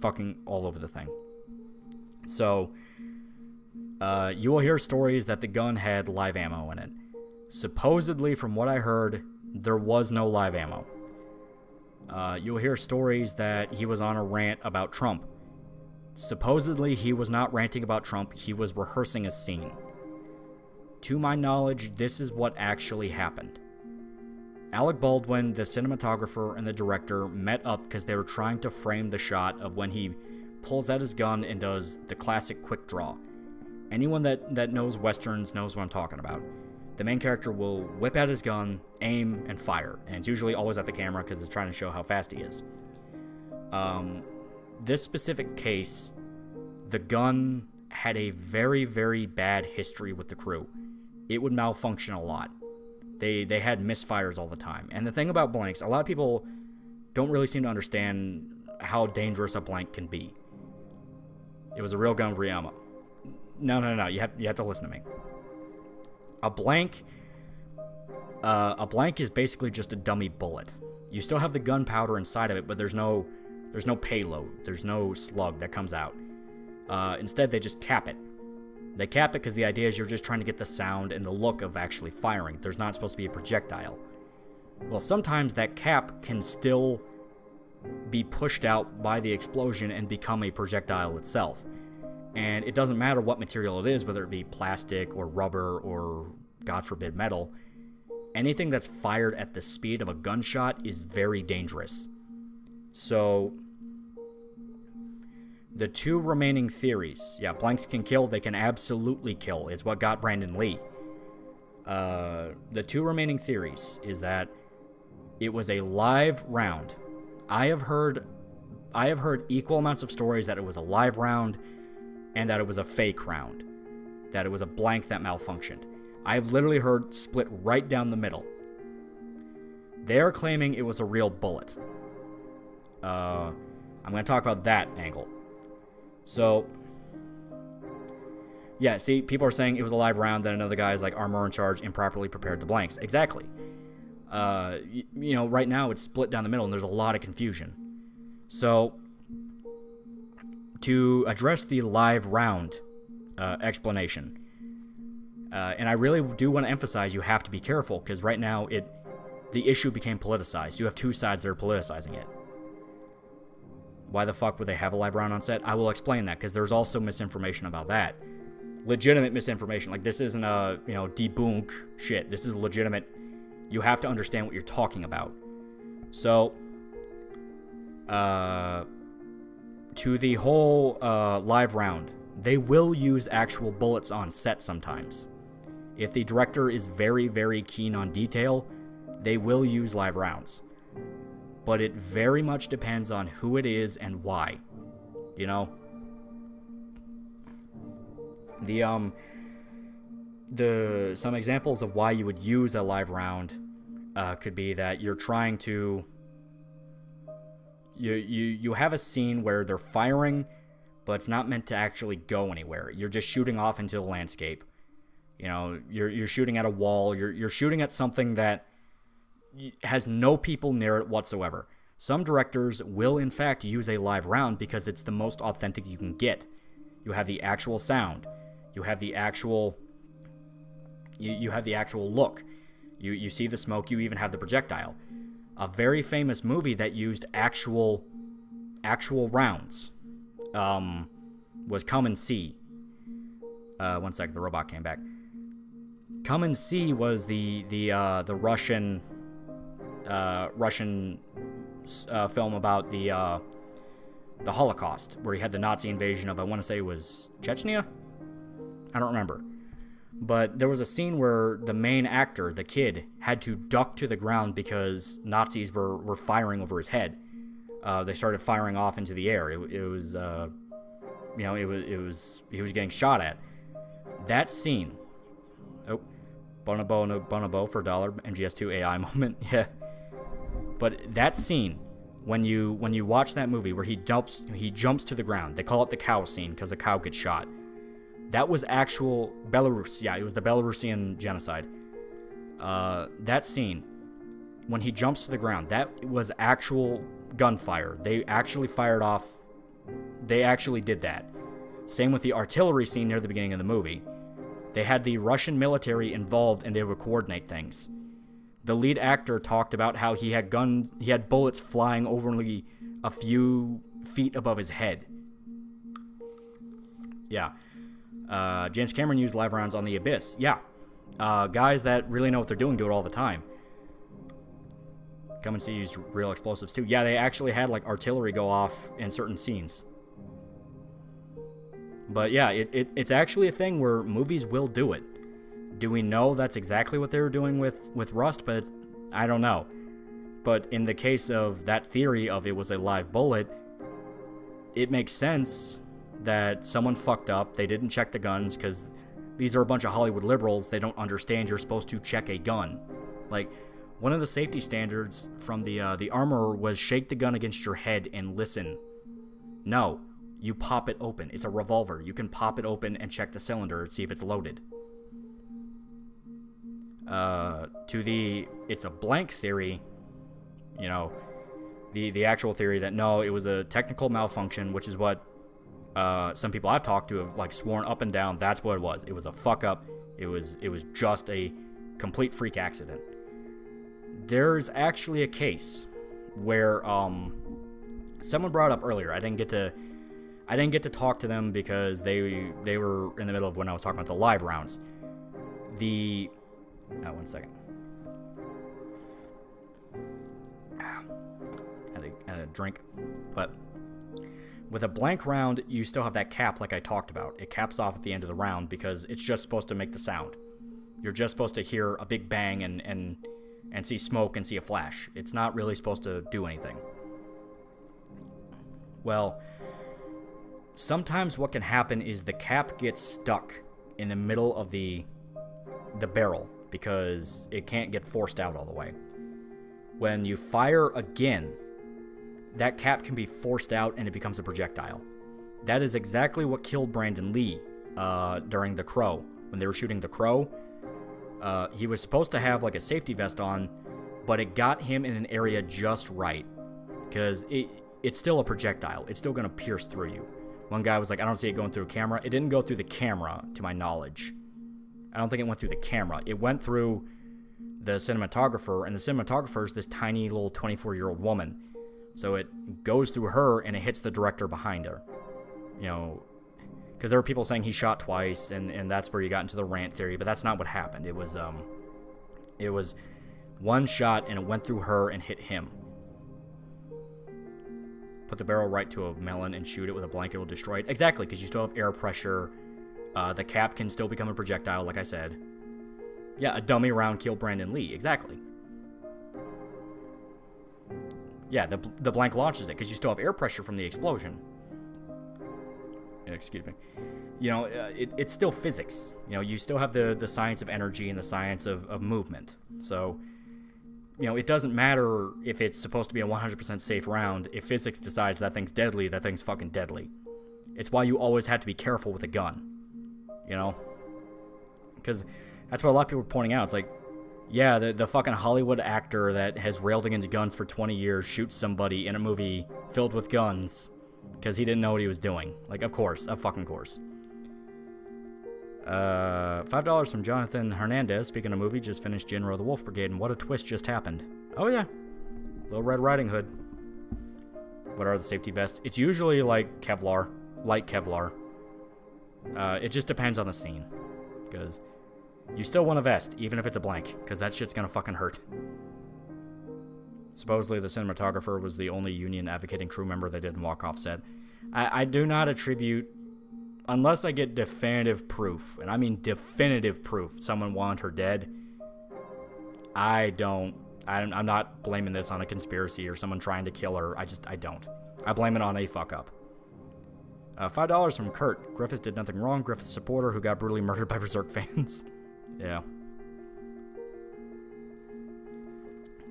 fucking all over the thing. So you will hear stories that the gun had live ammo in it. Supposedly, from what I heard, there was no live ammo. You'll hear stories that he was on a rant about Trump. Supposedly, he was not ranting about Trump, he was rehearsing a scene. To my knowledge, this is what actually happened. Alec Baldwin, the cinematographer, and the director met up because they were trying to frame the shot of when he pulls out his gun and does the classic quick draw. Anyone that knows Westerns knows what I'm talking about. The main character will whip out his gun, aim, and fire. And it's usually always at the camera because it's trying to show how fast he is. This specific case, the gun had a very, very bad history with the crew. It would malfunction a lot. They had misfires all the time. And the thing about blanks, a lot of people don't really seem to understand how dangerous a blank can be. It was a real gun with real ammo. No. You have to listen to me. A blank is basically just a dummy bullet. You still have the gunpowder inside of it, but there's no payload. There's no slug that comes out. Instead, they just cap it. They cap it because the idea is you're just trying to get the sound and the look of actually firing. There's not supposed to be a projectile. Well, sometimes that cap can still be pushed out by the explosion and become a projectile itself. And it doesn't matter what material it is, whether it be plastic or rubber or, God forbid, metal. Anything that's fired at the speed of a gunshot is very dangerous. So the two remaining theories, yeah, blanks can kill, they can absolutely kill. It's what got Brandon Lee. The two remaining theories is that it was a live round. I have heard equal amounts of stories that it was a live round and that it was a fake round, that it was a blank that malfunctioned. I've literally heard split right down the middle. They're claiming it was a real bullet. I'm going to talk about that angle. So, yeah, see, people are saying it was a live round, then another guy's like, armor in charge, improperly prepared the blanks. Exactly. You know, right now it's split down the middle and there's a lot of confusion. So, to address the live round explanation, and I really do want to emphasize you have to be careful because right now the issue became politicized. You have two sides that are politicizing it. Why the fuck would they have a live round on set? I will explain that because there's also misinformation about that. Legitimate misinformation. Like, this isn't a, debunk shit. This is legitimate. You have to understand what you're talking about. So, to the whole live round, they will use actual bullets on set sometimes. If the director is very, very keen on detail, they will use live rounds. But it very much depends on who it is and why. You know? Some examples of why you would use a live round could be that you're trying to... You have a scene where they're firing, but it's not meant to actually go anywhere. You're just shooting off into the landscape. You know, you're shooting at a wall. You're shooting at something that has no people near it whatsoever. Some directors will, in fact, use a live round because it's the most authentic you can get. You have the actual sound. You have the actual... You have the actual look. You see the smoke. You even have the projectile. A very famous movie that used actual rounds was Come and See. One sec, the robot came back. Come and See was the Russian film about the Holocaust, where he had the Nazi invasion of, I want to say it was Chechnya? I don't remember. But there was a scene where the main actor, the kid, had to duck to the ground because Nazis were firing over his head. They started firing off into the air. It was he was getting shot at. That scene. Oh, bonobo for $1, MGS2 AI moment. Yeah. But that scene, when you watch that movie where he jumps to the ground, they call it the cow scene because a cow gets shot. That was actual Belarus. Yeah, it was the Belarusian genocide. That scene, when he jumps to the ground, that was actual gunfire. They actually fired off. They actually did that. Same with the artillery scene near the beginning of the movie. They had the Russian military involved and they would coordinate things. The lead actor talked about how he had bullets flying only a few feet above his head. Yeah. James Cameron used live rounds on The Abyss. Yeah. Guys that really know what they're doing do it all the time. Come and See used real explosives too. Yeah, they actually had like artillery go off in certain scenes. But yeah, it's actually a thing where movies will do it. Do we know that's exactly what they were doing with Rust? But I don't know. But in the case of that theory of it was a live bullet, it makes sense that someone fucked up. They didn't check the guns because these are a bunch of Hollywood liberals. They don't understand you're supposed to check a gun. Like, one of the safety standards from the armorer was shake the gun against your head and listen. No, you pop it open. It's a revolver. You can pop it open and check the cylinder and see if it's loaded. To the it's a blank theory, you know, the actual theory that no, it was a technical malfunction, which is what some people I've talked to have like sworn up and down that's what it was. It was a fuck up. It was just a complete freak accident. There's actually a case where someone brought up earlier. I didn't get to talk to them because they were in the middle of when I was talking about the live rounds. One second. Had a drink. But with a blank round, you still have that cap like I talked about. It caps off at the end of the round because it's just supposed to make the sound. You're just supposed to hear a big bang and see smoke and see a flash. It's not really supposed to do anything. Well, sometimes what can happen is the cap gets stuck in the middle of the barrel because it can't get forced out all the way. When you fire again, that cap can be forced out and it becomes a projectile. That is exactly what killed Brandon Lee during The Crow. When they were shooting The Crow, he was supposed to have like a safety vest on, but it got him in an area just right because it's still a projectile. It's still going to pierce through you. One guy was like, I don't see it going through a camera. It didn't go through the camera, to my knowledge. I don't think it went through the camera. It went through the cinematographer, and the cinematographer is this tiny little 24-year-old woman. So it goes through her, and it hits the director behind her. You know, because there were people saying he shot twice, and that's where you got into the rant theory, but that's not what happened. It was one shot, and it went through her and hit him. put the barrel right to a melon and shoot it with a blanket, will destroy it. Exactly, because you still have air pressure. The cap can still become a projectile, like I said. Yeah, a dummy round killed Brandon Lee. Exactly. Yeah, the blank launches it, because you still have air pressure from the explosion. Excuse me. You know, it's still physics. You know, you still have the science of energy and the science of movement. So, you know, it doesn't matter if it's supposed to be a 100% safe round. If physics decides that thing's deadly, that thing's fucking deadly. It's why you always have to be careful with a gun. You know? Because that's what a lot of people are pointing out. It's like, yeah, the fucking Hollywood actor that has railed against guns for 20 years shoots somebody in a movie filled with guns because he didn't know what he was doing. Like, of course. Of fucking course. $5 from Jonathan Hernandez. Speaking of movie, just finished Jinro the Wolf Brigade, and what a twist just happened. Oh, yeah. Little Red Riding Hood. What are the safety vests? It's usually like Kevlar. Light Kevlar. It just depends on the scene. Because you still want a vest, even if it's a blank. Because that shit's gonna fucking hurt. Supposedly the cinematographer was the only union advocating crew member that didn't walk off set. I do not attribute... Unless I get definitive proof, and I mean definitive proof, someone wanted her dead, I'm not blaming this on a conspiracy or someone trying to kill her. I don't. I blame it on a fuck up. $5 from Kurt. Griffith did nothing wrong. Griffith's supporter who got brutally murdered by Berserk fans. Yeah.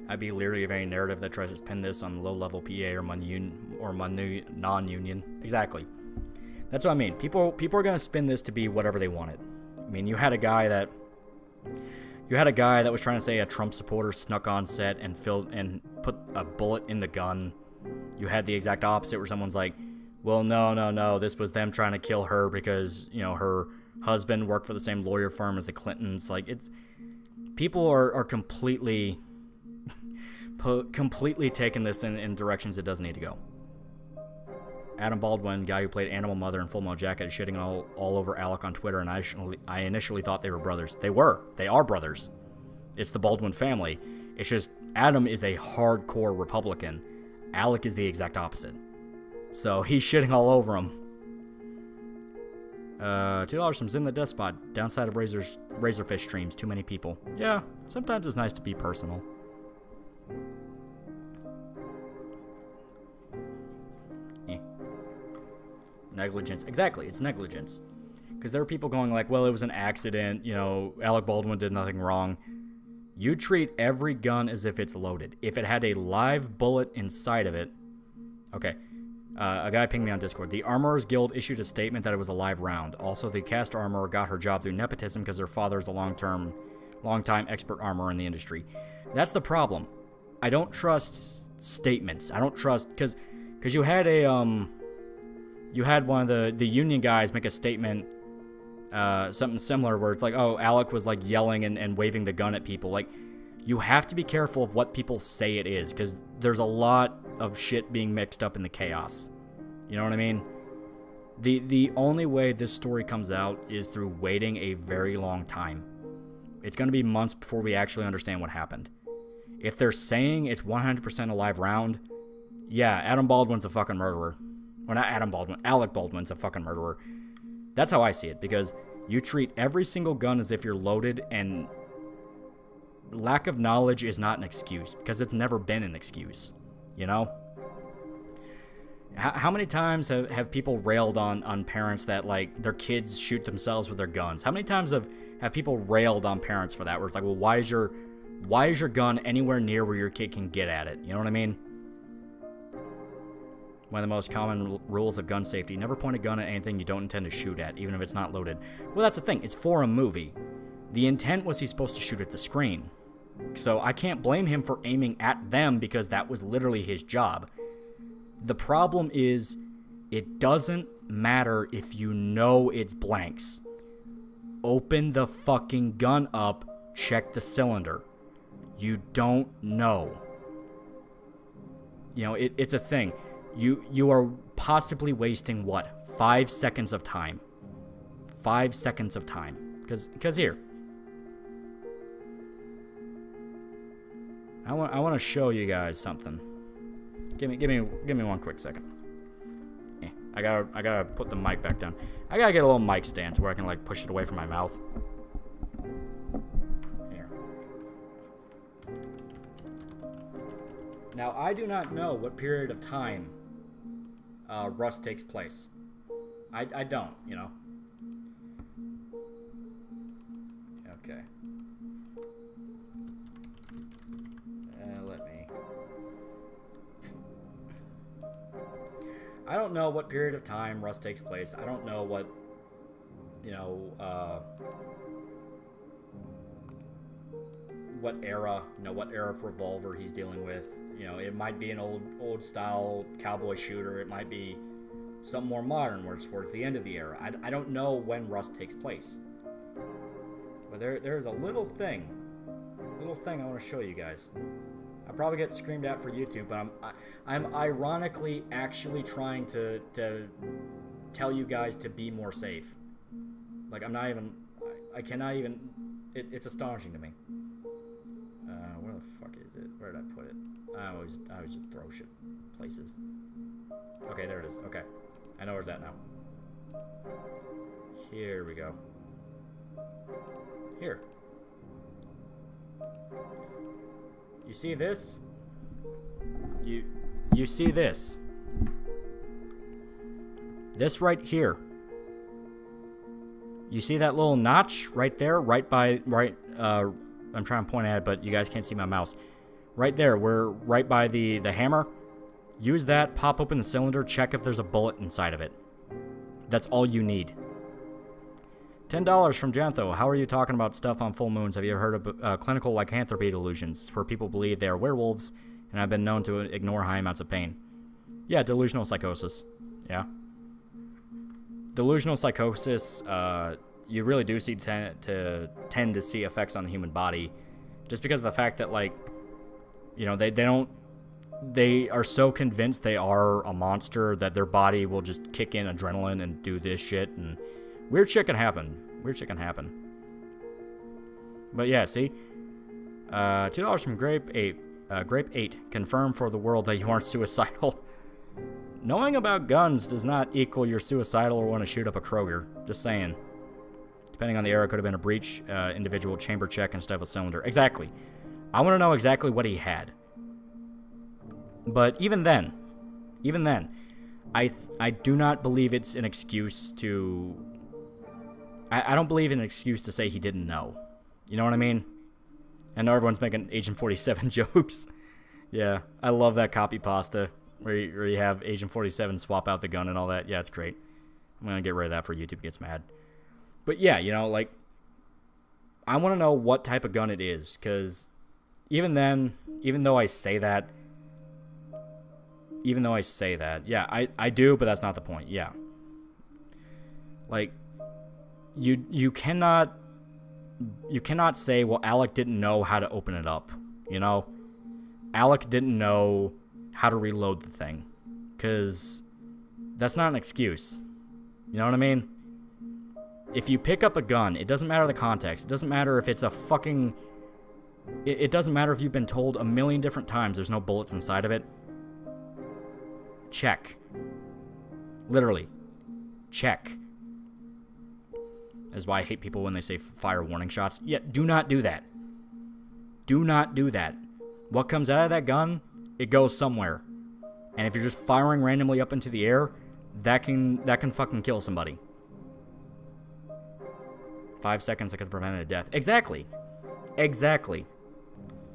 I'd be leery of any narrative that tries to pin this on low-level PA or non-union. Exactly. That's what I mean. People are going to spin this to be whatever they wanted. I mean, you had a guy that was trying to say a Trump supporter snuck on set and put a bullet in the gun. You had the exact opposite where someone's like, well, no, this was them trying to kill her because, you know, her husband worked for the same lawyer firm as the Clintons. Like, it's... People are completely taking this in directions it doesn't need to go. Adam Baldwin, guy who played Animal Mother in Full Metal Jacket, is shitting all over Alec on Twitter, and I initially thought they were brothers. They are brothers. It's the Baldwin family. It's just Adam is a hardcore Republican. Alec is the exact opposite. So he's shitting all over him. $2 from Zin the Despot. Downside of Razorfish streams, too many people. Yeah, sometimes it's nice to be personal. Negligence. Exactly, it's negligence. Because there are people going like, well, it was an accident, you know, Alec Baldwin did nothing wrong. You treat every gun as if it's loaded. If it had a live bullet inside of it... Okay. A guy pinged me on Discord. The Armorers Guild issued a statement that it was a live round. Also, the cast armorer got her job through nepotism because her father is a long-time expert armorer in the industry. That's the problem. I don't trust statements. I don't trust... Because you had a... You had one of the union guys make a statement, something similar, where it's like, oh, Alec was like yelling and waving the gun at people. Like, you have to be careful of what people say it is, because there's a lot of shit being mixed up in the chaos. You know what I mean? The only way this story comes out is through waiting a very long time. It's going to be months before we actually understand what happened. If they're saying it's 100% a live round, yeah, Adam Baldwin's a fucking murderer. Well, not Adam Baldwin. Alec Baldwin's a fucking murderer. That's how I see it, because you treat every single gun as if you're loaded, and lack of knowledge is not an excuse, because it's never been an excuse, you know? How many times have people railed on parents that, like, their kids shoot themselves with their guns? How many times have people railed on parents for that, where it's like, well, why is your gun anywhere near where your kid can get at it? You know what I mean? One of the most common rules of gun safety, never point a gun at anything you don't intend to shoot at, even if it's not loaded. Well, that's the thing. It's for a movie. The intent was he's supposed to shoot at the screen. So I can't blame him for aiming at them, because that was literally his job. The problem is, it doesn't matter if you know it's blanks. Open the fucking gun up, check the cylinder. You don't know. You know, it's a thing. You are possibly wasting, what, 5 seconds of time? 5 seconds of time. Because here. I want to show you guys something. Give me one quick second. I gotta put the mic back down. I gotta get a little mic stand to where I can like push it away from my mouth. Here. Now I do not know what period of time Rust takes place. I don't, you know. Okay. Let me. I don't know what period of time Rust takes place. I don't know what, you know, what era of revolver he's dealing with. You know, it might be an old style cowboy shooter. It might be something more modern where it's towards the end of the era. I don't know when Rust takes place. But there's a little thing I want to show you guys. I'll probably get screamed at for YouTube, but I'm ironically actually trying to tell you guys to be more safe. Like, I cannot even, it's astonishing to me. Where the fuck is it? Where did I put it? I always just throw shit places. Okay, there it is. Okay. I know where it's at now. Here we go. Here. You see this? You see this? This right here. You see that little notch right there? I'm trying to point at it, but you guys can't see my mouse. Right there, right by the hammer. Use that, pop open the cylinder, check if there's a bullet inside of it. That's all you need. $10 from Jantho. How are you talking about stuff on full moons? Have you ever heard of clinical lycanthropy delusions? It's where people believe they are werewolves and have been known to ignore high amounts of pain. Yeah, delusional psychosis. Yeah. Delusional psychosis, you really do tend to see effects on the human body just because of the fact that, like, you know, they are so convinced they are a monster that their body will just kick in adrenaline and do this shit, and weird shit can happen. But yeah, see? $2 from Grape 8. Grape 8. Confirm for the world that you aren't suicidal. Knowing about guns does not equal you're suicidal or want to shoot up a Kroger. Just saying. Depending on the era, it could have been a breach, individual chamber check instead of a cylinder. Exactly. I want to know exactly what he had. But even then, I do not believe it's an excuse to... I don't believe in an excuse to say he didn't know. You know what I mean? I know everyone's making Agent 47 jokes. Yeah, I love that copy pasta where you have Agent 47 swap out the gun and all that. Yeah, it's great. I'm going to get rid of that before YouTube gets mad. But yeah, you know, like, I want to know what type of gun it is, because even then, even though I say that, yeah, I do, but that's not the point. Yeah. Like, you cannot say, well, Alec didn't know how to open it up, you know? Alec didn't know how to reload the thing, because that's not an excuse. You know what I mean? If you pick up a gun, it doesn't matter the context. It doesn't matter if it's a fucking... It doesn't matter if you've been told a million different times there's no bullets inside of it. Check. Literally. Check. That's why I hate people when they say fire warning shots. Yeah, do not do that. Do not do that. What comes out of that gun, it goes somewhere. And if you're just firing randomly up into the air, that can fucking kill somebody. 5 seconds that could prevent a death. Exactly.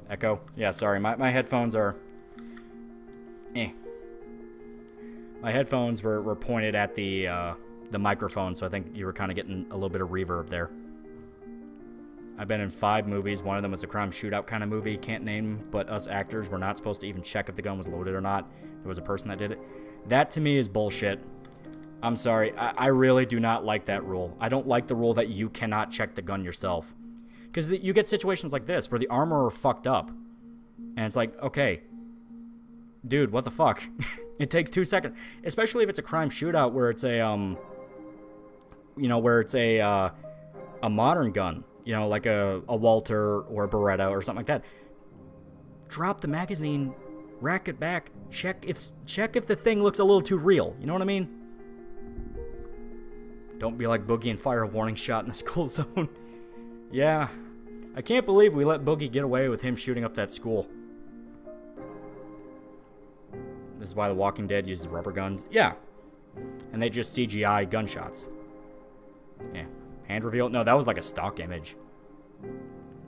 Echo. Yeah, sorry. My headphones are... My headphones were pointed at the microphone, so I think you were kind of getting a little bit of reverb there. I've been in 5 movies. One of them was a crime shootout kind of movie. Can't name, but us actors were not supposed to even check if the gun was loaded or not. There was a person that did it. That, to me, is bullshit. I'm sorry. I really do not like that rule. I don't like the rule that you cannot check the gun yourself. Because you get situations like this where the armorer fucked up. And it's like, okay, dude, what the fuck? It takes 2 seconds. Especially if it's a crime shootout where it's a, a modern gun. You know, like a Walter or a Beretta or something like that. Drop the magazine rack it back, check if the thing looks a little too real. You know what I mean? Don't be like Boogie and fire a warning shot in the school zone. Yeah, I can't believe we let Boogie get away with him shooting up that school. This is why The Walking Dead uses rubber guns. Yeah, and they just CGI gunshots. Yeah, hand reveal. No, that was like a stock image.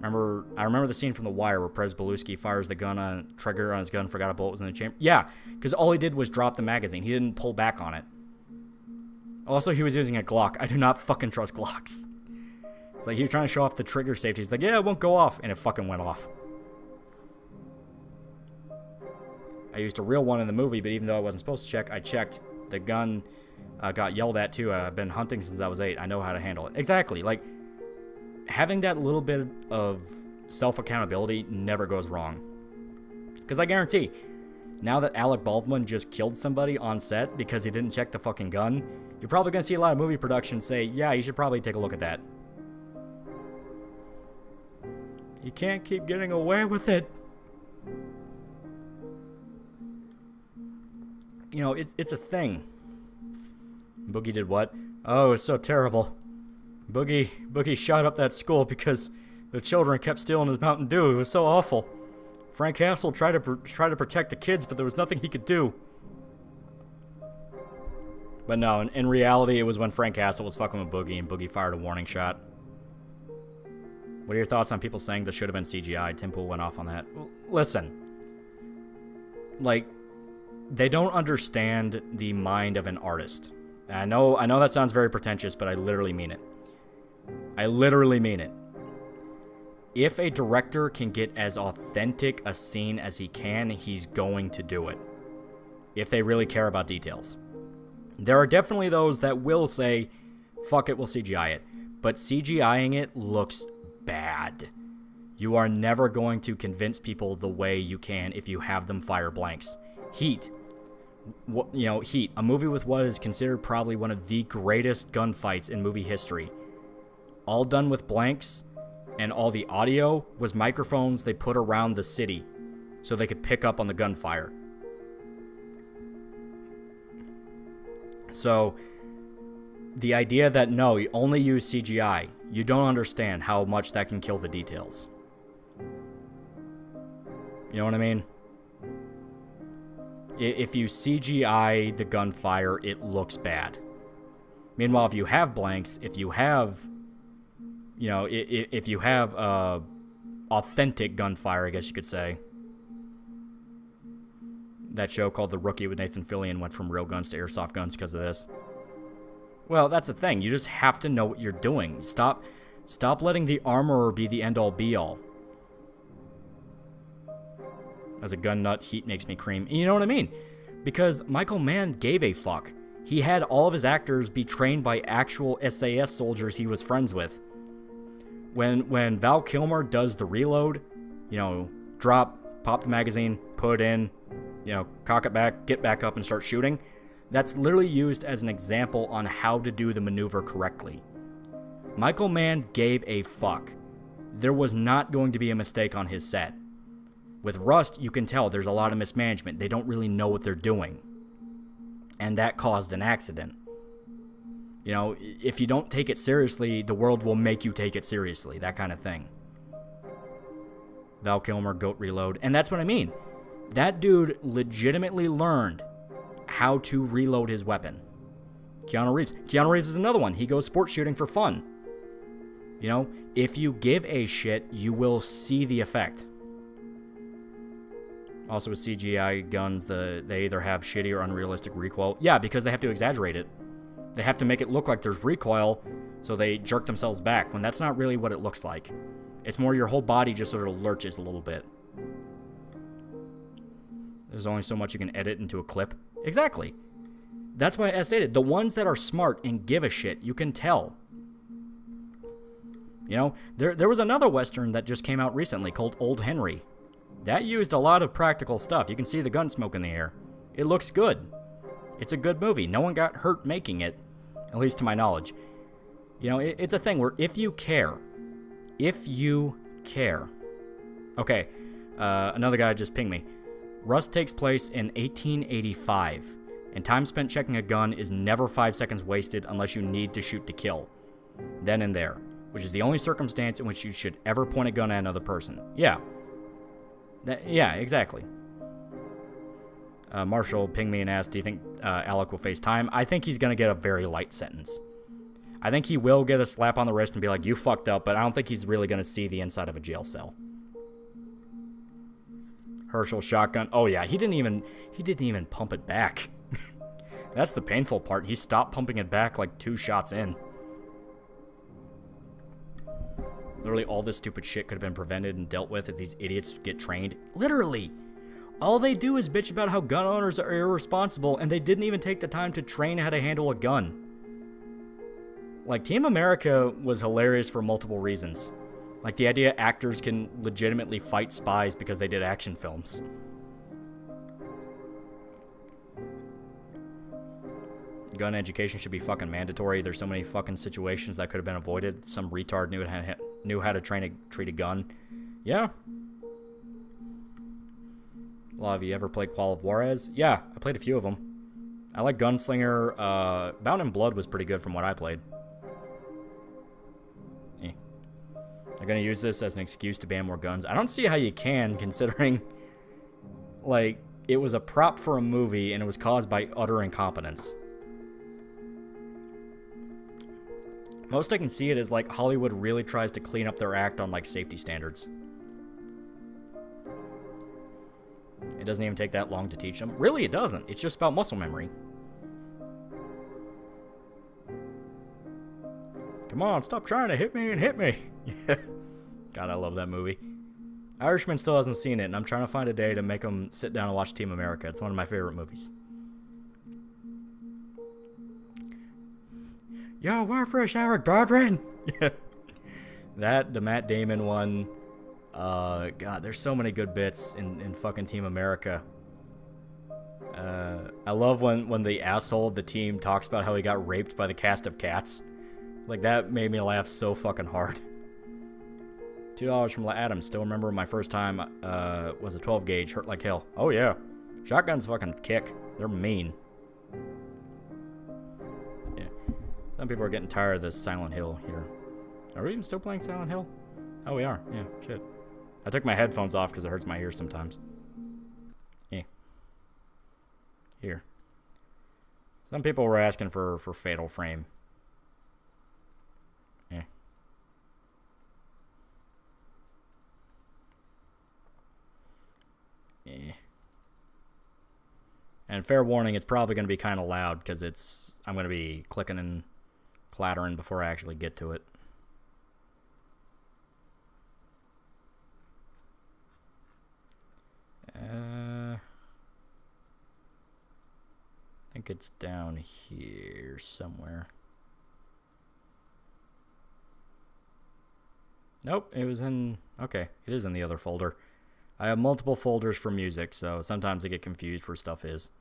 I remember the scene from The Wire where Prez Belusky fires the gun on trigger on his gun, forgot a bullet was in the chamber. Yeah, because all he did was drop the magazine. He didn't pull back on it. Also, he was using a Glock. I do not fucking trust Glocks. It's like he was trying to show off the trigger safety. He's like, yeah, it won't go off. And it fucking went off. I used a real one in the movie, but even though I wasn't supposed to check, I checked. The gun got yelled at too. I've been hunting since I was 8. I know how to handle it. Exactly. Like, having that little bit of self-accountability never goes wrong. Because I guarantee, now that Alec Baldwin just killed somebody on set because he didn't check the fucking gun, you're probably going to see a lot of movie productions say, yeah, you should probably take a look at that. You can't keep getting away with it. You know, it's a thing. Boogie did what? Oh, it's so terrible. Boogie shot up that school because the children kept stealing his Mountain Dew. It was so awful. Frank Castle tried to protect the kids, but there was nothing he could do. But no, in reality, it was when Frank Castle was fucking with Boogie and Boogie fired a warning shot. What are your thoughts on people saying this should have been CGI? Tim Pool went off on that. Well, listen. Like, they don't understand the mind of an artist. I know that sounds very pretentious, but I literally mean it. I literally mean it. If a director can get as authentic a scene as he can, he's going to do it. If they really care about details. There are definitely those that will say, fuck it, we'll CGI it. But CGIing it looks bad. You are never going to convince people the way you can if you have them fire blanks. Heat. Heat. A movie with what is considered probably one of the greatest gunfights in movie history. All done with blanks, and all the audio was microphones they put around the city so they could pick up on the gunfire. So, the idea that no, you only use CGI, you don't understand how much that can kill the details. You know what I mean? If you CGI the gunfire, it looks bad. Meanwhile, if you have blanks, if you have authentic gunfire, I guess you could say. That show called The Rookie with Nathan Fillion went from real guns to airsoft guns because of this. Well, that's the thing. You just have to know what you're doing. Stop letting the armorer be the end-all be-all. As a gun nut, heat makes me cream. You know what I mean? Because Michael Mann gave a fuck. He had all of his actors be trained by actual SAS soldiers he was friends with. When Val Kilmer does the reload, drop, pop the magazine, put it in, cock it back, get back up and start shooting, that's literally used as an example on how to do the maneuver correctly. Michael Mann gave a fuck. There was not going to be a mistake on his set. With Rust, you can tell there's a lot of mismanagement. They don't really know what they're doing. And that caused an accident. If you don't take it seriously, the world will make you take it seriously. That kind of thing. Val Kilmer, Goat Reload. And that's what I mean. That dude legitimately learned how to reload his weapon. Keanu Reeves is another one. He goes sports shooting for fun. If you give a shit, you will see the effect. Also with CGI guns, they either have shitty or unrealistic recoil. Yeah, because they have to exaggerate it. They have to make it look like there's recoil, so they jerk themselves back, when that's not really what it looks like. It's more your whole body just sort of lurches a little bit. There's only so much you can edit into a clip. Exactly. That's why, as stated, the ones that are smart and give a shit, you can tell. There was another Western that just came out recently called Old Henry. That used a lot of practical stuff. You can see the gun smoke in the air. It looks good. It's a good movie. No one got hurt making it, at least to my knowledge. It's a thing where if you care. Okay, another guy just pinged me. Rust takes place in 1885, and time spent checking a gun is never 5 seconds wasted unless you need to shoot to kill. Then and there, which is the only circumstance in which you should ever point a gun at another person. Yeah. Yeah, exactly. Marshall pinged me and asked, do you think Alec will face time? I think he's going to get a very light sentence. I think he will get a slap on the wrist and be like, you fucked up, but I don't think he's really going to see the inside of a jail cell. Herschel shotgun. Oh yeah, he didn't even pump it back. That's the painful part. He stopped pumping it back like 2 shots in. Literally all this stupid shit could have been prevented and dealt with if these idiots get trained. Literally! All they do is bitch about how gun owners are irresponsible, and they didn't even take the time to train how to handle a gun. Like, Team America was hilarious for multiple reasons. Like, the idea actors can legitimately fight spies because they did action films. Gun education should be fucking mandatory. There's so many fucking situations that could have been avoided. Some retard knew how to treat a gun. Yeah. Well, have you ever played Call of Juarez? Yeah, I played a few of them. I like Gunslinger. Bound in Blood was pretty good from what I played. They're going to use this as an excuse to ban more guns. I don't see how you can, considering, like, it was a prop for a movie and it was caused by utter incompetence. Most I can see it is, like, Hollywood really tries to clean up their act on, like, safety standards. It doesn't even take that long to teach them. Really, it doesn't. It's just about muscle memory. Come on, stop trying to hit me and hit me. God, I love that movie. Irishman still hasn't seen it, and I'm trying to find a day to make him sit down and watch Team America. It's one of my favorite movies. Yo, we're fresh, Alec Baldwin. That, the Matt Damon one. God, there's so many good bits in fucking Team America. I love when the asshole of the team talks about how he got raped by the cast of Cats. Like, that made me laugh so fucking hard. $2 from Adam. Still remember my first time was a 12 gauge. Hurt like hell. Oh, yeah. Shotguns fucking kick. They're mean. Yeah. Some people are getting tired of this Silent Hill here. Are we even still playing Silent Hill? Oh, we are. Yeah, shit. I took my headphones off because it hurts my ears sometimes. Yeah. Here. Some people were asking for Fatal Frame. Yeah. Yeah. And fair warning, it's probably going to be kind of loud because I'm going to be clicking and clattering before I actually get to it. I think it's down here somewhere. Nope, it was in... Okay, it is in the other folder. I have multiple folders for music, so sometimes I get confused where stuff is.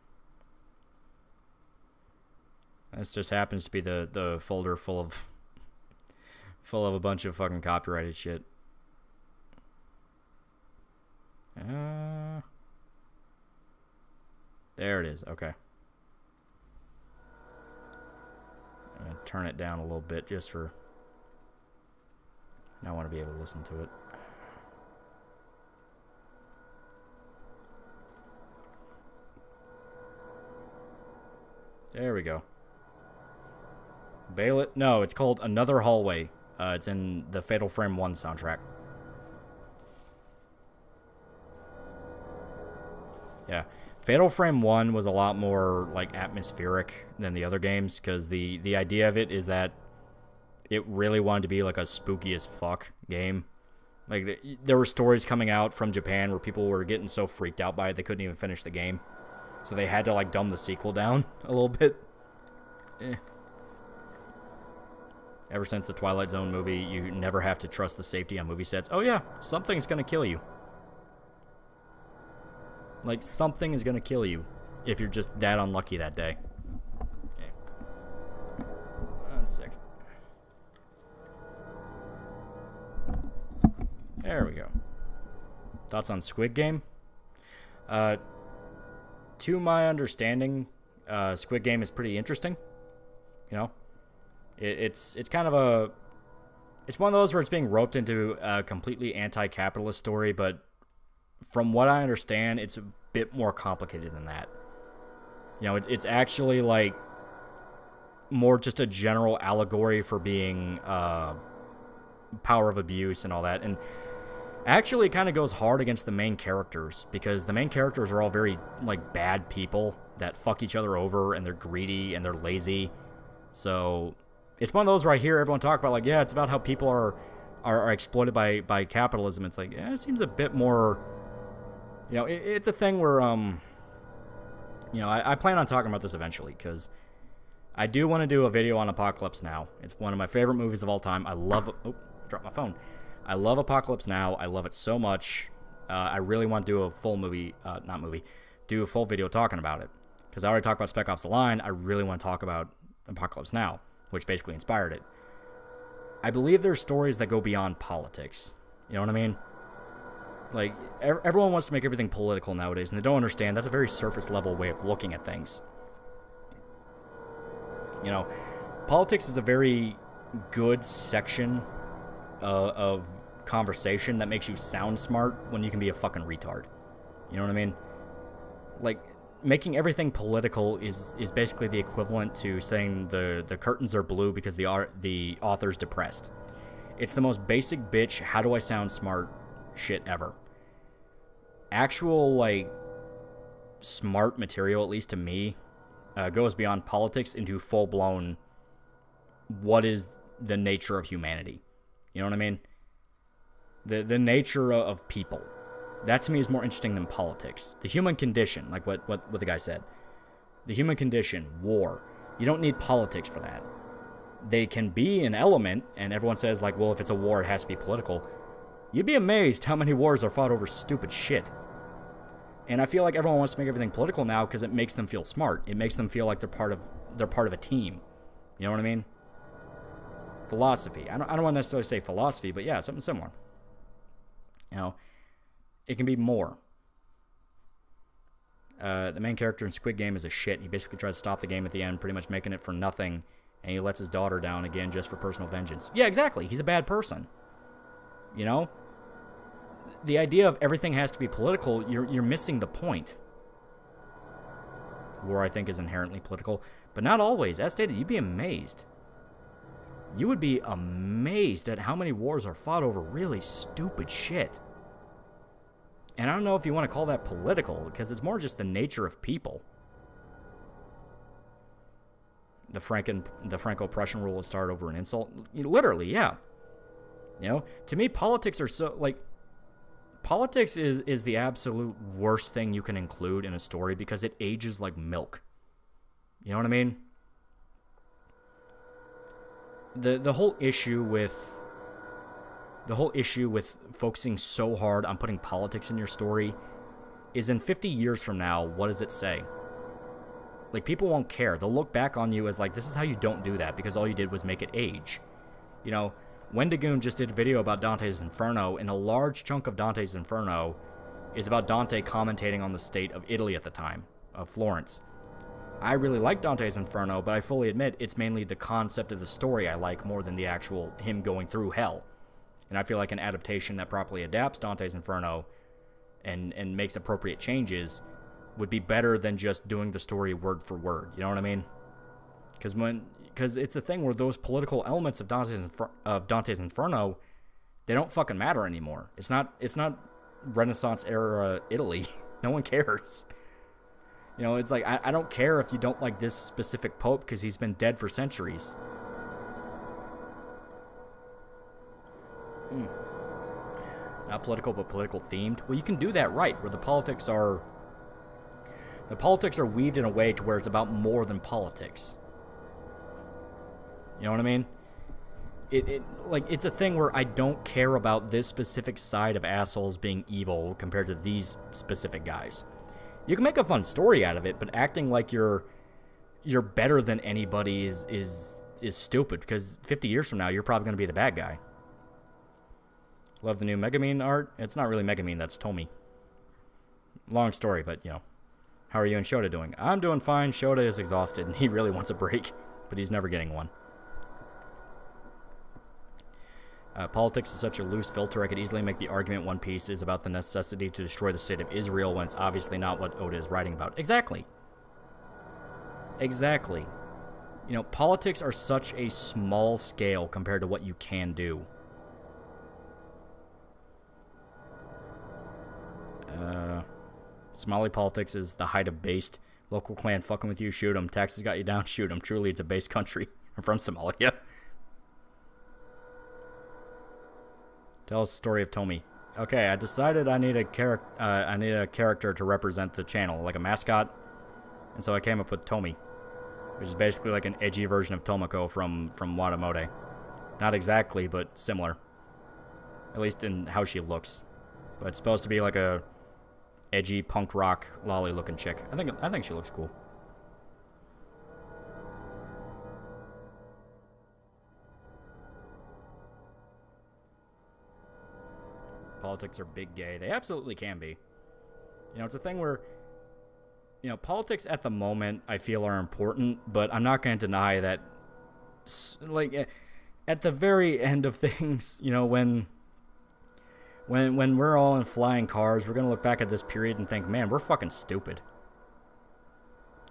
This just happens to be the folder full of a bunch of fucking copyrighted shit. There it is. Okay. I'm going to turn it down a little bit just for... I want to be able to listen to it. There we go. Bail it? No, it's called Another Hallway. It's in the Fatal Frame 1 soundtrack. Yeah. Fatal Frame 1 was a lot more, like, atmospheric than the other games, because the idea of it is that it really wanted to be, like, a spooky as fuck game. Like, there were stories coming out from Japan where people were getting so freaked out by it they couldn't even finish the game. So they had to, like, dumb the sequel down a little bit. Ever since the Twilight Zone movie, you never have to trust the safety on movie sets. Oh yeah, something's gonna kill you. Like, something is gonna kill you if you're just that unlucky that day. Okay. 1 second. There we go. Thoughts on Squid Game? to my understanding, Squid Game is pretty interesting. You know, it's kind of a, it's one of those where it's being roped into a completely anti-capitalist story, but from what I understand, it's a bit more complicated than that. You know, it's actually like more just a general allegory for being power of abuse and all that, and actually kind of goes hard against the main characters, because the main characters are all very like bad people that fuck each other over, and they're greedy and they're lazy. So it's one of those where I hear everyone talk about like, yeah, it's about how people are exploited by capitalism. It's like, yeah, it seems a bit more, you know, it's a thing where you know, I plan on talking about this eventually, because I do want to do a video on Apocalypse Now. It's one of my favorite movies of all time. I love, oh, dropped my phone. I love Apocalypse Now. I love it so much. I really want to do a full movie, do a full video talking about it. Because I already talked about Spec Ops: The Line. I really want to talk about Apocalypse Now, which basically inspired it. I believe there's stories that go beyond politics. You know what I mean? Like, everyone wants to make everything political nowadays, and they don't understand that's a very surface level way of looking at things. You know, politics is a very good section of conversation that makes you sound smart when you can be a fucking retard. You know what I mean? Like, making everything political is basically the equivalent to saying the curtains are blue because the author's depressed. It's the most basic bitch, how do I sound smart shit ever. Actual, like, smart material, at least to me, goes beyond politics into full-blown what is the nature of humanity. You know what I mean? The nature of people. That to me is more interesting than politics. The human condition, like what the guy said. The human condition, war. You don't need politics for that. They can be an element, and everyone says, like, well, if it's a war, it has to be political. You'd be amazed how many wars are fought over stupid shit. And I feel like everyone wants to make everything political now because it makes them feel smart. It makes them feel like they're part of a team. You know what I mean? Philosophy. I don't want to necessarily say philosophy, but yeah, something similar. You know, it can be more. The main character in Squid Game is a shit. He basically tries to stop the game at the end, pretty much making it for nothing, and he lets his daughter down again just for personal vengeance. Yeah, exactly. He's a bad person. You know? The idea of everything has to be political, you're missing the point. War, I think, is inherently political, but not always. As stated, you'd be amazed. You would be amazed at how many wars are fought over really stupid shit. And I don't know if you want to call that political, because it's more just the nature of people. The Franco-Prussian rule was started over an insult. Literally, yeah. You know, to me, politics are so, like, politics is the absolute worst thing you can include in a story because it ages like milk. You know what I mean? The whole issue with focusing so hard on putting politics in your story is in 50 years from now, what does it say? Like, people won't care. They'll look back on you as like, this is how you don't do that because all you did was make it age. You know, Wendigoon just did a video about Dante's Inferno, and a large chunk of Dante's Inferno is about Dante commentating on the state of Italy at the time, of Florence. I really like Dante's Inferno, but I fully admit it's mainly the concept of the story I like more than the actual him going through hell. And I feel like an adaptation that properly adapts Dante's Inferno and makes appropriate changes would be better than just doing the story word for word. You know what I mean? Because it's a thing where those political elements of Dante's Inferno, they don't fucking matter anymore. It's not Renaissance era Italy. No one cares. You know, it's like, I don't care if you don't like this specific pope because he's been dead for centuries. Not political, but political themed. Well, you can do that right, where the politics are weaved in a way to where it's about more than politics. You know what I mean? It's a thing where I don't care about this specific side of assholes being evil compared to these specific guys. You can make a fun story out of it, but acting like you're better than anybody is stupid, because 50 years from now, you're probably going to be the bad guy. Love the new Megamine art. It's not really Megamine, that's Tomy. Long story, but, you know, How are you and Shota doing? I'm doing fine. Shota is exhausted, and he really wants a break, but he's never getting one. Politics is such a loose filter, I could easily make the argument One Piece is about the necessity to destroy the state of Israel when it's obviously not what Oda is writing about. Exactly. Exactly. You know, politics are such a small scale compared to what you can do. Somali politics is the height of based. Local clan fucking with you, shoot 'em. Taxes got you down, shoot 'em. Truly, it's a based country. I'm from Somalia. Tell us the story of Tomi. Okay, I decided I need a character to represent the channel, like a mascot, and so I came up with Tomi, which is basically like an edgy version of Tomoko from Watamote. Not exactly, but similar, at least in how she looks. But it's supposed to be like a edgy punk rock lolly looking chick. I think she looks cool. Politics are big gay. They absolutely can be. You know, it's a thing where, you know, politics at the moment I feel are important, but I'm not going to deny that, like, at the very end of things, you know, when we're all in flying cars, we're going to look back at this period and think, man, we're fucking stupid.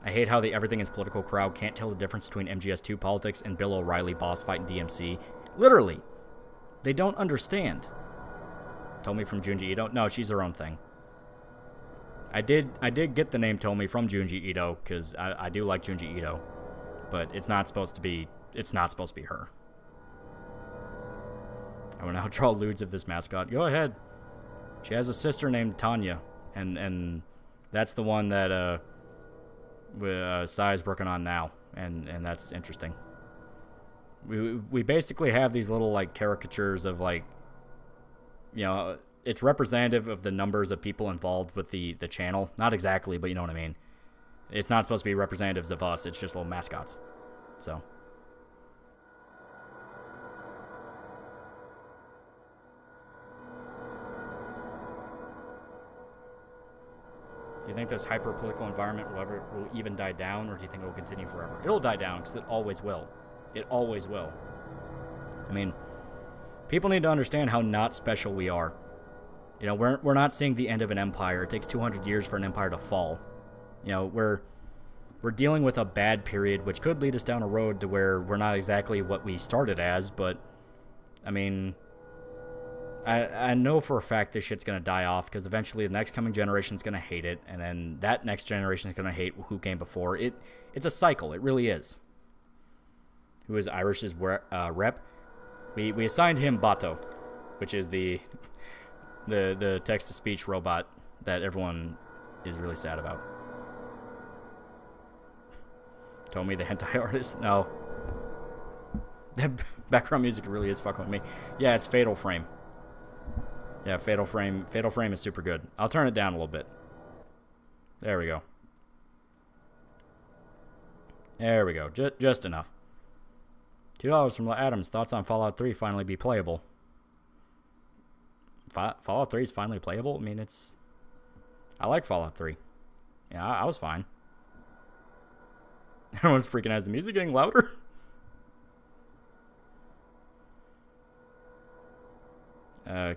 I hate how the Everything is Political crowd can't tell the difference between MGS2 politics and Bill O'Reilly boss fight in DMC. Literally. They don't understand. Tomi from Junji Ito? No, she's her own thing. I did get the name Tomi from Junji Ito because I do like Junji Ito, but it's not supposed to be her. I will now draw lewds of this mascot. Go ahead. She has a sister named Tanya, and that's the one that Sai's working on now, and that's interesting. We basically have these little like caricatures of like, you know, it's representative of the numbers of people involved with the channel. Not exactly, but you know what I mean. It's not supposed to be representatives of us. It's just little mascots. So. Do you think this hyper-political environment will even die down, or do you think it will continue forever? It'll die down, because it always will. It always will. I mean, people need to understand how not special we are. You know, we're not seeing the end of an empire. It takes 200 years for an empire to fall. You know, we're dealing with a bad period, which could lead us down a road to where we're not exactly what we started as, but, I mean, I know for a fact this shit's going to die off, because eventually the next coming generation's going to hate it, and then that next generation is going to hate who came before. It's a cycle. It really is. Who is Irish's rep? We assigned him Bato, which is the text-to-speech robot that everyone is really sad about. Tomi, the hentai artist? No. That background music really is fucking with me. Yeah, it's Fatal Frame. Yeah, Fatal Frame. Fatal Frame is super good. I'll turn it down a little bit. There we go. There we go. Just enough. $2 from Adams. Thoughts on Fallout 3 finally be playable? Fallout 3 is finally playable? I mean, it's... I like Fallout 3. Yeah, I was fine. Everyone's freaking out. Is the music getting louder?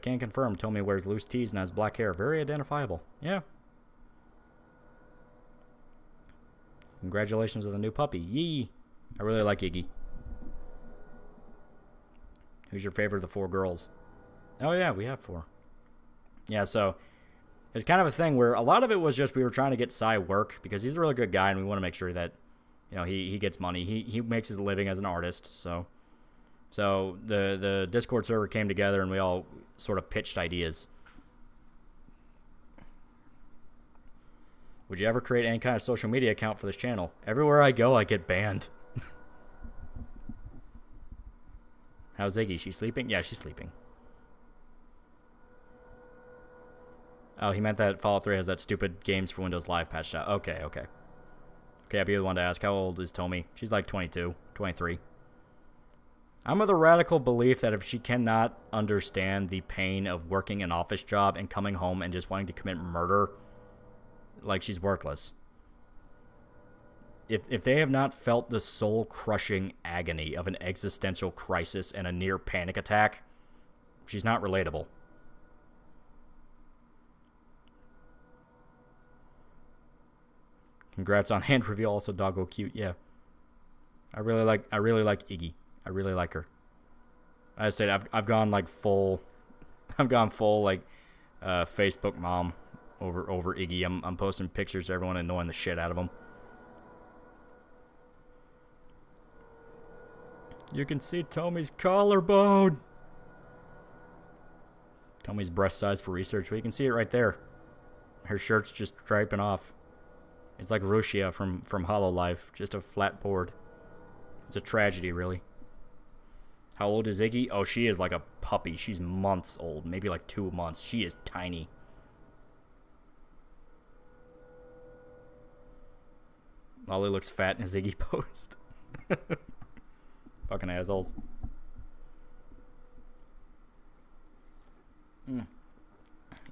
Can't confirm. Tomi wears loose tees and has black hair. Very identifiable. Yeah. Congratulations on the new puppy. Yee. I really like Iggy. Who's your favorite of the 4 girls? Oh, yeah, we have 4. Yeah, so it's kind of a thing where a lot of it was just we were trying to get Sai work because he's a really good guy and we want to make sure that, you know, he gets money. He makes his living as an artist, so the Discord server came together and we all sort of pitched ideas. Would you ever create any kind of social media account for this channel? Everywhere I go, I get banned. How's Iggy? She sleeping? Yeah, she's sleeping. Oh, he meant that Fallout 3 has that stupid Games for Windows Live patch out. Okay. Okay, I'd be the one to ask. How old is Tomi? She's like 22, 23. I'm of the radical belief that if she cannot understand the pain of working an office job and coming home and just wanting to commit murder, like, she's worthless. if they have not felt the soul-crushing agony of an existential crisis and a near panic attack, she's not relatable. Congrats on hand reveal. Also, doggo cute. Yeah, I really like Iggy. I really like her. I said I've gone like full, I've gone full like Facebook mom over Iggy. I'm posting pictures of everyone annoying the shit out of them. You can see Tommy's collarbone. Tommy's breast size for research. Well, you can see it right there. Her shirt's just striping off. It's like Rushia from HoloLive. Just a flat board. It's a tragedy, really. How old is Iggy? Oh, she is like a puppy. She's months old. Maybe like 2 months. She is tiny. Molly looks fat in his Iggy post. Fucking assholes.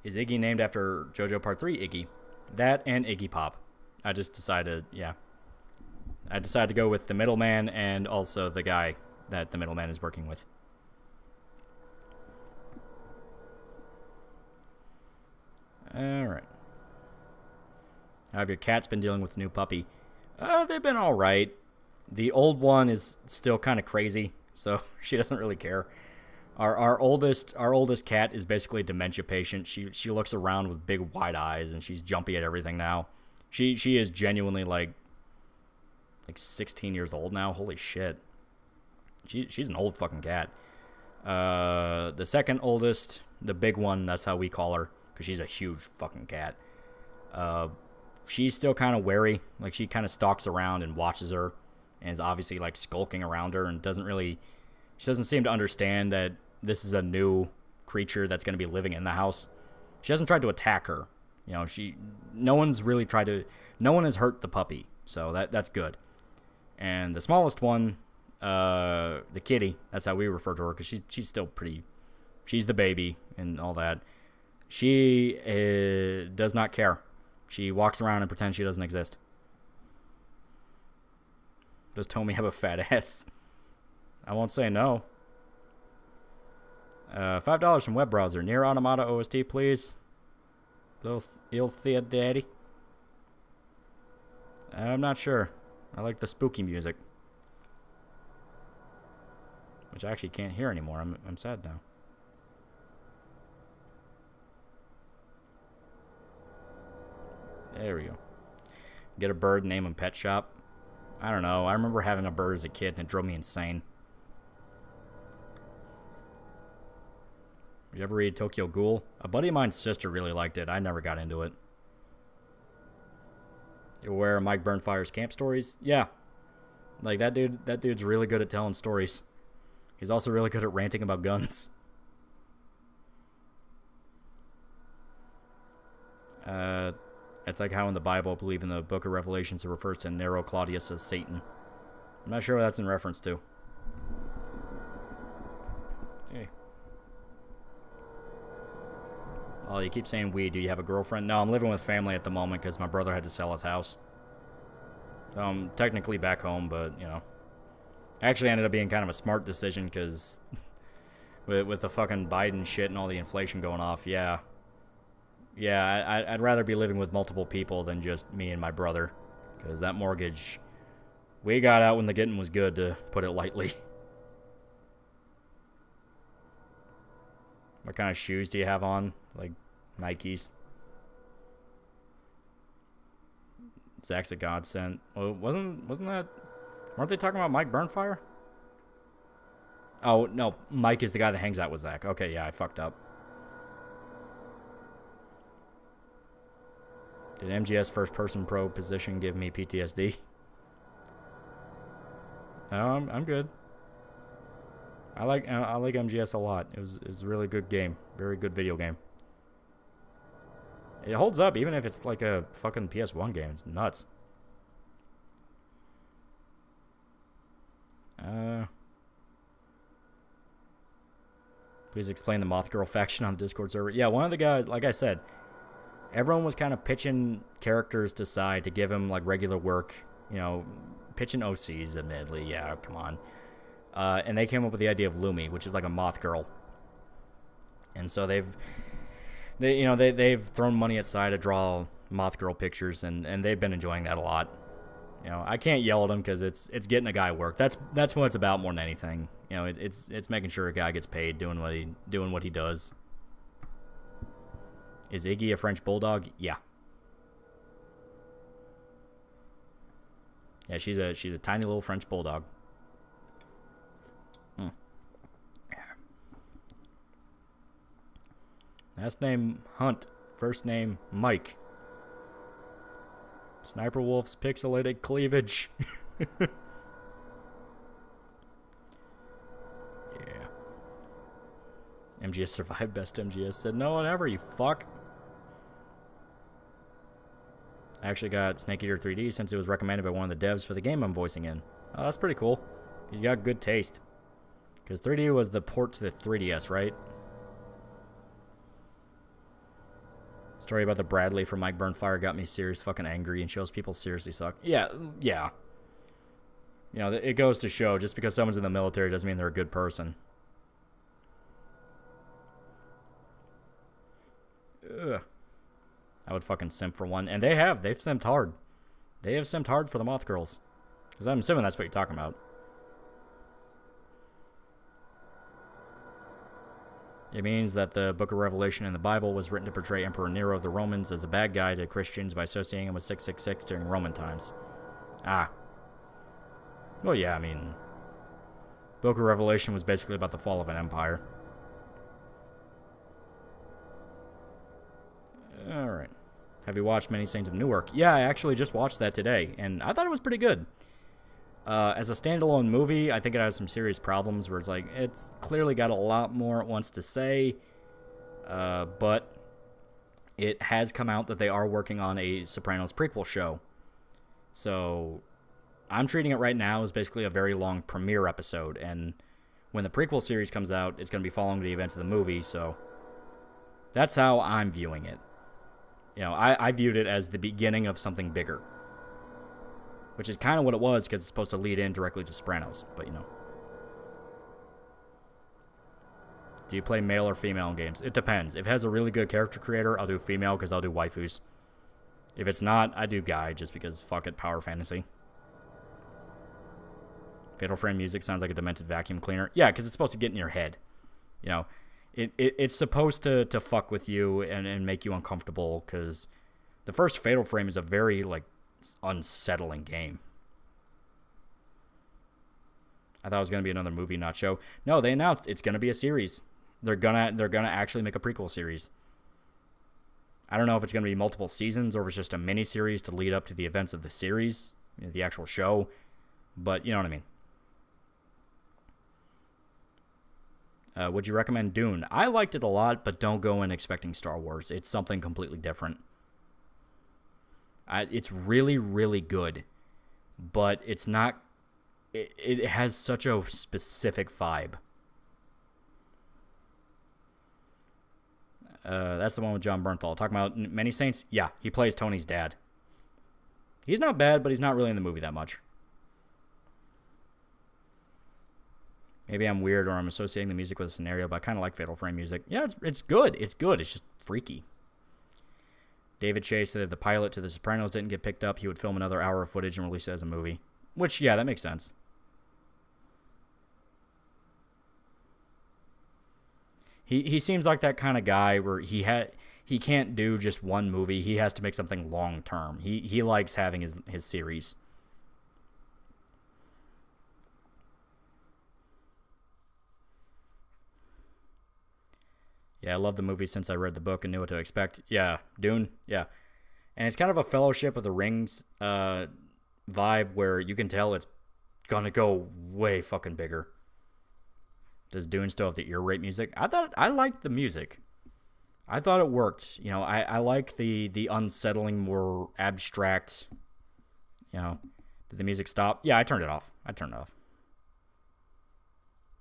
Is Iggy named after JoJo Part 3 Iggy? That and Iggy Pop. I just decided, yeah. I decided to go with the middleman and also the guy that the middleman is working with. Alright. How have your cats been dealing with the new puppy? They've been alright. The old one is still kind of crazy, so she doesn't really care. Our oldest cat is basically a dementia patient. She looks around with big wide eyes and she's jumpy at everything now. She is genuinely like 16 years old now. Holy shit. She's an old fucking cat. The second oldest, the big one, that's how we call her, because she's a huge fucking cat. She's still kind of wary. Like, she kind of stalks around and watches her, and is obviously like skulking around her, and she doesn't seem to understand that this is a new creature that's going to be living in the house. She hasn't tried to attack her. You know, no one has hurt the puppy, so that's good. And the smallest one, the kitty, that's how we refer to her, because she's still she's the baby and all that. She does not care. She walks around and pretends she doesn't exist. Does Tommy have a fat ass? I won't say no. $5 from web browser. Near Automata OST, please. Little Ilthea Daddy. I'm not sure. I like the spooky music, which I actually can't hear anymore. I'm sad now. There we go. Get a bird, name him Pet Shop. I don't know. I remember having a bird as a kid, and it drove me insane. Did you ever read Tokyo Ghoul? A buddy of mine's sister really liked it. I never got into it. You aware of Mike Burnfire's camp stories? Yeah. Like, that dude's really good at telling stories. He's also really good at ranting about guns. It's like how in the Bible, I believe in the book of Revelations, it refers to Nero Claudius as Satan. I'm not sure what that's in reference to. Hey. Oh, you keep saying we. Do you have a girlfriend? No, I'm living with family at the moment because my brother had to sell his house. So I'm technically back home, but, you know. Actually ended up being kind of a smart decision because with the fucking Biden shit and all the inflation going off, yeah. Yeah, I'd rather be living with multiple people than just me and my brother. Because that mortgage, we got out when the getting was good, to put it lightly. What kind of shoes do you have on? Like Nikes? Zach's a godsend. Well, wasn't that... Weren't they talking about Mike Burnfire? Oh, no. Mike is the guy that hangs out with Zach. Okay, yeah, I fucked up. Did MGS first-person pro position give me PTSD? No, I'm good. I like MGS a lot. It was a really good game. Very good video game. It holds up even if it's like a fucking PS1 game. It's nuts. Please explain the Moth Girl faction on the Discord server. Yeah, one of the guys, like I said, everyone was kind of pitching characters to side to give him like regular work You know, pitching OCs, admittedly. Yeah, come on. And they came up with the idea of Lumi, which is like a moth girl. And so they've thrown money aside to draw moth girl pictures, and they've been enjoying that a lot. You know, I can't yell at them because it's getting a guy work. That's what it's about more than anything. You know, it's making sure a guy gets paid doing what he does. Is Iggy a French bulldog? Yeah. Yeah, she's a tiny little French bulldog. Last name Hunt, first name Mike. Sniper Wolf's pixelated cleavage. Yeah. MGS survived. Best MGS said no one ever, you fuck. I actually got Snake Eater 3D since it was recommended by one of the devs for the game I'm voicing in. Oh, that's pretty cool. He's got good taste. Because 3D was the port to the 3DS, right? Story about the Bradley from Mike Burnfire got me serious fucking angry and shows people seriously suck. Yeah. You know, it goes to show just because someone's in the military doesn't mean they're a good person. Ugh. I would fucking simp for one. And they've simped hard. They have simped hard for the Moth Girls. Because I'm assuming that's what you're talking about. It means that the Book of Revelation in the Bible was written to portray Emperor Nero of the Romans as a bad guy to Christians by associating him with 666 during Roman times. Ah. Well, yeah, I mean, Book of Revelation was basically about the fall of an empire. Alright. Have you watched Many Saints of Newark? Yeah, I actually just watched that today, and I thought it was pretty good. As a standalone movie, I think it has some serious problems where it's like, it's clearly got a lot more it wants to say, but it has come out that they are working on a Sopranos prequel show. So I'm treating it right now as basically a very long premiere episode, and when the prequel series comes out, it's going to be following the events of the movie, so that's how I'm viewing it. You know, I viewed it as the beginning of something bigger. Which is kind of what it was, because it's supposed to lead in directly to Sopranos. But, you know. Do you play male or female in games? It depends. If it has a really good character creator, I'll do female, because I'll do waifus. If it's not, I do guy, just because fuck it, power fantasy. Fatal Frame music sounds like a demented vacuum cleaner. Yeah, because it's supposed to get in your head. You know, it's supposed to fuck with you and make you uncomfortable, because the first Fatal Frame is a very, like, unsettling game. I thought it was going to be another movie, not show. No, they announced it's going to be a series. They're gonna actually make a prequel series. I don't know if it's going to be multiple seasons or if it's just a mini series to lead up to the events of the series, you know, the actual show. But you know what I mean. Would you recommend Dune? I liked it a lot, but don't go in expecting Star Wars. It's something completely different. It's really, really good, but it's not. It has such a specific vibe. That's the one with John Bernthal. Talking about Many Saints? Yeah, he plays Tony's dad. He's not bad, but he's not really in the movie that much. Maybe I'm weird or I'm associating the music with a scenario, but I kind of like Fatal Frame music. Yeah, it's good. It's good. It's just freaky. David Chase said if the pilot to The Sopranos didn't get picked up, he would film another hour of footage and release it as a movie. Which, yeah, that makes sense. He seems like that kind of guy where he can't do just one movie. He has to make something long term. He likes having his series. Yeah, I love the movie since I read the book and knew what to expect. Yeah, Dune, yeah. And it's kind of a Fellowship of the Rings vibe where you can tell it's gonna go way fucking bigger. Does Dune still have the ear rape music? I liked the music. I thought it worked. You know, I like the unsettling, more abstract, you know. Did the music stop? Yeah, I turned it off.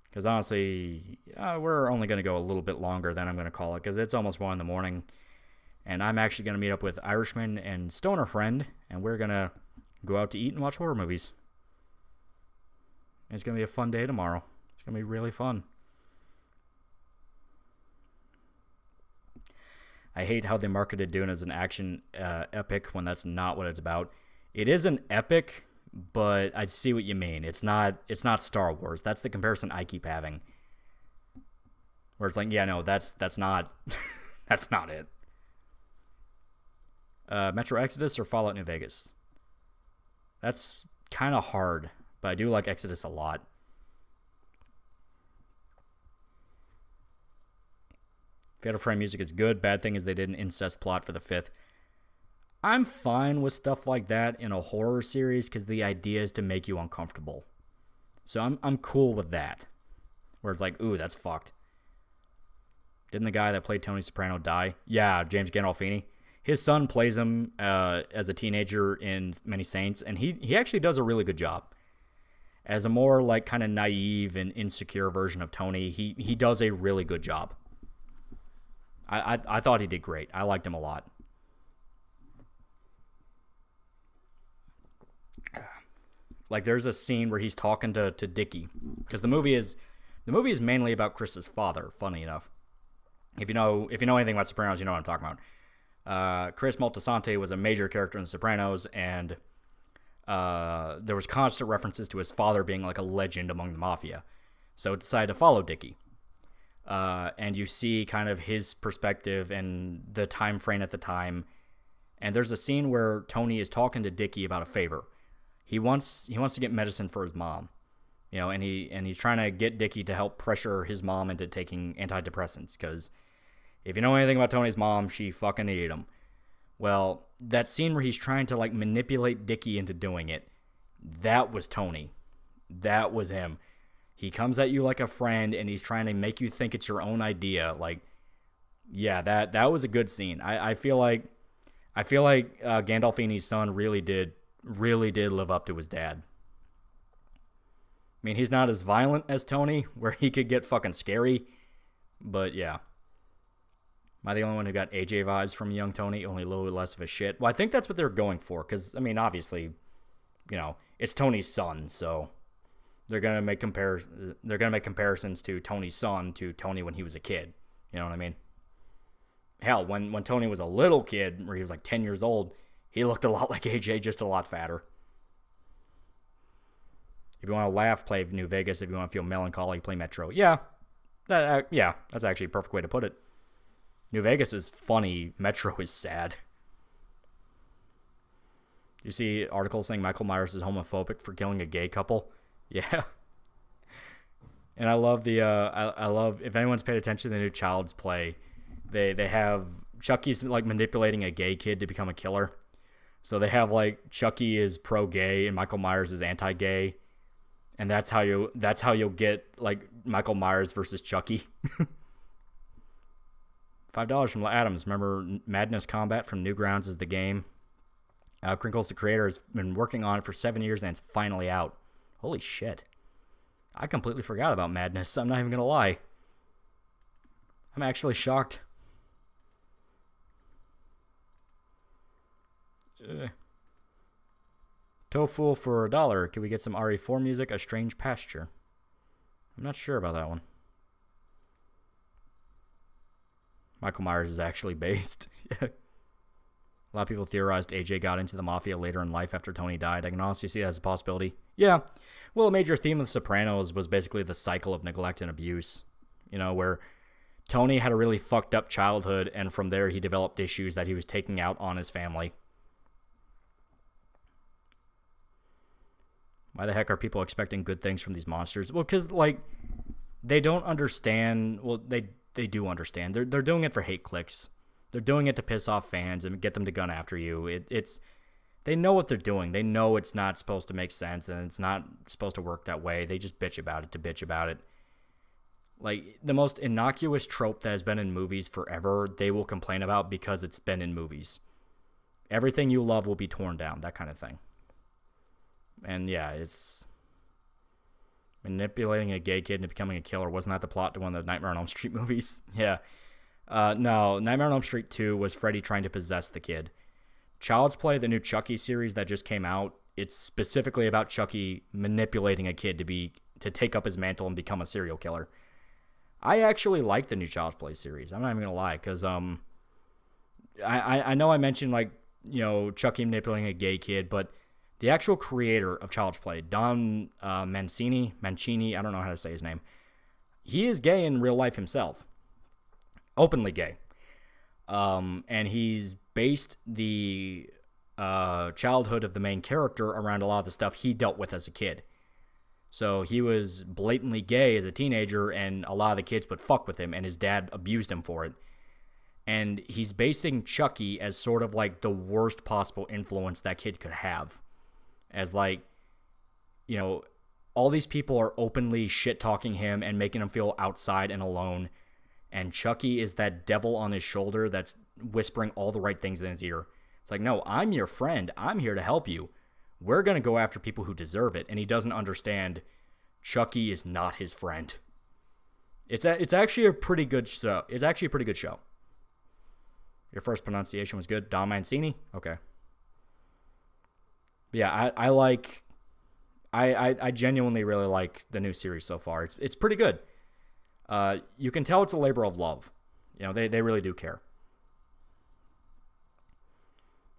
Because honestly, we're only going to go a little bit longer than I'm going to call it, because it's almost 1 in the morning. And I'm actually going to meet up with Irishman and Stoner Friend, and we're going to go out to eat and watch horror movies. It's going to be a fun day tomorrow. It's going to be really fun. I hate how they marketed Dune as an action epic when that's not what it's about. It is an epic, but I see what you mean. It's not Star Wars. That's the comparison I keep having. Where it's like, yeah, no, that's not that's not it. Metro Exodus or Fallout New Vegas? That's kind of hard, but I do like Exodus a lot. Fatal Frame music is good. Bad thing is they did an incest plot for the 5th. I'm fine with stuff like that in a horror series because the idea is to make you uncomfortable. So I'm cool with that. Where it's like, ooh, that's fucked. Didn't the guy that played Tony Soprano die? Yeah, James Gandolfini. His son plays him as a teenager in Many Saints, and he actually does a really good job. As a more like kind of naive and insecure version of Tony, he does a really good job. I thought he did great. I liked him a lot. Like there's a scene where he's talking to Dickie, because the movie is mainly about Chris's father. Funny enough, if you know anything about Sopranos, you know what I'm talking about. Chris Moltisanti was a major character in The Sopranos, and there was constant references to his father being like a legend among the mafia. So it decided to follow Dickie. And you see kind of his perspective and the time frame at the time. And there's a scene where Tony is talking to Dickie about a favor. He wants to get medicine for his mom, you know, and he's trying to get Dickie to help pressure his mom into taking antidepressants, because if you know anything about Tony's mom, she fucking ate him. Well, that scene where he's trying to like manipulate Dickie into doing it, that was Tony. That was him. He comes at you like a friend, and he's trying to make you think it's your own idea. Like, yeah, that was a good scene. I feel like Gandolfini's son really did live up to his dad. I mean, he's not as violent as Tony, where he could get fucking scary, but yeah. Am I the only one who got AJ vibes from young Tony, only a little less of a shit? Well, I think that's what they're going for, because, I mean, obviously, you know, it's Tony's son, so they're gonna make comparisons to Tony's son to Tony when he was a kid. You know what I mean? Hell, when Tony was a little kid, where he was like 10 years old, he looked a lot like AJ, just a lot fatter. If you want to laugh, play New Vegas. If you want to feel melancholy, play Metro. Yeah, that's actually a perfect way to put it. New Vegas is funny. Metro is sad. You see articles saying Michael Myers is homophobic for killing a gay couple. Yeah. And I love I love, if anyone's paid attention to the new Child's Play, they have Chucky's like manipulating a gay kid to become a killer. So they have like Chucky is pro-gay and Michael Myers is anti-gay. And that's how you'll get like Michael Myers versus Chucky. $5 from Adams. Remember Madness Combat from Newgrounds is the game. Crinkles, the creator, has been working on it for 7 years and it's finally out. Holy shit. I completely forgot about Madness. I'm not even going to lie. I'm actually shocked. Tofu for $1. Can we get some RE4 music? A Strange Pasture. I'm not sure about that one. Michael Myers is actually based. A lot of people theorized AJ got into the Mafia later in life after Tony died. I can honestly see that as a possibility. Yeah. Well, a major theme of The Sopranos was basically the cycle of neglect and abuse. You know, where Tony had a really fucked up childhood, and from there he developed issues that he was taking out on his family. Why the heck are people expecting good things from these monsters? Well, because, like, they don't understand. Well, they do understand. They're doing it for hate clicks. They're doing it to piss off fans and get them to gun after you. They know what they're doing. They know it's not supposed to make sense and it's not supposed to work that way. They just bitch about it to bitch about it. Like, the most innocuous trope that has been in movies forever, they will complain about because it's been in movies. Everything you love will be torn down, that kind of thing. And yeah, it's manipulating a gay kid into becoming a killer. Wasn't that the plot to one of the Nightmare on Elm Street movies? Yeah. No, Nightmare on Elm Street 2 was Freddy trying to possess the kid. Child's Play, the new Chucky series that just came out, it's specifically about Chucky manipulating a kid to take up his mantle and become a serial killer. I actually like the new Child's Play series. I'm not even gonna lie, because I know I mentioned, like, you know, Chucky manipulating a gay kid, but the actual creator of Child's Play, Don Mancini, I don't know how to say his name. He is gay in real life himself, openly gay, and he's based the childhood of the main character around a lot of the stuff he dealt with as a kid. So he was blatantly gay as a teenager, and a lot of the kids would fuck with him, and his dad abused him for it. And he's basing Chucky as sort of like the worst possible influence that kid could have. As, like, you know, all these people are openly shit-talking him and making him feel outside and alone. And Chucky is that devil on his shoulder that's whispering all the right things in his ear. It's like, no, I'm your friend. I'm here to help you. We're going to go after people who deserve it. And he doesn't understand Chucky is not his friend. It's actually a pretty good show. It's actually a pretty good show. Your first pronunciation was good. Don Mancini? Okay. Yeah, I genuinely really like the new series so far. It's pretty good. You can tell it's a labor of love. You know, they really do care.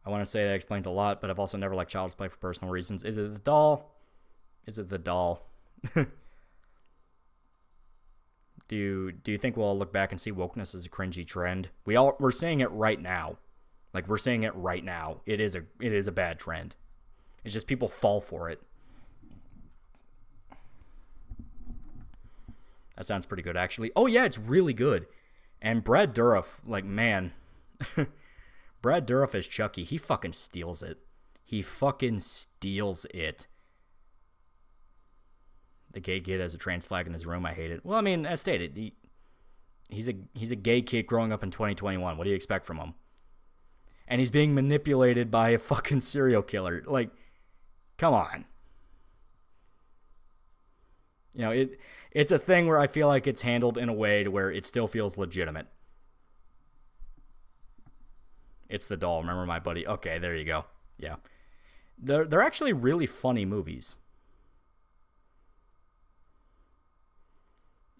I want to say that explains a lot, but I've also never liked Child's Play for personal reasons. Is it the doll? Is it the doll? Do you think we'll all look back and see wokeness as a cringy trend? We're seeing it right now. Like, we're seeing it right now. It is a bad trend. It's just people fall for it. That sounds pretty good, actually. Oh, yeah, it's really good. And Brad Dourif, like, man. Brad Dourif as Chucky, he fucking steals it. He fucking steals it. The gay kid has a trans flag in his room. I hate it. Well, I mean, as stated, he's a gay kid growing up in 2021. What do you expect from him? And he's being manipulated by a fucking serial killer. Like, come on. You know, it's a thing where I feel like it's handled in a way to where it still feels legitimate. It's the doll. Remember my buddy? Okay, there you go. Yeah. They're actually really funny movies.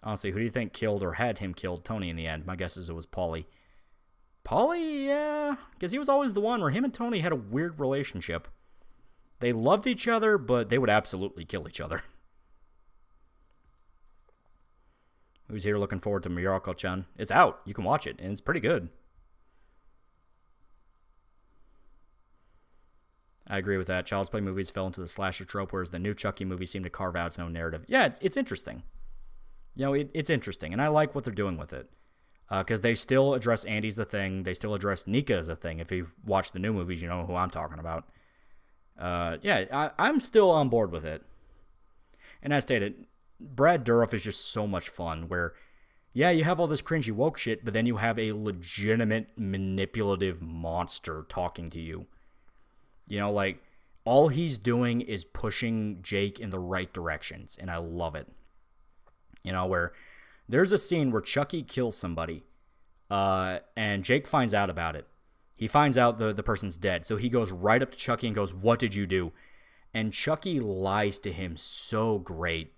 Honestly, who do you think killed or had him killed Tony in the end? My guess is it was Paulie. Paulie, yeah. Because he was always the one where him and Tony had a weird relationship. They loved each other, but they would absolutely kill each other. Who's here looking forward to Miracle-chan? It's out. You can watch it, and it's pretty good. I agree with that. Child's Play movies fell into the slasher trope, whereas the new Chucky movies seem to carve out its own narrative. Yeah, it's interesting. You know, it's interesting, and I like what they're doing with it. Because they still address Andy's a thing. They still address Nika as a thing. If you've watched the new movies, you know who I'm talking about. Yeah, I'm still on board with it. And as stated, Brad Dourif is just so much fun, where, yeah, you have all this cringy woke shit, but then you have a legitimate manipulative monster talking to you. You know, like, all he's doing is pushing Jake in the right directions, and I love it. You know, where there's a scene where Chucky kills somebody, and Jake finds out about it. He finds out the person's dead, so he goes right up to Chucky and goes, "What did you do?" And Chucky lies to him so great.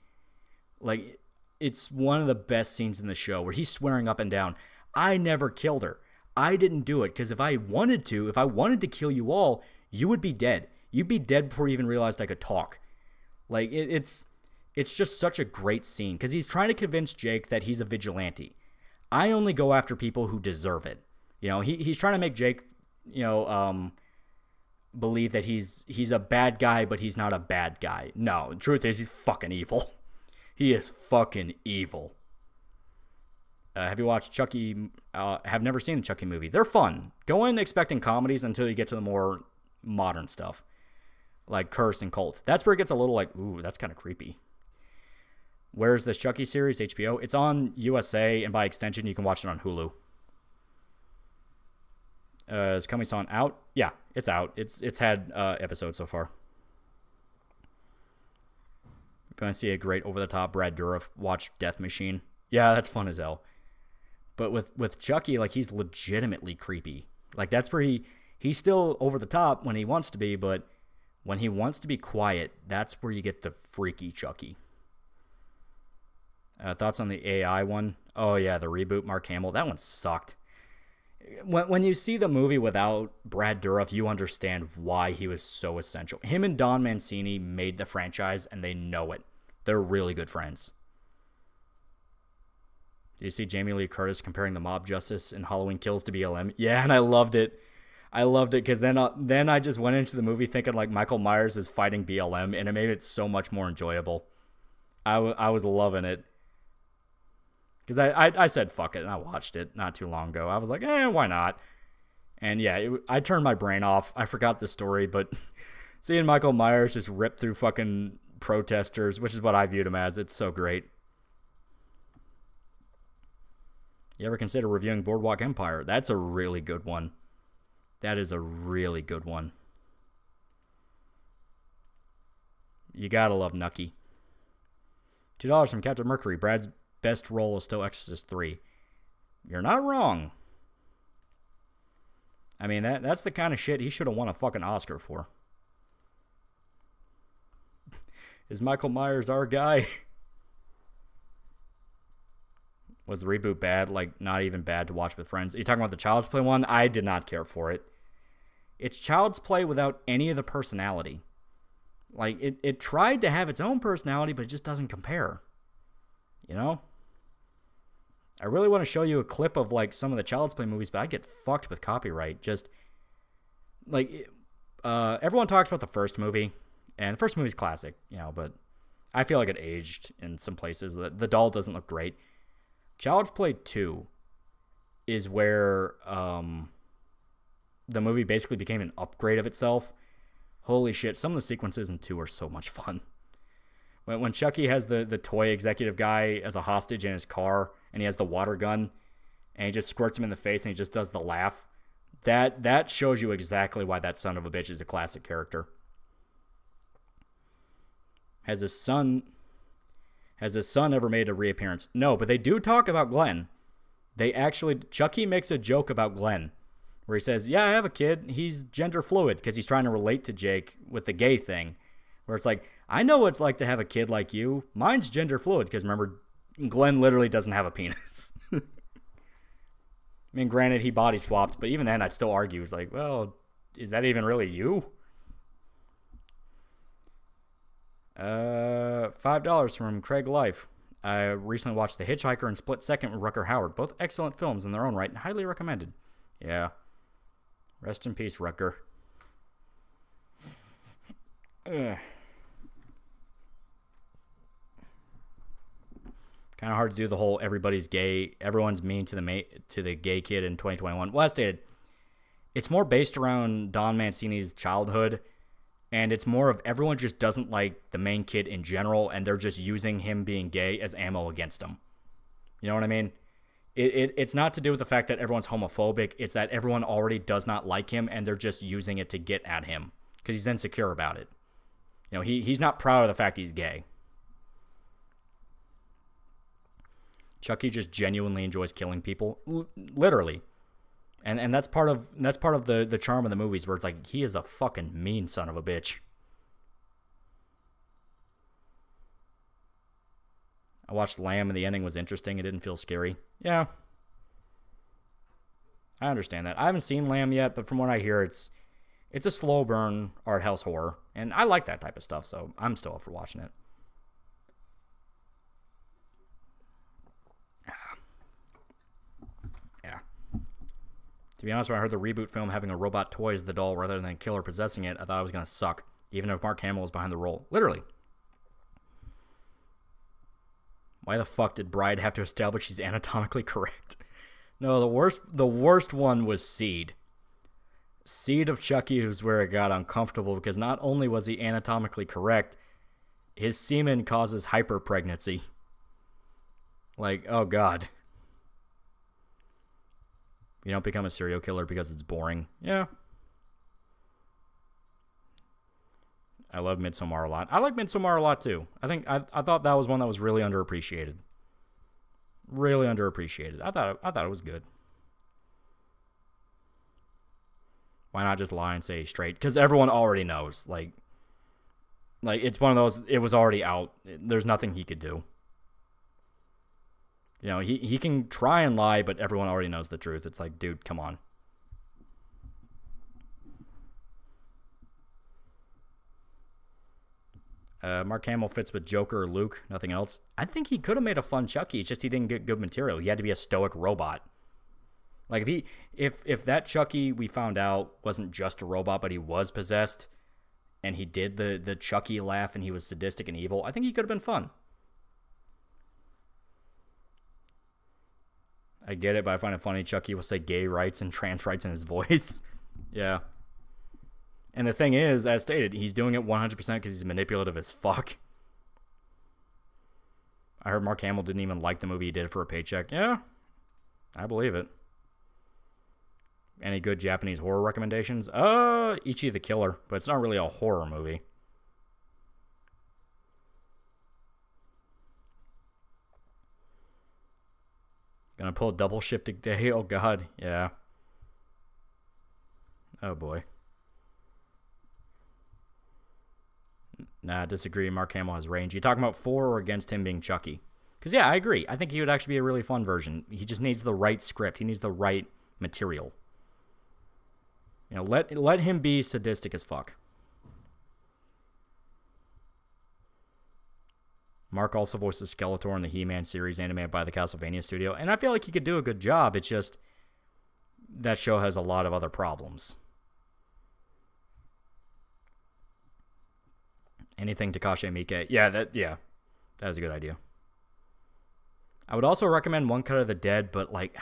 Like, it's one of the best scenes in the show, where he's swearing up and down, "I never killed her. I didn't do it, because if I wanted to kill you all, you would be dead. You'd be dead before you even realized I could talk." Like, it's just such a great scene, because he's trying to convince Jake that he's a vigilante. I only go after people who deserve it. You know, he's trying to make Jake, you know, believe that he's a bad guy, but he's not a bad guy. No, the truth is, he's fucking evil. He is fucking evil. Have you watched Chucky? Have never seen the Chucky movie. They're fun. Go in expecting comedies until you get to the more modern stuff, like Curse and Cult. That's where it gets a little like, ooh, that's kind of creepy. Where's this Chucky series? HBO. It's on USA, and by extension, you can watch it on Hulu. Is Kami-san out? Yeah, it's out. It's had episodes so far. If you want to see a great over-the-top Brad Dourif, watch Death Machine. Yeah, that's fun as hell. But with Chucky, like, he's legitimately creepy. Like, that's where he's still over the top when he wants to be, but When he wants to be quiet, that's where you get the freaky Chucky. Thoughts on the AI one? Oh yeah, the reboot, Mark Hamill. That one sucked. When you see the movie without Brad Dourif, you understand why he was so essential. Him and Don Mancini made the franchise, and they know it. They're really good friends. Do you see Jamie Lee Curtis comparing the mob justice in Halloween Kills to BLM? Yeah, and I loved it. I loved it because then I just went into the movie thinking like Michael Myers is fighting BLM, and it made it so much more enjoyable. I was loving it. Because I said fuck it, and I watched it not too long ago. I was like, why not? And yeah, I turned my brain off. I forgot the story, but seeing Michael Myers just rip through fucking protesters, which is what I viewed him as, it's so great. You ever consider reviewing Boardwalk Empire? That's a really good one. That is a really good one. You gotta love Nucky. $2 from Captain Mercury. Brad's best role is still Exorcist 3. You're not wrong. I mean, that's the kind of shit he should have won a fucking Oscar for. Is Michael Myers our guy? Was the reboot bad? Like, not even bad to watch with friends? Are you talking about the Child's Play one? I did not care for it. It's Child's Play without any of the personality. Like, it tried to have its own personality, but it just doesn't compare. You know? I really want to show you a clip of, like, some of the Child's Play movies, but I get fucked with copyright. Just, like, everyone talks about the first movie, and the first movie's classic, you know, but I feel like it aged in some places. The doll doesn't look great. Child's Play 2 is where the movie basically became an upgrade of itself. Holy shit, some of the sequences in 2 are so much fun. When Chucky has the toy executive guy as a hostage in his car, and he has the water gun, and he just squirts him in the face, and he just does the laugh, that shows you exactly why that son of a bitch is a classic character. Has his son ever made a reappearance? No, but they do talk about Glenn. Chucky makes a joke about Glenn, where he says, yeah, I have a kid. He's gender fluid, because he's trying to relate to Jake with the gay thing, where it's like, I know what it's like to have a kid like you. Mine's gender fluid, because remember, Glenn literally doesn't have a penis. I mean, granted, he body swapped, but even then, I'd still argue. It's like, well, is that even really you? $5 from Craig Life. I recently watched The Hitchhiker and Split Second with Rutger Hauer. Both excellent films in their own right and highly recommended. Yeah. Rest in peace, Rutger. Kind of hard to do the whole everybody's gay, everyone's mean to the gay kid in 2021. Well, as stated, it's more based around Don Mancini's childhood, and it's more of everyone just doesn't like the main kid in general, and they're just using him being gay as ammo against him. You know what I mean? It's not to do with the fact that everyone's homophobic. It's that everyone already does not like him, and they're just using it to get at him because he's insecure about it. You know, he's not proud of the fact he's gay. Chucky just genuinely enjoys killing people, literally, and that's part of the charm of the movies, where it's like he is a fucking mean son of a bitch. I watched Lamb and the ending was interesting. It didn't feel scary. Yeah, I understand that. I haven't seen Lamb yet, but from what I hear, it's a slow burn art house horror, and I like that type of stuff, so I'm still up for watching it. To be honest, when I heard the reboot film having a robot toy as the doll rather than a killer possessing it, I thought it was going to suck, even if Mark Hamill was behind the role. Literally. Why the fuck did Bride have to establish she's anatomically correct? No, the worst one was Seed. Seed of Chucky was where it got uncomfortable, because not only was he anatomically correct, his semen causes hyperpregnancy. Like, oh god. You don't become a serial killer because it's boring. Yeah. I love Midsommar a lot. I like Midsommar a lot too. I thought that was one that was really underappreciated. Really underappreciated. I thought it was good. Why not just lie and say straight? Because everyone already knows. Like, Like, it's one of those, it was already out. There's nothing he could do. You know, he can try and lie, but everyone already knows the truth. It's like, dude, come on. Mark Hamill fits with Joker or Luke, nothing else. I think he could have made a fun Chucky. It's just he didn't get good material. He had to be a stoic robot. Like, if that Chucky we found out wasn't just a robot, but he was possessed, and he did the Chucky laugh and he was sadistic and evil, I think he could have been fun. I get it, but I find it funny Chucky will say gay rights and trans rights in his voice. Yeah. And the thing is, as stated, he's doing it 100% because he's manipulative as fuck. I heard Mark Hamill didn't even like the movie he did for a paycheck. Yeah, I believe it. Any good Japanese horror recommendations? Ichi the Killer, but it's not really a horror movie. Gonna pull a double shift today? Oh god, yeah. Oh boy. Nah, disagree. Mark Hamill has range. You talking about for or against him being Chucky? Because yeah, I agree. I think he would actually be a really fun version. He just needs the right script. He needs the right material. You know, let him be sadistic as fuck. Mark also voices Skeletor in the He-Man series animated by the Castlevania studio, and I feel like he could do a good job. It's just that show has a lot of other problems. Anything Takashi Miike. Yeah, that is a good idea. I would also recommend One Cut of the Dead, but like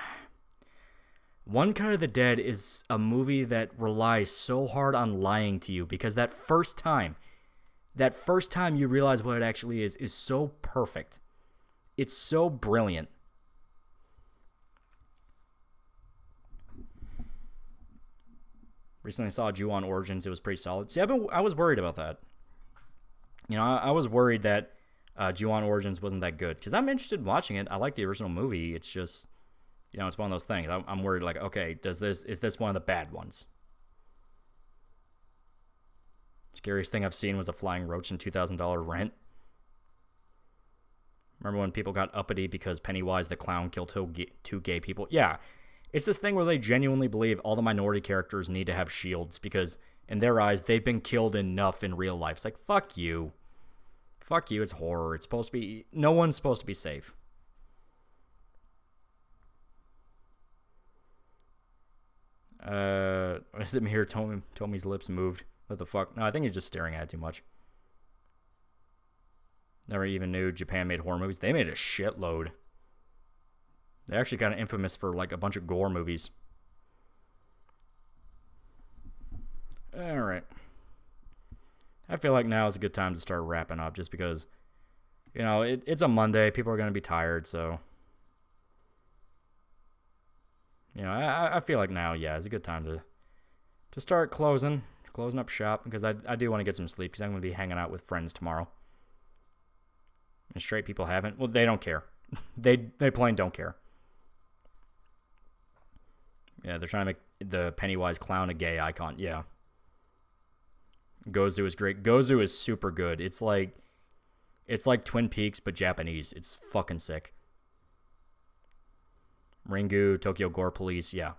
One Cut of the Dead is a movie that relies so hard on lying to you because that first time you realize what it actually is so perfect. It's so brilliant. Recently saw Ju-On Origins. It was pretty solid. See, I was worried about that. You know, I was worried that Ju-On Origins wasn't that good because I'm interested in watching it. I like the original movie. It's just, you know, it's one of those things. I'm worried, like, okay, is this one of the bad ones? Scariest thing I've seen was a flying roach in $2,000 Rent. Remember when people got uppity because Pennywise the clown killed two gay people? Yeah, it's this thing where they genuinely believe all the minority characters need to have shields because in their eyes, they've been killed enough in real life. It's like, fuck you. Fuck you, it's horror. It's supposed to be... No one's supposed to be safe. What is it here? Tommy's lips moved. What the fuck? No, I think he's just staring at it too much. Never even knew Japan made horror movies. They made a shitload. They're actually kind of infamous for like a bunch of gore movies. Alright. I feel like now is a good time to start wrapping up just because, you know, it's a Monday. People are going to be tired, so. You know, I feel like now, yeah, is a good time to start closing up shop because I do want to get some sleep because I'm going to be hanging out with friends tomorrow. And straight people haven't. Well, they don't care. they plain don't care. Yeah, they're trying to make the Pennywise clown a gay icon. Yeah. Gozu is great. Gozu is super good. It's like Twin Peaks but Japanese. It's fucking sick. Ringu, Tokyo Gore Police, yeah.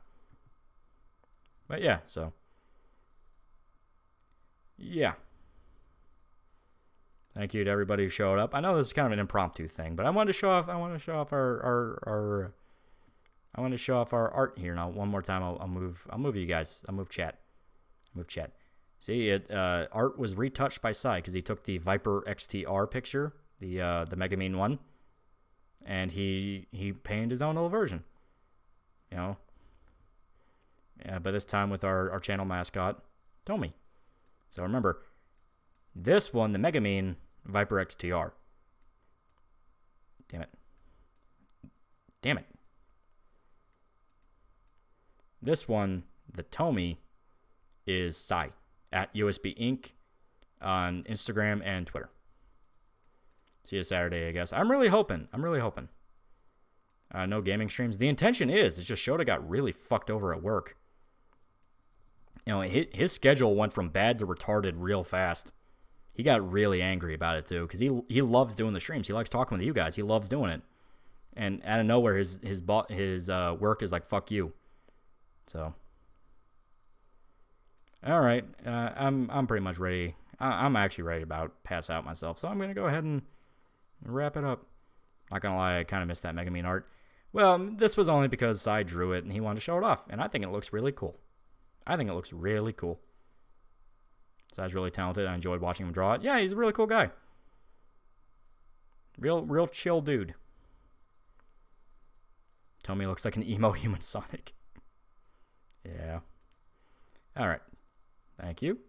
But yeah, so yeah. Thank you to everybody who showed up. I know this is kind of an impromptu thing, but I wanted to show off our art here now. One more time I'll move you guys. I'll move chat. See, art was retouched by Sai because he took the Viper XTR picture, the Megamine one, and he painted his own little version. You know. Yeah, but this time with our channel mascot, Tomy. So remember, this one, the Megamine Viper XTR. Damn it. This one, the Tomy, is Sai at USB Inc. on Instagram and Twitter. See you Saturday, I guess. I'm really hoping. No gaming streams. The intention is, it's just Shota got really fucked over at work. You know, his schedule went from bad to retarded real fast. He got really angry about it too, because he loves doing the streams. He likes talking with you guys. He loves doing it. And out of nowhere, his work is like, fuck you. So, all right, I'm pretty much ready. I'm actually ready to about pass out myself. So I'm gonna go ahead and wrap it up. Not gonna lie, I kind of missed that Megamine art. Well, this was only because Cy drew it and he wanted to show it off, and I think it looks really cool. Cy's really talented. I enjoyed watching him draw it. Yeah, he's a really cool guy. Real chill dude. Tell me he looks like an emo human Sonic. Yeah. All right. Thank you.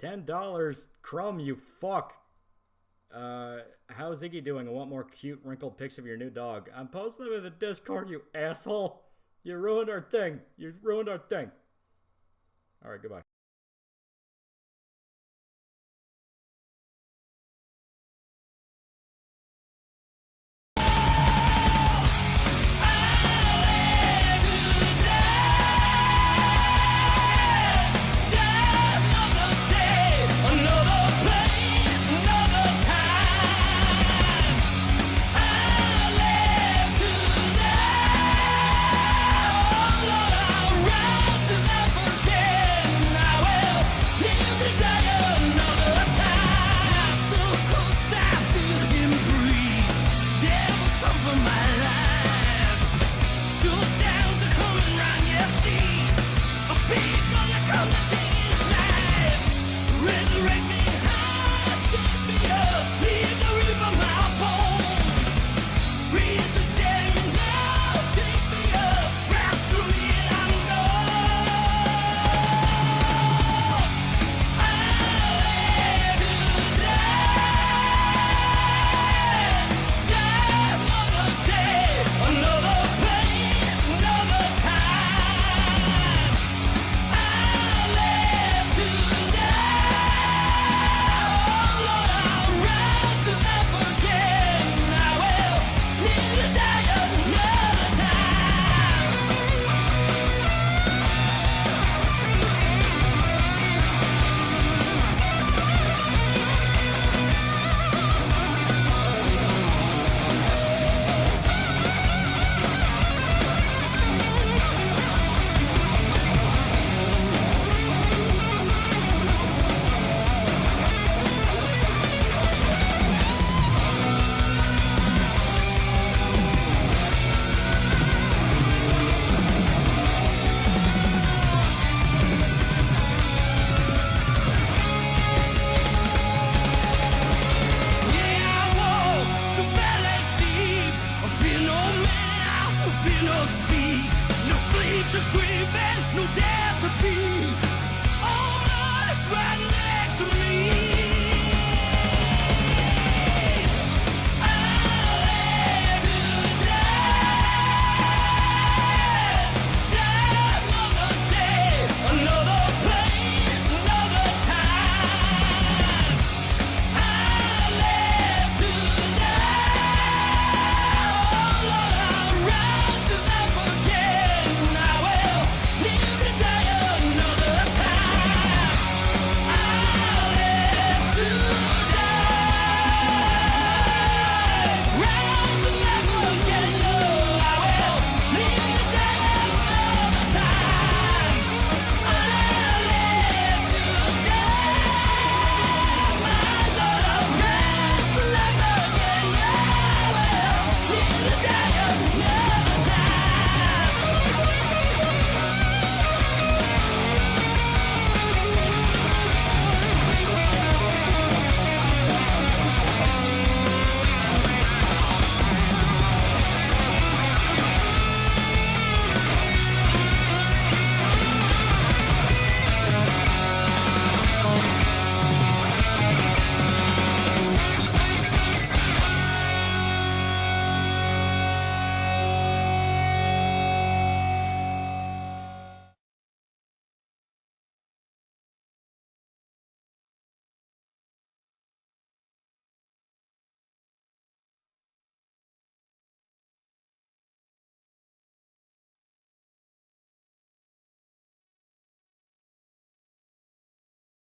$10, Crumb, you fuck. How's Iggy doing? I want more cute wrinkled pics of your new dog. I'm posting them in the Discord, you asshole. You ruined our thing. Alright, goodbye.